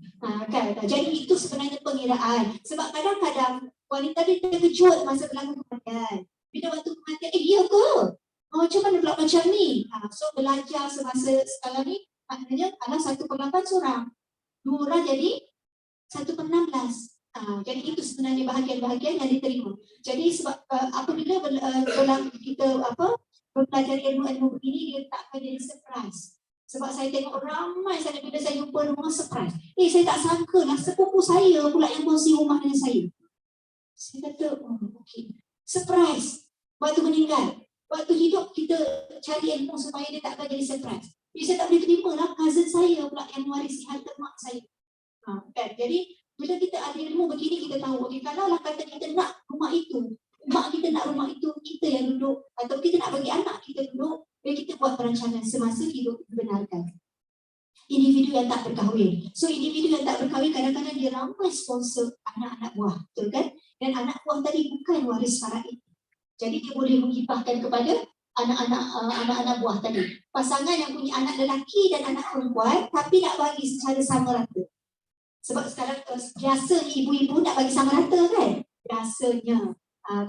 Kan? Jadi itu sebenarnya pengiraan. Sebab kadang-kadang wanita dia terkejut masa berlaku kematian. Bila waktu kematian, iya ke? Macam mana pula macam ni? So belajar semasa sekarang ni, maknanya kalau 1/8 seorang, 2 orang jadi 1/16. Jadi itu sebenarnya bahagian-bahagian yang diterima. Jadi sebab apabila kita belajar ilmu-ilmu begini, dia tak akan jadi surprise. Sebab saya tengok ramai sana bila saya jumpa rumah surprise. Saya tak sangka lah sepupu saya pula yang kongsi rumah dengan saya. Saya kata, okey. Surprise. Waktu meninggal. Waktu hidup kita cari ilmu supaya dia tak akan jadi surprise. Jadi saya tak boleh terima lah cousin saya pula yang mewarisi harta mak saya. Kan? Jadi bila kita ada ilmu begini, kita tahu kalau lah kata kita nak rumah itu, mak kita nak rumah itu, kita yang duduk, atau kita nak bagi anak kita duduk, kita buat perancangan semasa hidup dibenarkan. Individu yang tak berkahwin. So individu yang tak berkahwin kadang-kadang dia ramai sponsor anak-anak buah, betul kan? Dan anak buah tadi bukan waris faraid. Jadi dia boleh menghibahkan kepada anak-anak buah tadi. Pasangan yang punya anak lelaki dan anak perempuan tapi nak bagi secara sama rata. Sebab sekarang biasanya ibu-ibu nak bagi sama rata kan? Biasanya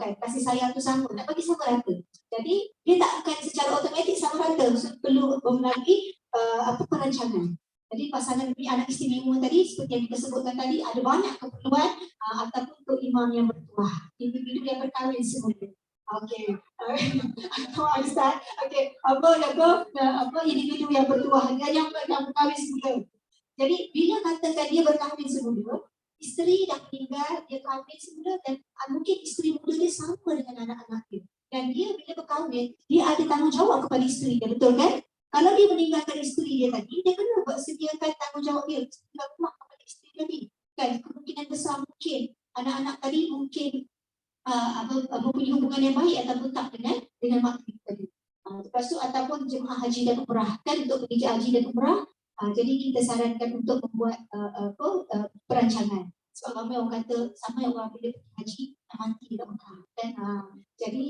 kan, kasih sayang tu sama, nak bagi sama rata. Jadi dia tak akan secara automatik sama rata. Perlu melalui perancangan. Jadi pasangan punya anak istimewa tadi seperti yang kita sebutkan tadi ada banyak keperluan ataupun keimam yang bertuah. Individu yang berkahwin semuanya. Okey. Ustaz. Okey. Individu yang bertuah yang berkahwin semula. Jadi bila katakan dia berkahwin semula, isteri dah meninggal, dia kahwin semula dan mungkin isteri muda dia sama dengan anak-anak dia. Dan dia bila berkahwin, dia ada tanggungjawab kepada isteri dia, betul kan? Kalau dia meninggalkan isteri dia tadi, dia kena buat sediakan tanggungjawab dia, sediakan rumah kepada isteri tadi. Kan kemungkinan besar mungkin anak-anak tadi mungkin mempunyai hubungan yang baik ataupun tak dengan mak kita tadi. Lepas tu ataupun jemaah haji dan umrah kan, untuk pergi haji dan umrah, jadi kita sarankan untuk membuat perancangan. Sebab ramai orang kata sama yang orang bila pergi haji nak mati dekat Mekah kan. Jadi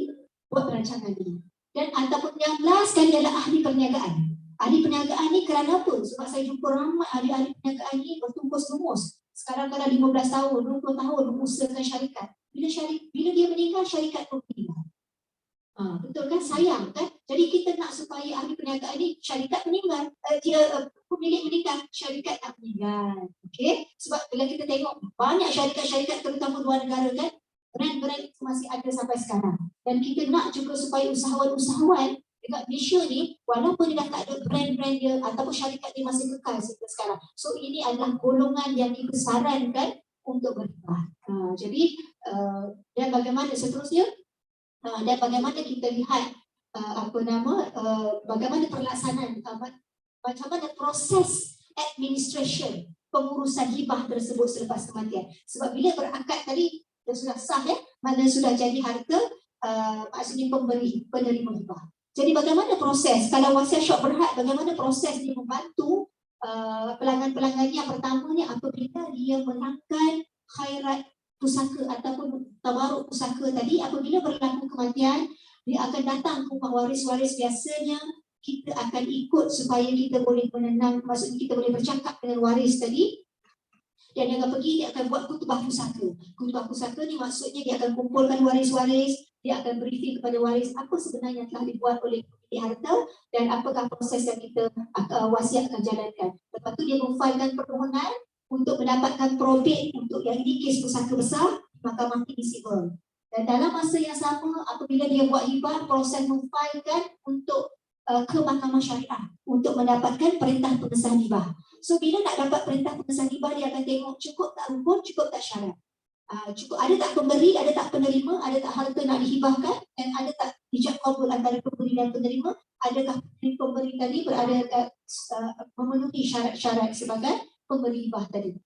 buat perancangan ni. Dan ataupun yang last sekali adalah ahli perniagaan. Ahli perniagaan ni kerana apa? Sebab saya jumpa ramai ahli-ahli perniagaan ni bertungkus-lumus. Sekarang kalau 15 tahun, 20 tahun mengusahakan syarikat. Bila dia meninggal, syarikat pun meninggal. Betul kan? Sayang kan? Jadi kita nak supaya ahli perniagaan ni syarikat meninggal, pemilik meninggal, syarikat tak meninggal. Okey? Sebab bila kita tengok banyak syarikat-syarikat terutama luar negara kan, brand-brand itu masih ada sampai sekarang. Dan kita nak juga supaya usahawan-usahawan dekat Malaysia ni, walaupun dia dah tak ada brand-brand dia ataupun syarikat dia masih kekal sampai sekarang. So ini adalah golongan yang kita sarankan untuk berhibah. Jadi dan bagaimana seterusnya? Dan bagaimana kita lihat bagaimana pelaksanaan, macam mana proses administration pengurusan hibah tersebut selepas kematian. Sebab bila berakad tadi dia sudah sah mana sudah jadi harta, maksudnya penerima hibah. Jadi bagaimana proses kalau wasiat syok berhad, bagaimana proses dia membantu pelanggan-pelanggannya? Pertamanya apabila dia menangkan khairat pusaka ataupun tabaruk pusaka tadi, apabila berlaku kematian, dia akan datang ke rumah waris-waris. Biasanya kita akan ikut supaya kita boleh menenang, maksudnya kita boleh bercakap dengan waris tadi. Dan dia akan pergi, dia akan buat kutubah pusaka. Kutubah pusaka ni maksudnya dia akan kumpulkan waris-waris, dia akan briefing kepada waris apa sebenarnya telah dibuat oleh pemilik harta dan apakah proses yang kita wasiat akan jalankan. Lepas tu dia memfailkan permohonan untuk mendapatkan probate untuk yang ini kes pusaka besar, Mahkamah Tinggi Sivil. Dan dalam masa yang sama, apabila dia buat hibah, proses memfailkan untuk ke Mahkamah Syariah untuk mendapatkan perintah pengesahan hibah. So bila nak dapat perintah pengesahan hibah, dia akan tengok cukup tak rukun, cukup tak syarat. Cukup ada tak pemberi, ada tak penerima, ada tak harta nak dihibahkan, dan ada tak ijab qabul antara pemberi dan penerima, adakah pemberi tadi berada memenuhi syarat-syarat sebagai pemberi hibah tadi.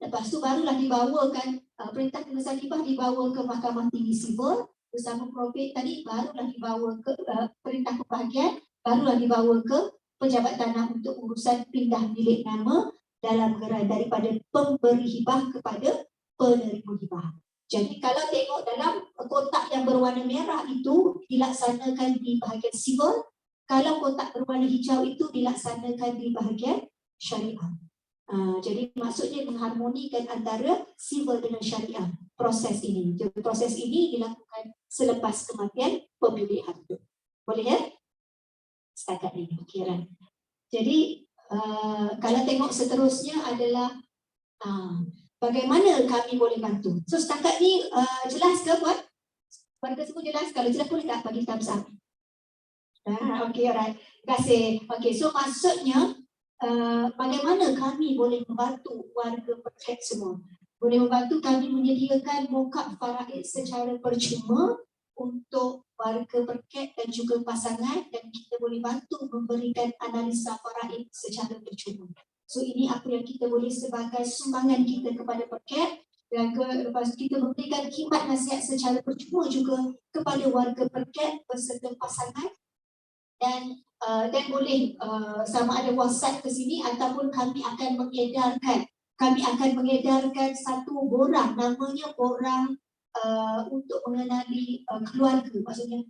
Lepas tu barulah dibawakan perintah pengesahan hibah dibawa ke Mahkamah Tinggi Sivil bersama probate tadi, barulah dibawa ke perintah pembahagian, barulah dibawa ke pejabat tanah untuk urusan pindah bilik nama dalam gerai daripada pemberi hibah kepada penerima hibah. Jadi kalau tengok dalam kotak yang berwarna merah itu dilaksanakan di bahagian sivil, kalau kotak berwarna hijau itu dilaksanakan di bahagian syariah. Jadi maksudnya mengharmonikan antara sivil dengan syariah proses ini. Jadi proses ini dilakukan selepas kematian pemilik harta. Boleh ya? Setakat ini fikiran. Jadi kalau tengok seterusnya adalah bagaimana kami boleh bantu. So setakat ni jelas ke buat? Warga semua jelas? Kalau jelas boleh tak bagi thumbs up? Okay, alright. Terima kasih. Okay, so maksudnya bagaimana kami boleh membantu warga Perket semua? Boleh membantu kami menyediakan mokak faraid secara percuma untuk warga Perket dan juga pasangan, dan kita boleh bantu memberikan analisa faraid secara percuma. So ini apa yang kita boleh sebagai sumbangan kita kepada Perket, dan lepas kita memberikan khidmat nasihat secara percuma juga kepada warga Perket beserta pasangan. Dan boleh sama ada WhatsApp ke sini ataupun kami akan mengedarkan satu borang, namanya borang untuk mengenali keluarga. Maksudnya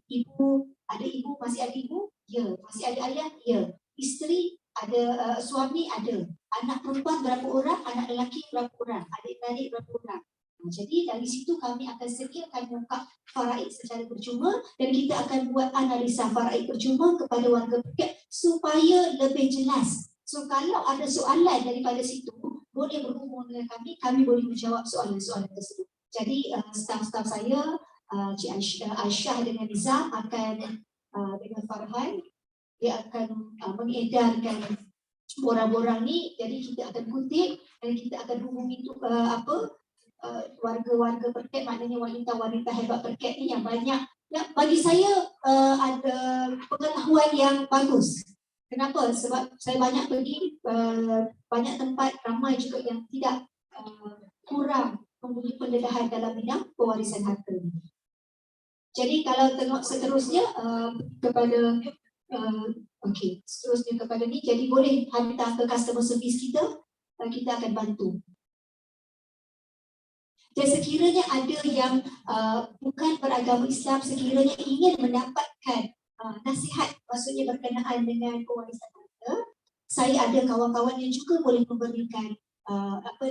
ada ibu, masih ada ibu? Ya. Masih ada ayah? Ya. Isteri ada, suami ada. Anak perempuan berapa orang? Anak lelaki berapa orang? Adik-adik berapa orang? Jadi dari situ kami akan sediakan muka faraid secara percuma, dan kita akan buat analisa faraid percuma kepada warga Perket supaya lebih jelas. So kalau ada soalan daripada situ, boleh berhubung dengan kami boleh menjawab soalan-soalan tersebut. Jadi staf-staf saya, Cik Aisyah dengan Nizam akan dengan Farhan, dia akan mengedarkan borang-borang ni. Jadi kita akan kutip dan kita akan hubungi warga-warga Perket, maknanya wanita-wanita hebat Perket ni yang banyak, yang bagi saya ada pengetahuan yang bagus. Kenapa? Sebab saya banyak pergi banyak tempat, ramai juga yang tidak kurang mempunyai pendedahan dalam bidang pewarisan harta. Jadi kalau tengok seterusnya kepada okey, seterusnya kepada ni, jadi boleh hantar ke customer service kita, kita akan bantu. Dan sekiranya ada yang bukan beragama Islam, sekiranya ingin mendapatkan nasihat, maksudnya berkenaan dengan pewarisan harta, saya ada kawan-kawan yang juga boleh memberikan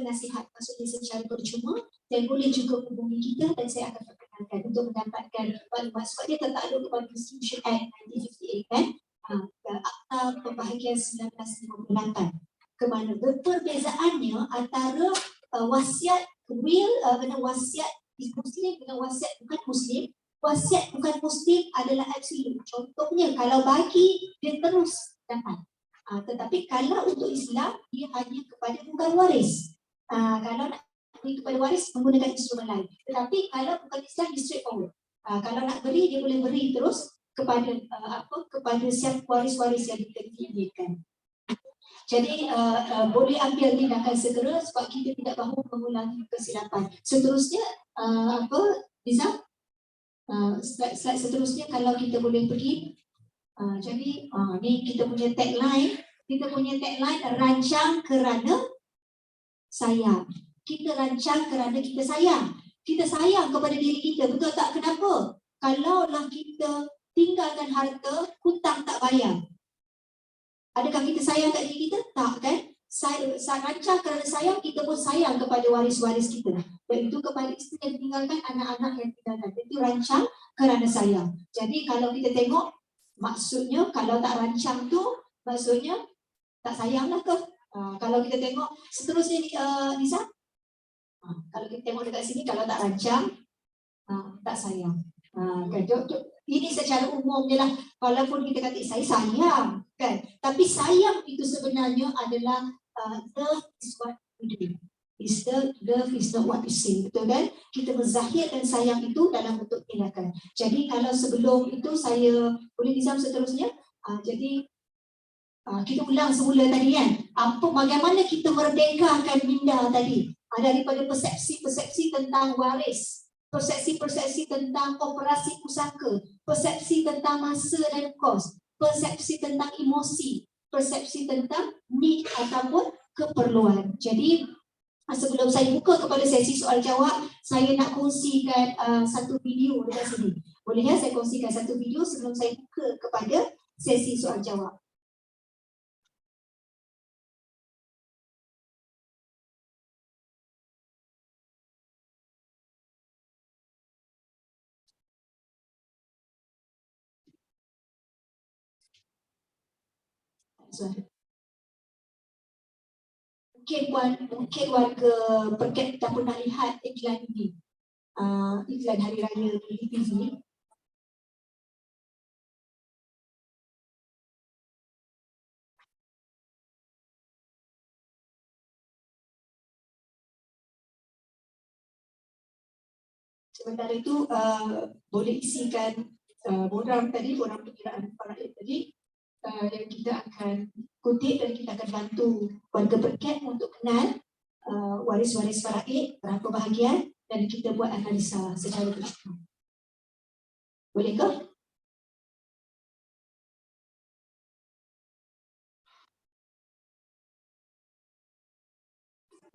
nasihat, maksudnya secara percuma, dan boleh juga hubungi kita dan saya akan perkenalkan untuk mendapatkan maklumat. Sebab dia tertakluk kepada Constitution Act 1958 kan, Akta Pembahagian 1958, ke mana perbezaannya antara wasiat will dengan wasiat Muslim dengan wasiat bukan Muslim. Wasiat bukan Muslim adalah absolute. Contohnya kalau bagi dia terus dapat. Tetapi kalau untuk Islam dia hanya kepada bukan waris. Kalau nak beri kepada waris menggunakan instrumen lain. Tetapi kalau bukan Islam dia straightforward. Kalau nak beri dia boleh beri terus kepada kepada siapa waris-waris yang diinginkan. Jadi boleh ambil tindakan segera sebab kita tidak mahu mengulangi kesilapan. Seterusnya Liza? Slide seterusnya kalau kita boleh pergi. Jadi ni kita punya tagline. Kita punya tagline rancang kerana sayang. Kita rancang kerana kita sayang. Kita sayang kepada diri kita. Betul tak? Kenapa? Kalaulah kita tinggalkan harta, hutang tak bayar. Adakah kita sayang kat diri kita? Tak kan? Saya rancang kerana sayang, kita pun sayang kepada waris-waris kita. Iaitu kepada isteri yang tinggalkan, anak-anak yang tinggalkan. Itu rancang kerana sayang. Jadi kalau kita tengok, maksudnya kalau tak rancang tu, maksudnya tak sayang lah ke? Kalau kita tengok seterusnya Nisa, kalau kita tengok dekat sini, kalau tak rancang, tak sayang. Ini secara umumnya lah, walaupun kita kata saya sayang kan, tapi sayang itu sebenarnya adalah love is what we do. Love is not what you say, betul kan? Kita menzahirkan sayang itu dalam bentuk tindakan. Jadi kalau sebelum itu saya boleh Nizam seterusnya. Jadi kita ulang semula tadi kan, bagaimana kita merdekakan minda tadi daripada persepsi-persepsi tentang waris, persepsi-persepsi tentang operasi pusaka, persepsi tentang masa dan kos, persepsi tentang emosi, persepsi tentang need ataupun keperluan. Jadi sebelum saya buka kepada sesi soal jawab, saya nak kongsikan satu video dekat sini. Boleh ya saya kongsikan satu video sebelum saya buka kepada sesi soal jawab. Mungkin warga Perket tak pernah lihat iklan ini, iklan Hari Raya di TV. Sementara itu boleh isikan borang perkiraan faraid tadi yang kita akan kutip dan kita akan bantu warga Perket untuk kenal waris-waris faraid, berapa bahagian, dan kita buat analisa secara bersama. Bolehkah?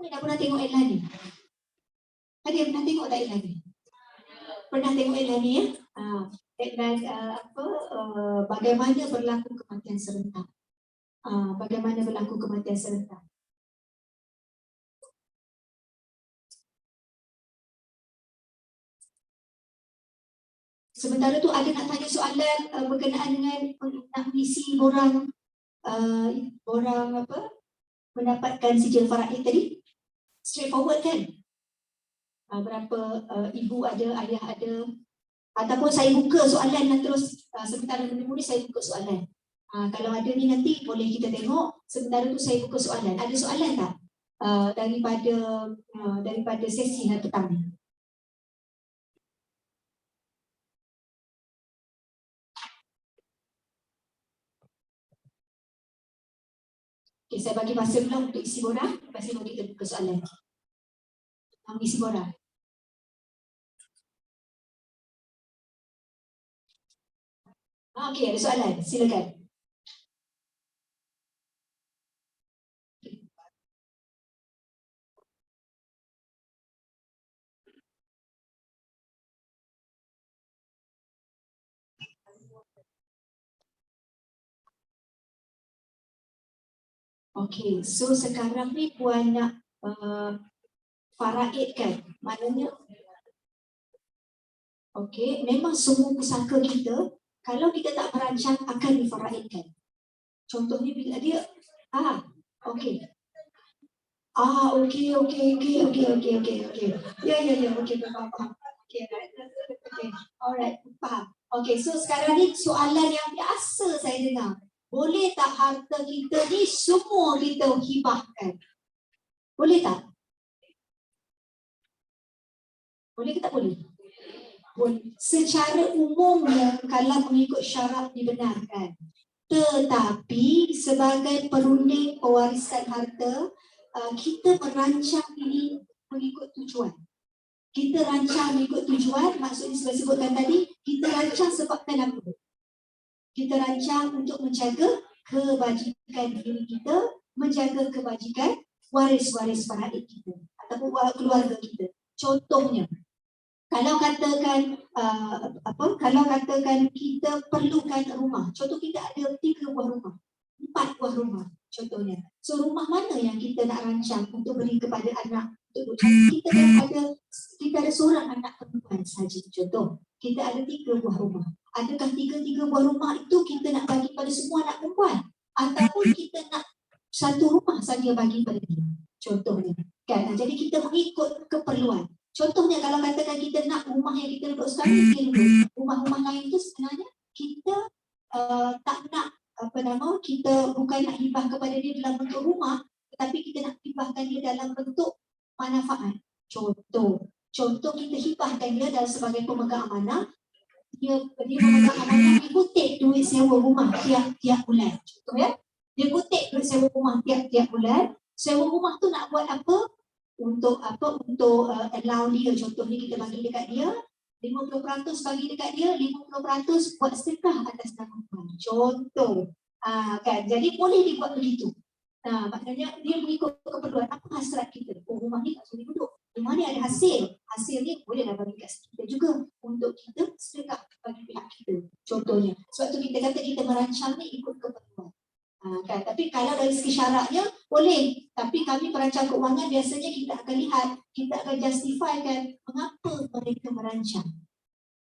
Dah pernah tengok iklan ni? Ada yang pernah tengok tak iklan ni? Pernah tengok iklan ni ya? Iklan bagaimana berlaku kematian serentak. Bagaimana berlaku kematian serentak. Sementara tu ada nak tanya soalan berkenaan dengan nak mengisi borang mendapatkan sijil faraid tadi. Straightforward kan? Berapa ibu ada, ayah ada, ataupun saya buka soalan dan terus sementara menunggu ni saya buka soalan. Kalau ada ni nanti boleh kita tengok. Sementara tu saya buka soalan. Ada soalan tak daripada sesi hari pertama? Okay, saya bagi masa dulu untuk isi borang. Lepas itu kita buka soalan. Isi borang. Okey, ada soalan, silakan. Okey, so sekarang ni puan nak faraid kan? Maknanya, okey, memang semua pusaka kita, kalau kita tak merancang akan difaraidkan. Contohnya bila dia, okey. Okey. Ya, okey, faham. Okey, okey. Alright, faham. Okey, so sekarang ni soalan yang biasa saya dengar. Boleh tak harta kita ni semua kita hibahkan? Boleh tak? Boleh ke tak boleh? Boleh. Secara umumnya kalau mengikut syarat dibenarkan. Tetapi sebagai perunding pewarisan harta, kita merancang ini mengikut tujuan. Kita rancang mengikut tujuan, maksudnya saya sebutkan tadi, kita rancang sebabkan apa? Kita rancang untuk menjaga kebajikan diri kita, menjaga kebajikan waris-waris faraid kita ataupun keluarga kita. Contohnya, kalau katakan kalau katakan kita perlukan rumah, contoh kita ada 3 buah rumah, 4 buah rumah contohnya. So rumah mana yang kita nak rancang untuk beri kepada anak? Kita ada seorang anak perempuan saja contoh. Kita ada 3 buah rumah. Adakah 3 buah rumah itu kita nak bagi pada semua anak perempuan? Ataupun kita nak satu rumah saja bagi pada dia? Contohnya. Kan? Jadi kita mengikut keperluan. Contohnya kalau katakan kita nak rumah yang kita duduk sekarang, rumah-rumah lain itu sebenarnya kita tak nak kita bukan nak hibah kepada dia dalam bentuk rumah, tetapi kita nak hibahkan dia dalam bentuk manfaat. Contoh kita hibahkan dia dalam sebagai pemegang amanah, dia pemegang amanah, dia kutip duit sewa rumah tiap-tiap bulan. Contoh ya, dia kutip duit sewa rumah tiap-tiap bulan. Sewa rumah tu nak buat apa? Untuk allow dia, contohnya kita bagi dekat dia 50% bagi dekat dia, 50% buat sedekah atas nama Tuhan. Contoh. Kan? Jadi boleh dibuat begitu. Maknanya dia mengikut keperluan. Apa hasrat kita? Rumah ni tak boleh duduk. Rumah ni ada hasil. Hasil ni boleh dah bagi kat kita juga untuk kita sedekah bagi pihak kita. Contohnya. Sebab tu kita kata kita merancang ni ikut keperluan. Kan? Tapi kalau dari segi syaratnya boleh, tapi kami perancang keuangan biasanya kita akan lihat, kita akan justifikan mengapa mereka merancang.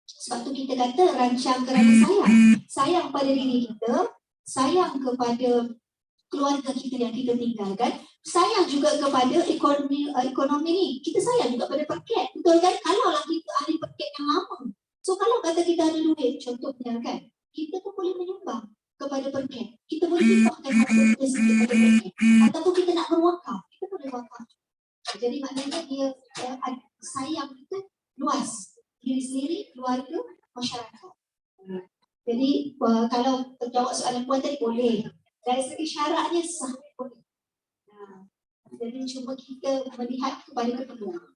Sebab tu kita kata rancang kerana sayang pada diri kita, sayang kepada keluarga kita yang kita tinggalkan, sayang juga kepada ekonomi ni, kita sayang juga pada paket, betul kan? Kalau lah kita ahli paket yang lama, so kalau kata kita ada duit, contohnya kan, kita pun boleh menyumbang kepada perket. Kita boleh hibahkan harta kita sendiri kepada perket. Ataupun kita nak berwakaf, kita boleh wakaf. Jadi maknanya dia sayang itu luas. Diri sendiri, keluarga, masyarakat. Jadi kalau terjawab soalan puan tadi boleh. Dari segi syaratnya sah boleh. Jadi cuma kita melihat kepada keperluan.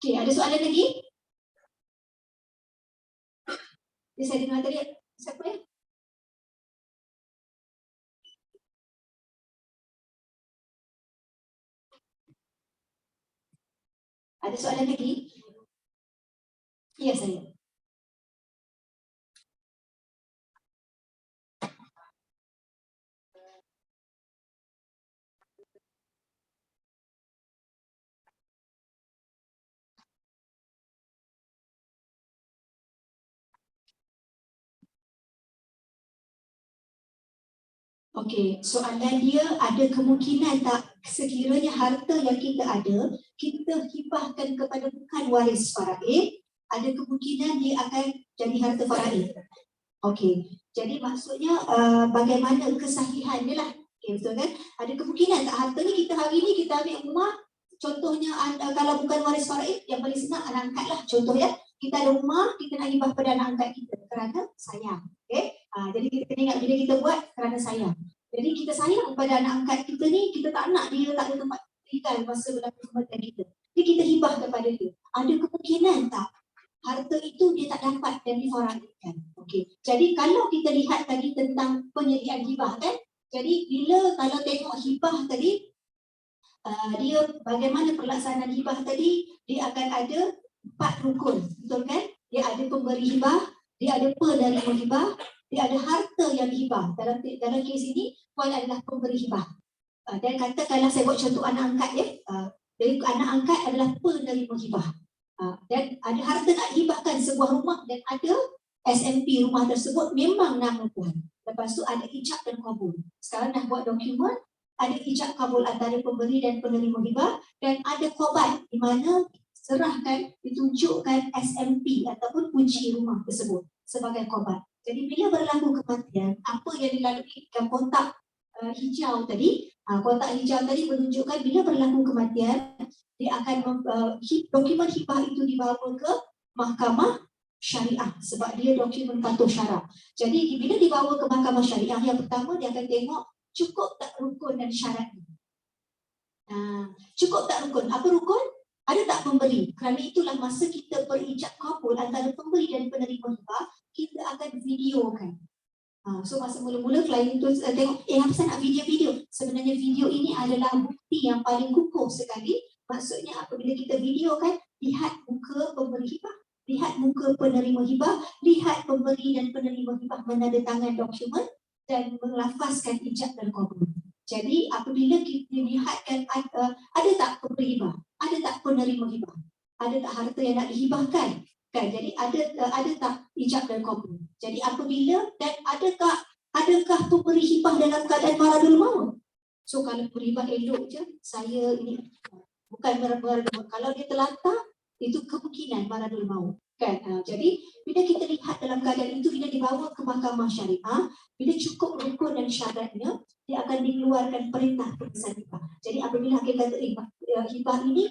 Okey, ada soalan lagi? Saya dengar tadi, siapa ya? Ada soalan lagi? Ya, saya. Okey, soalan dia ada kemungkinan tak sekiranya harta yang kita ada, kita hibahkan kepada bukan waris faraid, ada kemungkinan dia akan jadi harta faraid. Okey, jadi maksudnya bagaimana kesahihan dia lah. Okay, betul kan? Ada kemungkinan tak harta ni kita hari ni kita ambil rumah, contohnya kalau bukan waris faraid, yang paling senang anak angkat lah. Contoh ya, kita ada rumah, kita nak hibah pada anak angkat kita kerana sayang. Okay? Jadi kita kena ingat bila kita buat kerana sayang. Jadi kita sayang pada anak angkat kita ni, kita tak nak dia tak ada tempat tinggal masa berlaku kematian kita. Jadi kita hibah kepada dia. Ada kemungkinan tak harta itu dia tak dapat dan difaraidkan? Okey. Jadi kalau kita lihat tadi tentang penyediaan hibah kan, jadi bila kalau tengok hibah tadi, dia bagaimana pelaksanaan hibah tadi, dia akan ada 4 rukun, betul kan? Dia ada pemberi hibah, dia ada penerima hibah, dia ada harta yang dihibah. Dalam kes ini, Puan adalah pemberi hibah. Dan katakanlah saya buat contoh anak angkat ya. Jadi anak angkat adalah penerima hibah. Dan ada harta nak dihibahkan sebuah rumah dan ada SMP rumah tersebut memang nama Puan. Lepas tu ada ijab dan kabul. Sekarang dah buat dokumen, ada ijab kabul antara pemberi dan penerima hibah dan ada khobat di mana serahkan, ditunjukkan SMP ataupun kunci rumah tersebut sebagai khobat. Jadi bila berlaku kematian, apa yang dilalui dalam kotak hijau tadi, kotak hijau tadi menunjukkan bila berlaku kematian, dia akan dokumen hibah itu dibawa ke mahkamah syariah sebab dia dokumen patuh syarak. Jadi bila dibawa ke mahkamah syariah, yang pertama dia akan tengok cukup tak rukun dan syarat ini. Cukup tak rukun? Apa rukun? Ada tak pemberi? Kerana itulah masa kita berijab kabul antara pemberi dan penerima hibah, kita akan videokan. So masa mula-mula klien itu tengok, apa saya nak video-video. Sebenarnya video ini adalah bukti yang paling kukuh sekali. Maksudnya apabila kita videokan, lihat muka pemberi hibah, lihat muka penerima hibah, lihat pemberi dan penerima hibah menandatangan dokumen dan melafazkan ijab dan kabul. Jadi apabila kita lihatkan ada tak pemberi hibah, ada tak penerima hibah, ada tak harta yang nak dihibahkan, kan? Jadi ada tak ijab dan kabul. Jadi apabila dan adakah pemberi hibah dalam keadaan maradul maut? So kalau pemberi hibah elok je, saya ini bukan maradul maut. Kalau dia terlantar, itu kemungkinan maradul maut. Kan? Jadi bila kita lihat dalam keadaan itu, bila dibawa ke mahkamah syariah, bila cukup rukun dan syaratnya, dia akan dikeluarkan perintah putusan hibah. Jadi apabila hakim kata hibah ini